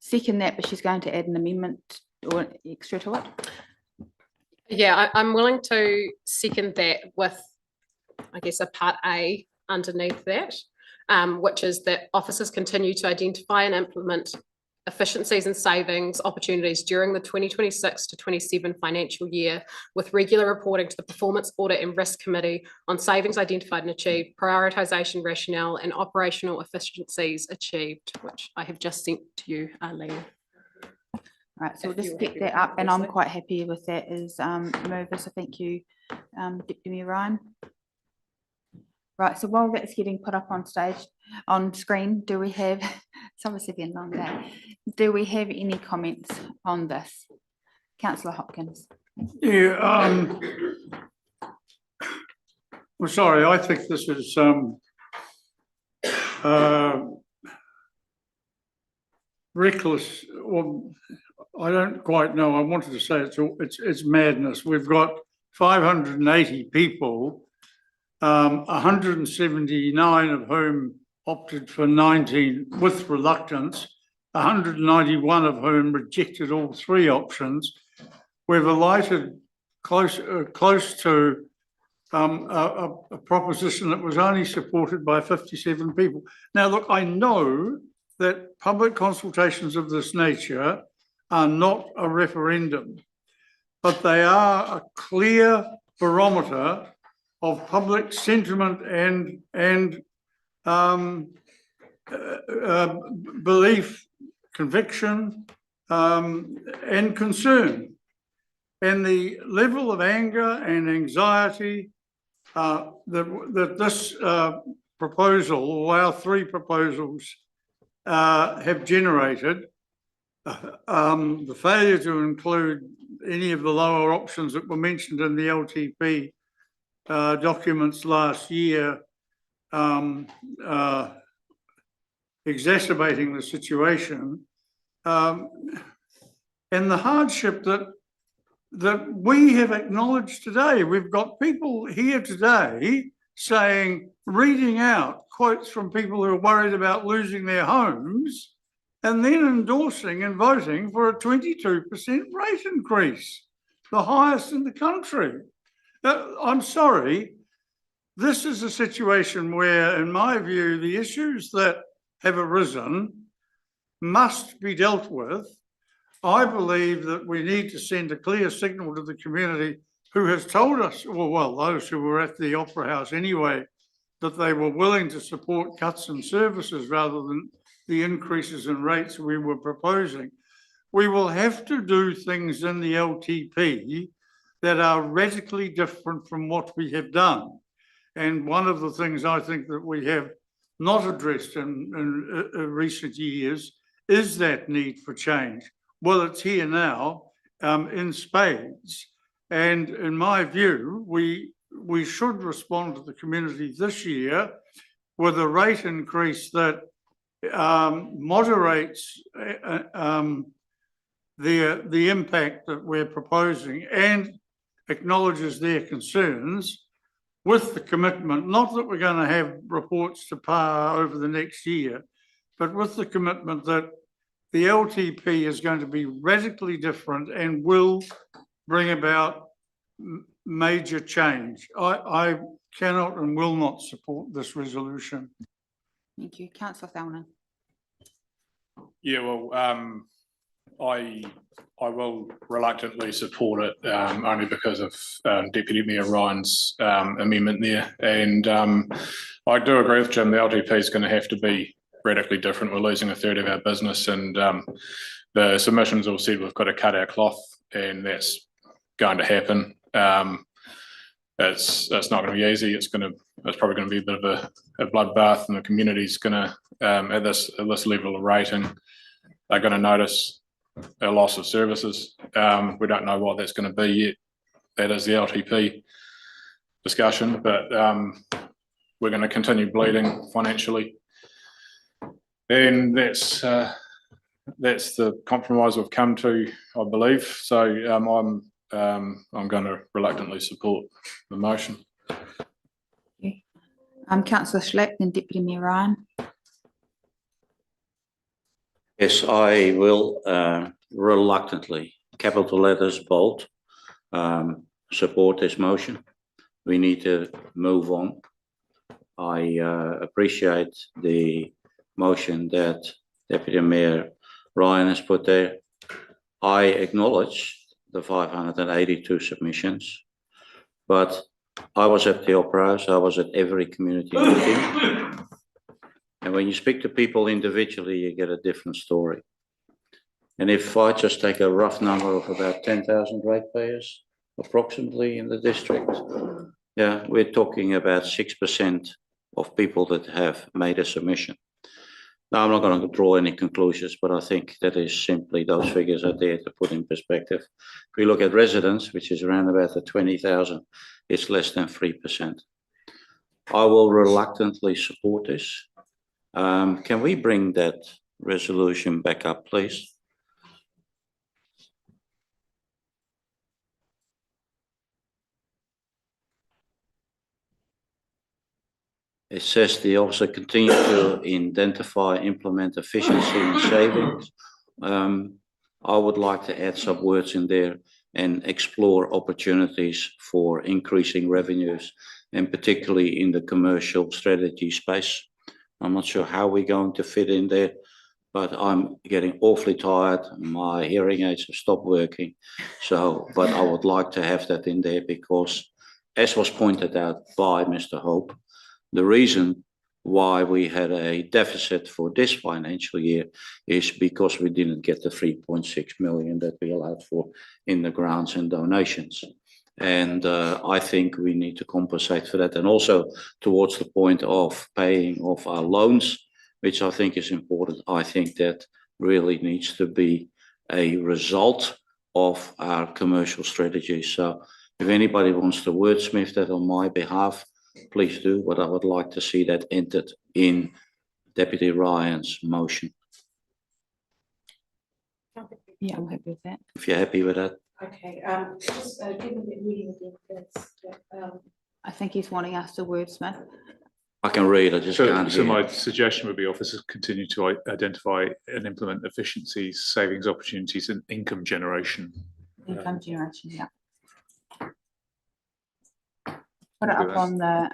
second that, but she's going to add an amendment or extra to it. Yeah, I'm willing to second that with, I guess, a part A underneath that, which is that officers continue to identify and implement efficiencies and savings opportunities during the 2026 to 27 financial year, with regular reporting to the Performance Audit and Risk Committee on savings identified and achieved, prioritisation rationale and operational efficiencies achieved, which I have just sent to you, Arlene. Right, so we'll just pick that up, and I'm quite happy with that as mover, so thank you, Deputy Mayor Ryan. Right, so while that's getting put up on stage, on screen, do we have, it's obviously been a long day, do we have any comments on this? Councillor Hopkins. Yeah, well, sorry, I think this is reckless, or I don't quite know. I wanted to say it's madness. We've got 580 people, 179 of whom opted for 19 with reluctance, 191 of whom rejected all three options. We've alighted close to a proposition that was only supported by 57 people. Now, look, I know that public consultations of this nature are not a referendum, but they are a clear barometer of public sentiment and belief, conviction, and concern. And the level of anger and anxiety that this proposal, or our three proposals, have generated, the failure to include any of the lower options that were mentioned in the LTP documents last year, exacerbating the situation, and the hardship that we have acknowledged today. We've got people here today saying, reading out quotes from people who are worried about losing their homes, and then endorsing and voting for a 22% rate increase, the highest in the country. I'm sorry, this is a situation where, in my view, the issues that have arisen must be dealt with. I believe that we need to send a clear signal to the community who has told us, well, those who were at the Opera House anyway, that they were willing to support cuts in services rather than the increases in rates we were proposing. We will have to do things in the LTP that are radically different from what we have done. And one of the things I think that we have not addressed in recent years is that need for change. Well, it's here now in spades. And in my view, we should respond to the community this year with a rate increase that moderates the impact that we're proposing and acknowledges their concerns, with the commitment, not that we're going to have reports to par over the next year, but with the commitment that the LTP is going to be radically different and will bring about major change. I cannot and will not support this resolution. Thank you. Councillor Thelnan. Yeah, well, I will reluctantly support it only because of Deputy Mayor Ryan's amendment there. And I do agree with Jim, the LTP is going to have to be radically different. We're losing a third of our business, and the submissions all said we've got to cut our cloth, and that's going to happen. It's not going to be easy. It's probably going to be a bit of a bloodbath, and the community's going to at this level of rating, they're going to notice a loss of services. We don't know what that's going to be yet. That is the LTP discussion, but we're going to continue bleeding financially, and that's the compromise we've come to, I believe. So I'm going to reluctantly support the motion. Councillor Schlack, then Deputy Mayor Ryan. Yes, I will reluctantly, capital letters, bold, support this motion. We need to move on. I appreciate the motion that Deputy Mayor Ryan has put there. I acknowledge the 582 submissions, but I was at the Opera House, I was at every community meeting. And when you speak to people individually, you get a different story. And if I just take a rough number of about 10,000 ratepayers, approximately in the district, yeah, we're talking about 6% of people that have made a submission. Now, I'm not going to draw any conclusions, but I think that is simply those figures are there to put in perspective. If we look at residents, which is around about the 20,000, it's less than 3%. I will reluctantly support this. Can we bring that resolution back up, please? It says the officer continue to identify, implement efficiency and savings. I would like to add some words in there and explore opportunities for increasing revenues, and particularly in the commercial strategy space. I'm not sure how we're going to fit in there, but I'm getting awfully tired. My hearing aids have stopped working. So, but I would like to have that in there because, as was pointed out by Mr. Hope, the reason why we had a deficit for this financial year is because we didn't get the 3.6 million that we allowed for in the grants and donations. And I think we need to compensate for that. And also towards the point of paying off our loans, which I think is important. I think that really needs to be a result of our commercial strategy. So if anybody wants to wordsmith that on my behalf, please do. But I would like to see that entered in Deputy Ryan's motion. Yeah, I'm happy with that. If you're happy with that. Okay, just given the reading of the offence, I think he's wanting us to wordsmith. I can read, I just can't hear. So my suggestion would be officers continue to identify and implement efficiencies, savings opportunities and income generation. Income generation, yeah. Put it up on the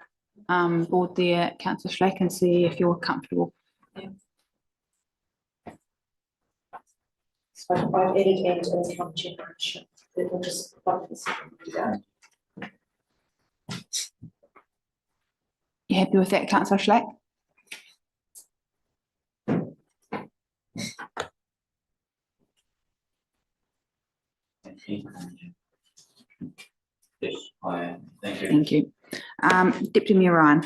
board there, Councillor Schlack, and see if you're comfortable. Yeah. So I've added and income generation. We'll just You happy with that, Councillor Schlack? Yes, I am. Thank you. Thank you. Deputy Mayor Ryan.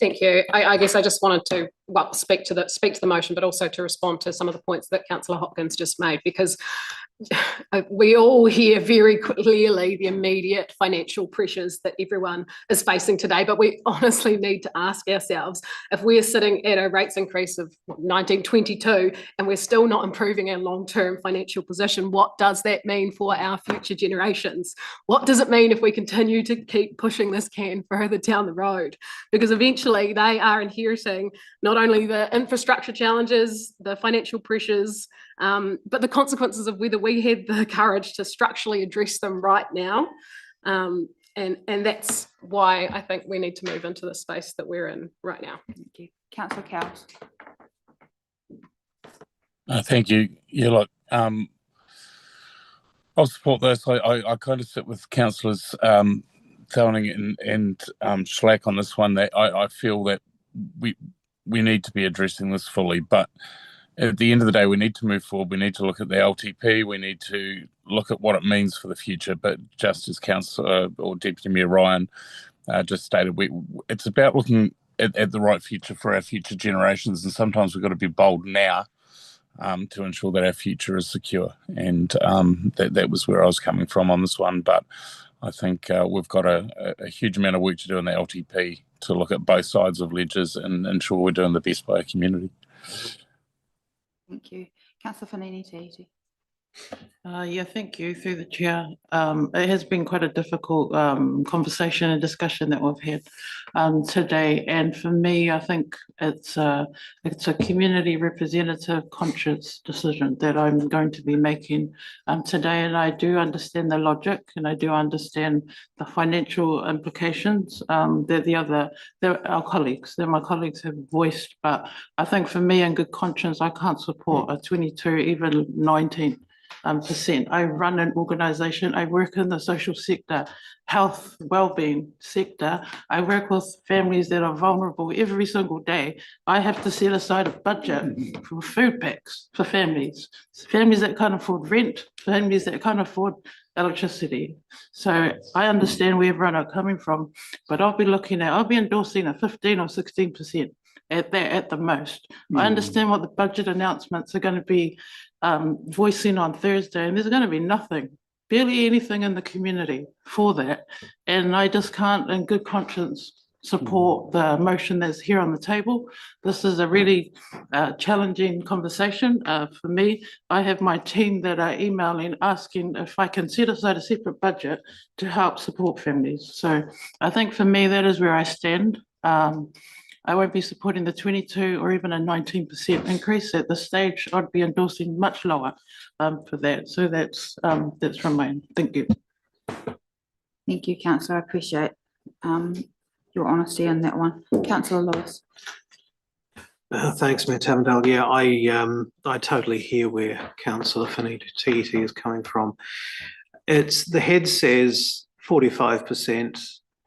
Thank you. I guess I just wanted to, well, speak to the motion, but also to respond to some of the points that Councillor Hopkins just made, because we all hear very clearly the immediate financial pressures that everyone is facing today, but we honestly need to ask ourselves, if we're sitting at a rates increase of 1922 and we're still not improving our long-term financial position, what does that mean for our future generations? What does it mean if we continue to keep pushing this can further down the road? Because eventually they are inheriting not only the infrastructure challenges, the financial pressures, but the consequences of whether we had the courage to structurally address them right now. And that's why I think we need to move into the space that we're in right now. Thank you. Councillor Cowles. Thank you. Yeah, look, I'll support this. I kind of sit with councillors Thowning and Schlack on this one, that I feel that we need to be addressing this fully, but at the end of the day, we need to move forward. We need to look at the LTP. We need to look at what it means for the future. But just as Councillor or Deputy Mayor Ryan just stated, it's about looking at the right future for our future generations. And sometimes we've got to be bold now to ensure that our future is secure. And that was where I was coming from on this one. But I think we've got a huge amount of work to do in the LTP to look at both sides of ledgers and ensure we're doing the best by our community. Thank you. Councillor Fanini Tahiti. Yeah, thank you, through the chair. It has been quite a difficult conversation and discussion that we've had today. And for me, I think it's a community representative conscious decision that I'm going to be making today. And I do understand the logic and I do understand the financial implications that my colleagues have voiced. But I think for me, in good conscience, I can't support a 22, even 19%. I run an organisation. I work in the social sector, health, wellbeing sector. I work with families that are vulnerable every single day. I have to set aside a budget for food packs for families that can't afford rent, families that can't afford electricity. So I understand where everyone are coming from, but I'll be endorsing a 15 or 16% at the most. I understand what the budget announcements are going to be voicing on Thursday, and there's going to be nothing, barely anything in the community for that. And I just can't, in good conscience, support the motion that's here on the table. This is a really challenging conversation for me. I have my team that are emailing, asking if I can set aside a separate budget to help support families. So I think for me, that is where I stand. I won't be supporting the 22 or even a 19% increase at this stage. I'd be endorsing much lower for that. So that's from my end. Thank you. Thank you, Councillor. I appreciate your honesty on that one. Councillor Lewis. Thanks, Mayor Tavendale. Yeah, I totally hear where Councillor Fanini Tahiti is coming from. The head says 45%.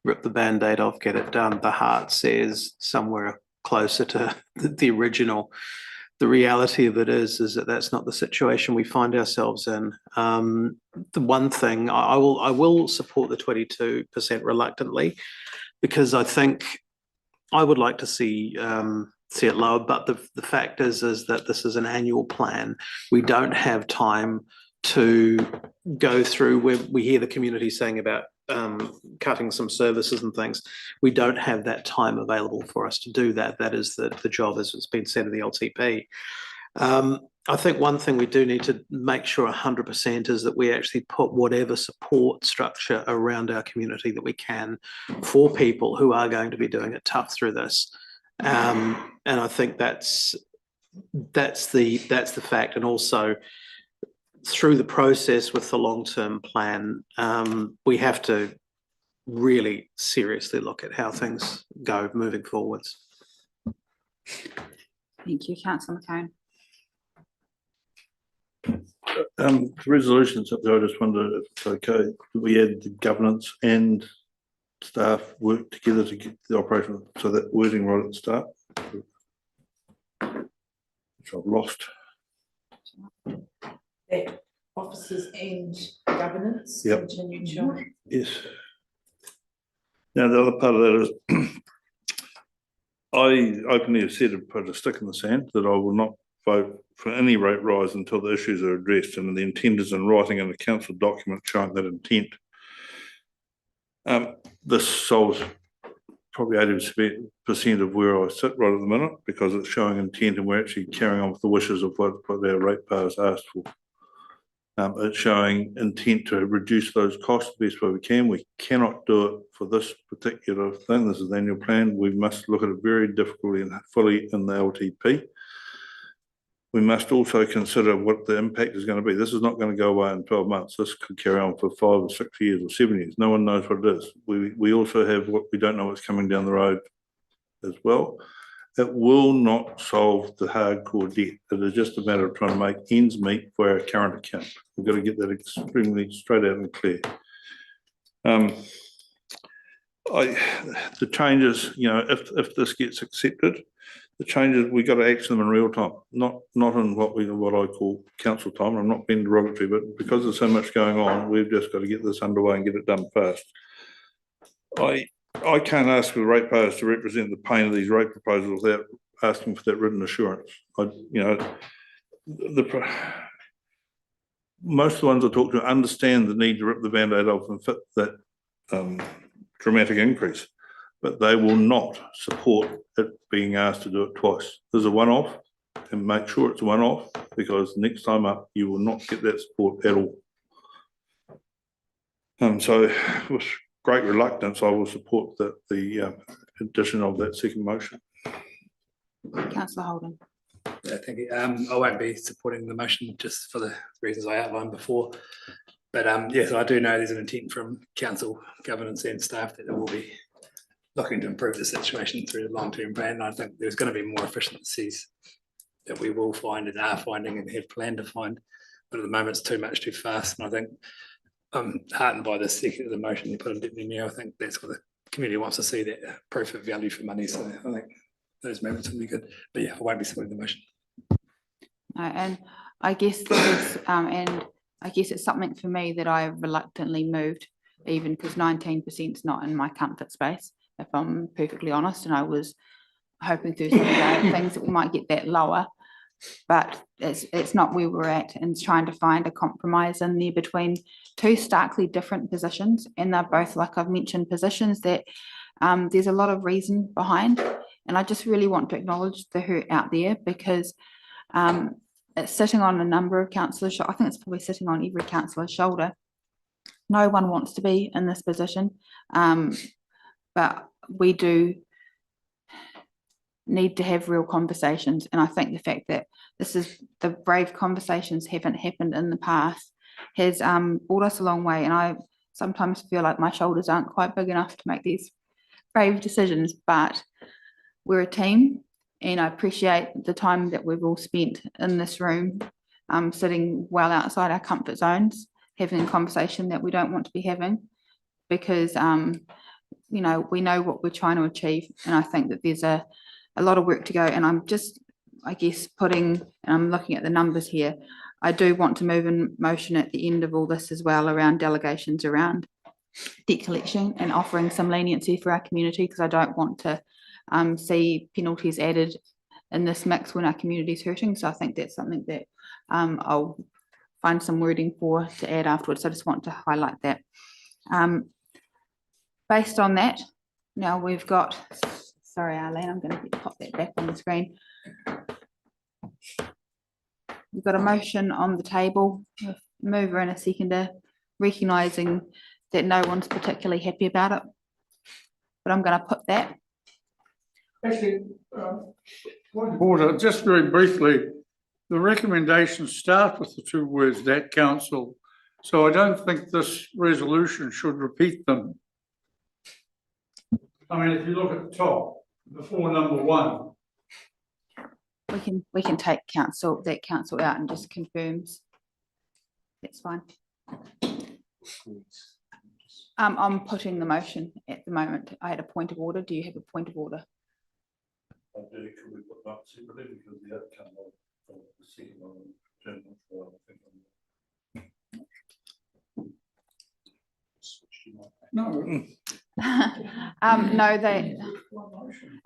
Rip the Band-Aid off, get it done. The heart says somewhere closer to the original. The reality of it is that that's not the situation we find ourselves in. The one thing I will support the 22% reluctantly, because I think I would like to see it lower. But the fact is that this is an annual plan. We don't have time to go through where we hear the community saying about cutting some services and things. We don't have that time available for us to do that. That is the job, as it's been said, in the LTP. I think one thing we do need to make sure 100% is that we actually put whatever support structure around our community that we can for people who are going to be doing it tough through this. And I think that's the fact. And also, through the process with the long-term plan, we have to really seriously look at how things go moving forwards. Thank you, Councillor McCone. The resolution, something I just wondered if it's okay, that we add the governance and staff work together to get the operation, so that wording right at the start, which I've lost. Officers and governance Yep. continue to. Yes. Now, the other part of that is I openly have said and put a stick in the sand that I will not vote for any rate rise until the issues are addressed, and the intent is in writing in a council document showing that intent. This solves probably 80% of where I sit right at the minute, because it's showing intent and we're actually carrying on with the wishes of what our ratepayers asked for. It's showing intent to reduce those costs the best way we can. We cannot do it for this particular thing. This is the annual plan. We must look at it very difficultly and fully in the LTP. We must also consider what the impact is going to be. This is not going to go away in 12 months. This could carry on for 5 or 6 years or 7 years. No one knows what it is. We also have what we don't know what's coming down the road as well. It will not solve the hardcore debt. It is just a matter of trying to make ends meet for our current account. We've got to get that extremely straight out and clear. The changes, you know, if this gets accepted, the changes, we got to action them in real time, not in what I call council time. I'm not being derogatory, but because there's so much going on, we've just got to get this underway and get it done fast. I can't ask for the ratepayers to represent the pain of these rate proposals without asking for that written assurance. Most of the ones I talk to understand the need to rip the Band-Aid off and fit that dramatic increase, but they will not support it being asked to do it twice. There's a one-off, and make sure it's a one-off, because next time up you will not get that support at all. So with great reluctance, I will support the addition of that second motion. Councillor Holden. Yeah, thank you. I won't be supporting the motion just for the reasons I outlined before. But yes, I do know there's an intent from council governance and staff that they will be looking to improve the situation through the long-term plan. And I think there's going to be more efficiencies that we will find and are finding and have planned to find. But at the moment, it's too much too fast. And I think I'm heartened by the second of the motion you put in Deputy Mayor. I think that's what the community wants to see, that proof of value for money. So I think those moments will be good. But yeah, I won't be supporting the motion. And I guess this is, and I guess it's something for me that I reluctantly moved, even because 19% is not in my comfort space, if I'm perfectly honest. And I was hoping through some of the things that we might get that lower, but it's not where we're at, and trying to find a compromise in there between two starkly different positions. And they're both, like I've mentioned, positions that there's a lot of reason behind. And I just really want to acknowledge the hurt out there, because it's sitting on a number of councillors. I think it's probably sitting on every councillor's shoulder. No one wants to be in this position, but we do need to have real conversations. And I think the fact that the brave conversations haven't happened in the past has brought us a long way. And I sometimes feel like my shoulders aren't quite big enough to make these brave decisions, but we're a team. And I appreciate the time that we've all spent in this room, sitting well outside our comfort zones, having a conversation that we don't want to be having, because, you know, we know what we're trying to achieve. And I think that there's a lot of work to go. And I'm just, I guess, and I'm looking at the numbers here. I do want to move in motion at the end of all this as well around delegations around debt collection and offering some leniency for our community, because I don't want to see penalties added in this mix when our community is hurting. So I think that's something that I'll find some wording for to add afterwards. So I just want to highlight that. Based on that, now we've got, sorry Arlene, I'm going to pop that back on the screen. We've got a motion on the table, a mover and a seconder, recognising that no one's particularly happy about it. But I'm going to put that. Actually, point of order, just very briefly, the recommendations start with the two words "that council," so I don't think this resolution should repeat them. I mean, if you look at the top, before number 1. We can take that council out and just confirms. That's fine. I'm putting the motion at the moment. I had a point of order. Do you have a point of order? I do. Can we put that separately, because the outcome of the second one, No, No,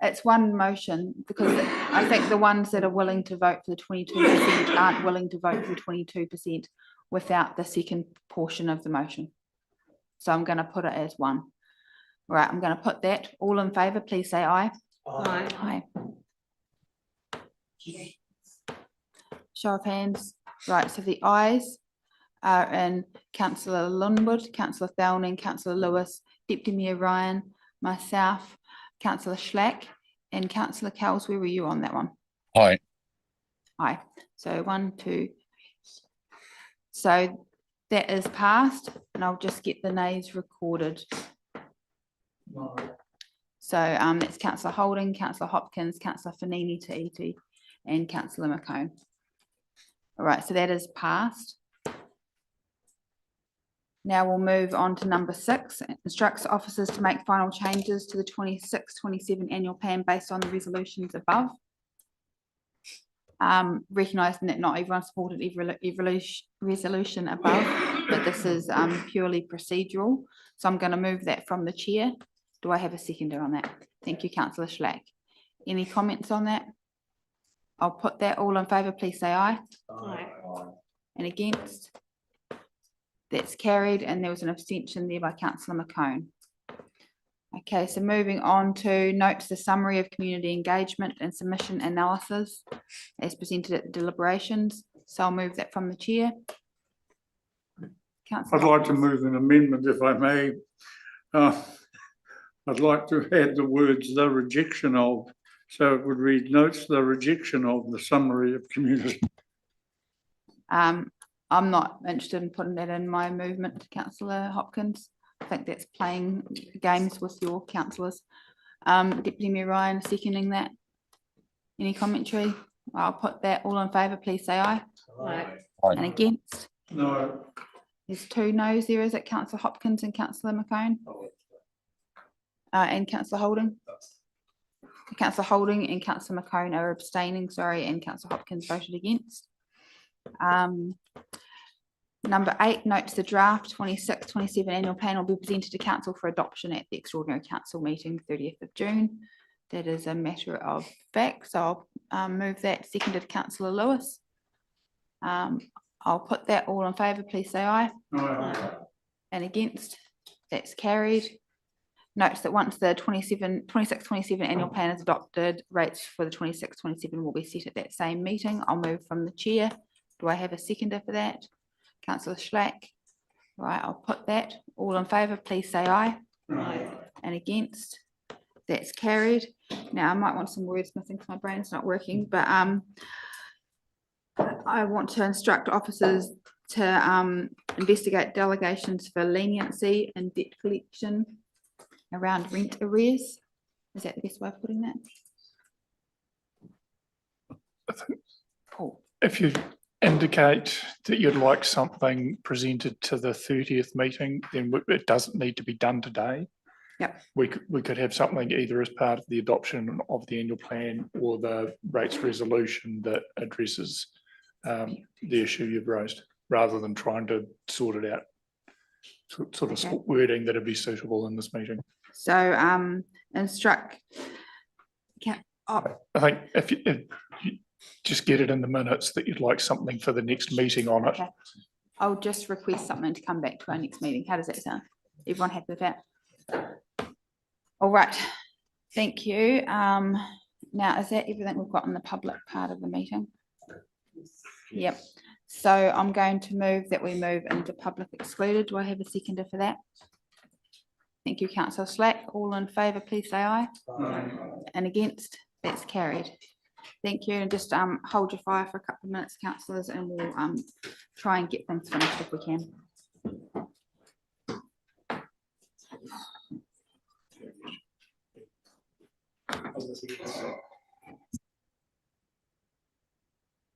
it's one motion, because I think the ones that are willing to vote for the 22% aren't willing to vote for the 22% without the second portion of the motion. So I'm going to put it as one. Right, I'm going to put that. All in favour, please say aye. Aye. Aye. Show of hands. Right, so the ayes are in Councillor Linwood, Councillor Thowning, Councillor Lewis, Deputy Mayor Ryan, myself, Councillor Schlack, and Councillor Kells. Where were you on that one? Aye. Aye. So 1, 2. So that is passed, and I'll just get the nays recorded. So that's Councillor Holding, Councillor Hopkins, Councillor Fanini Ta'iti, and Councillor McCone. All right, so that is passed. Now we'll move on to number 6, instructs officers to make final changes to the 26-27 annual plan based on the resolutions above. Recognising that not everyone supported every resolution above, but this is purely procedural. So I'm going to move that from the chair. Do I have a seconder on that? Thank you, Councillor Schlack. Any comments on that? I'll put that. All in favour, please say aye. Aye. And against? That's carried, and there was an abstention there by Councillor McCone. Okay, so moving on to notes the summary of community engagement and submission analysis as presented at the deliberations. So I'll move that from the chair. Councillor I'd like to move an amendment, if I may. I'd like to add the words "the rejection of," so it would read notes the rejection of the summary of community. I'm not interested in putting that in my movement, Councillor Hopkins. I think that's playing games with your councillors. Deputy Mayor Ryan seconding that. Any commentary? I'll put that. All in favour, please say aye. Aye. And against? No. There's 2 noes there. Is it Councillor Hopkins and Councillor McCone? And Councillor Holding? Councillor Holding and Councillor McCone are abstaining, sorry, and Councillor Hopkins voted against. Number 8, notes the draft 26-27 annual plan will be presented to council for adoption at the extraordinary council meeting 30th of June. That is a matter of fact, so I'll move that. Seconded Councillor Lewis. I'll put that. All in favour, please say aye. Aye. And against? That's carried. Notes that once the 26-27 annual plan is adopted, rates for the 26-27 will be set at that same meeting. I'll move from the chair. Do I have a seconder for that? Councillor Schlack. Right, I'll put that. All in favour, please say aye. Aye. And against? That's carried. Now I might want some words missing because my brain's not working, but I want to instruct officers to investigate delegations for leniency and debt collection around rent arrears. Is that the best way of putting that? Paul. If you indicate that you'd like something presented to the 30th meeting, then it doesn't need to be done today. Yep. We could have something either as part of the adoption of the annual plan or the rates resolution that addresses the issue you've raised, rather than trying to sort it out. Sort of Okay. wording that'd be suitable in this meeting. So instruct. I think if you just get it in the minutes that you'd like something for the next meeting on it. Okay. I'll just request something to come back to our next meeting. How does that sound? Everyone happy with that? All right, thank you. Now, is that everything we've got in the public part of the meeting? Yep. So I'm going to move that we move into public excluded. Do I have a seconder for that? Thank you, Councillor Slack. All in favour, please say aye. Aye. And against? That's carried. Thank you. And just hold your fire for a couple of minutes, councillors, and we'll try and get things finished if we can.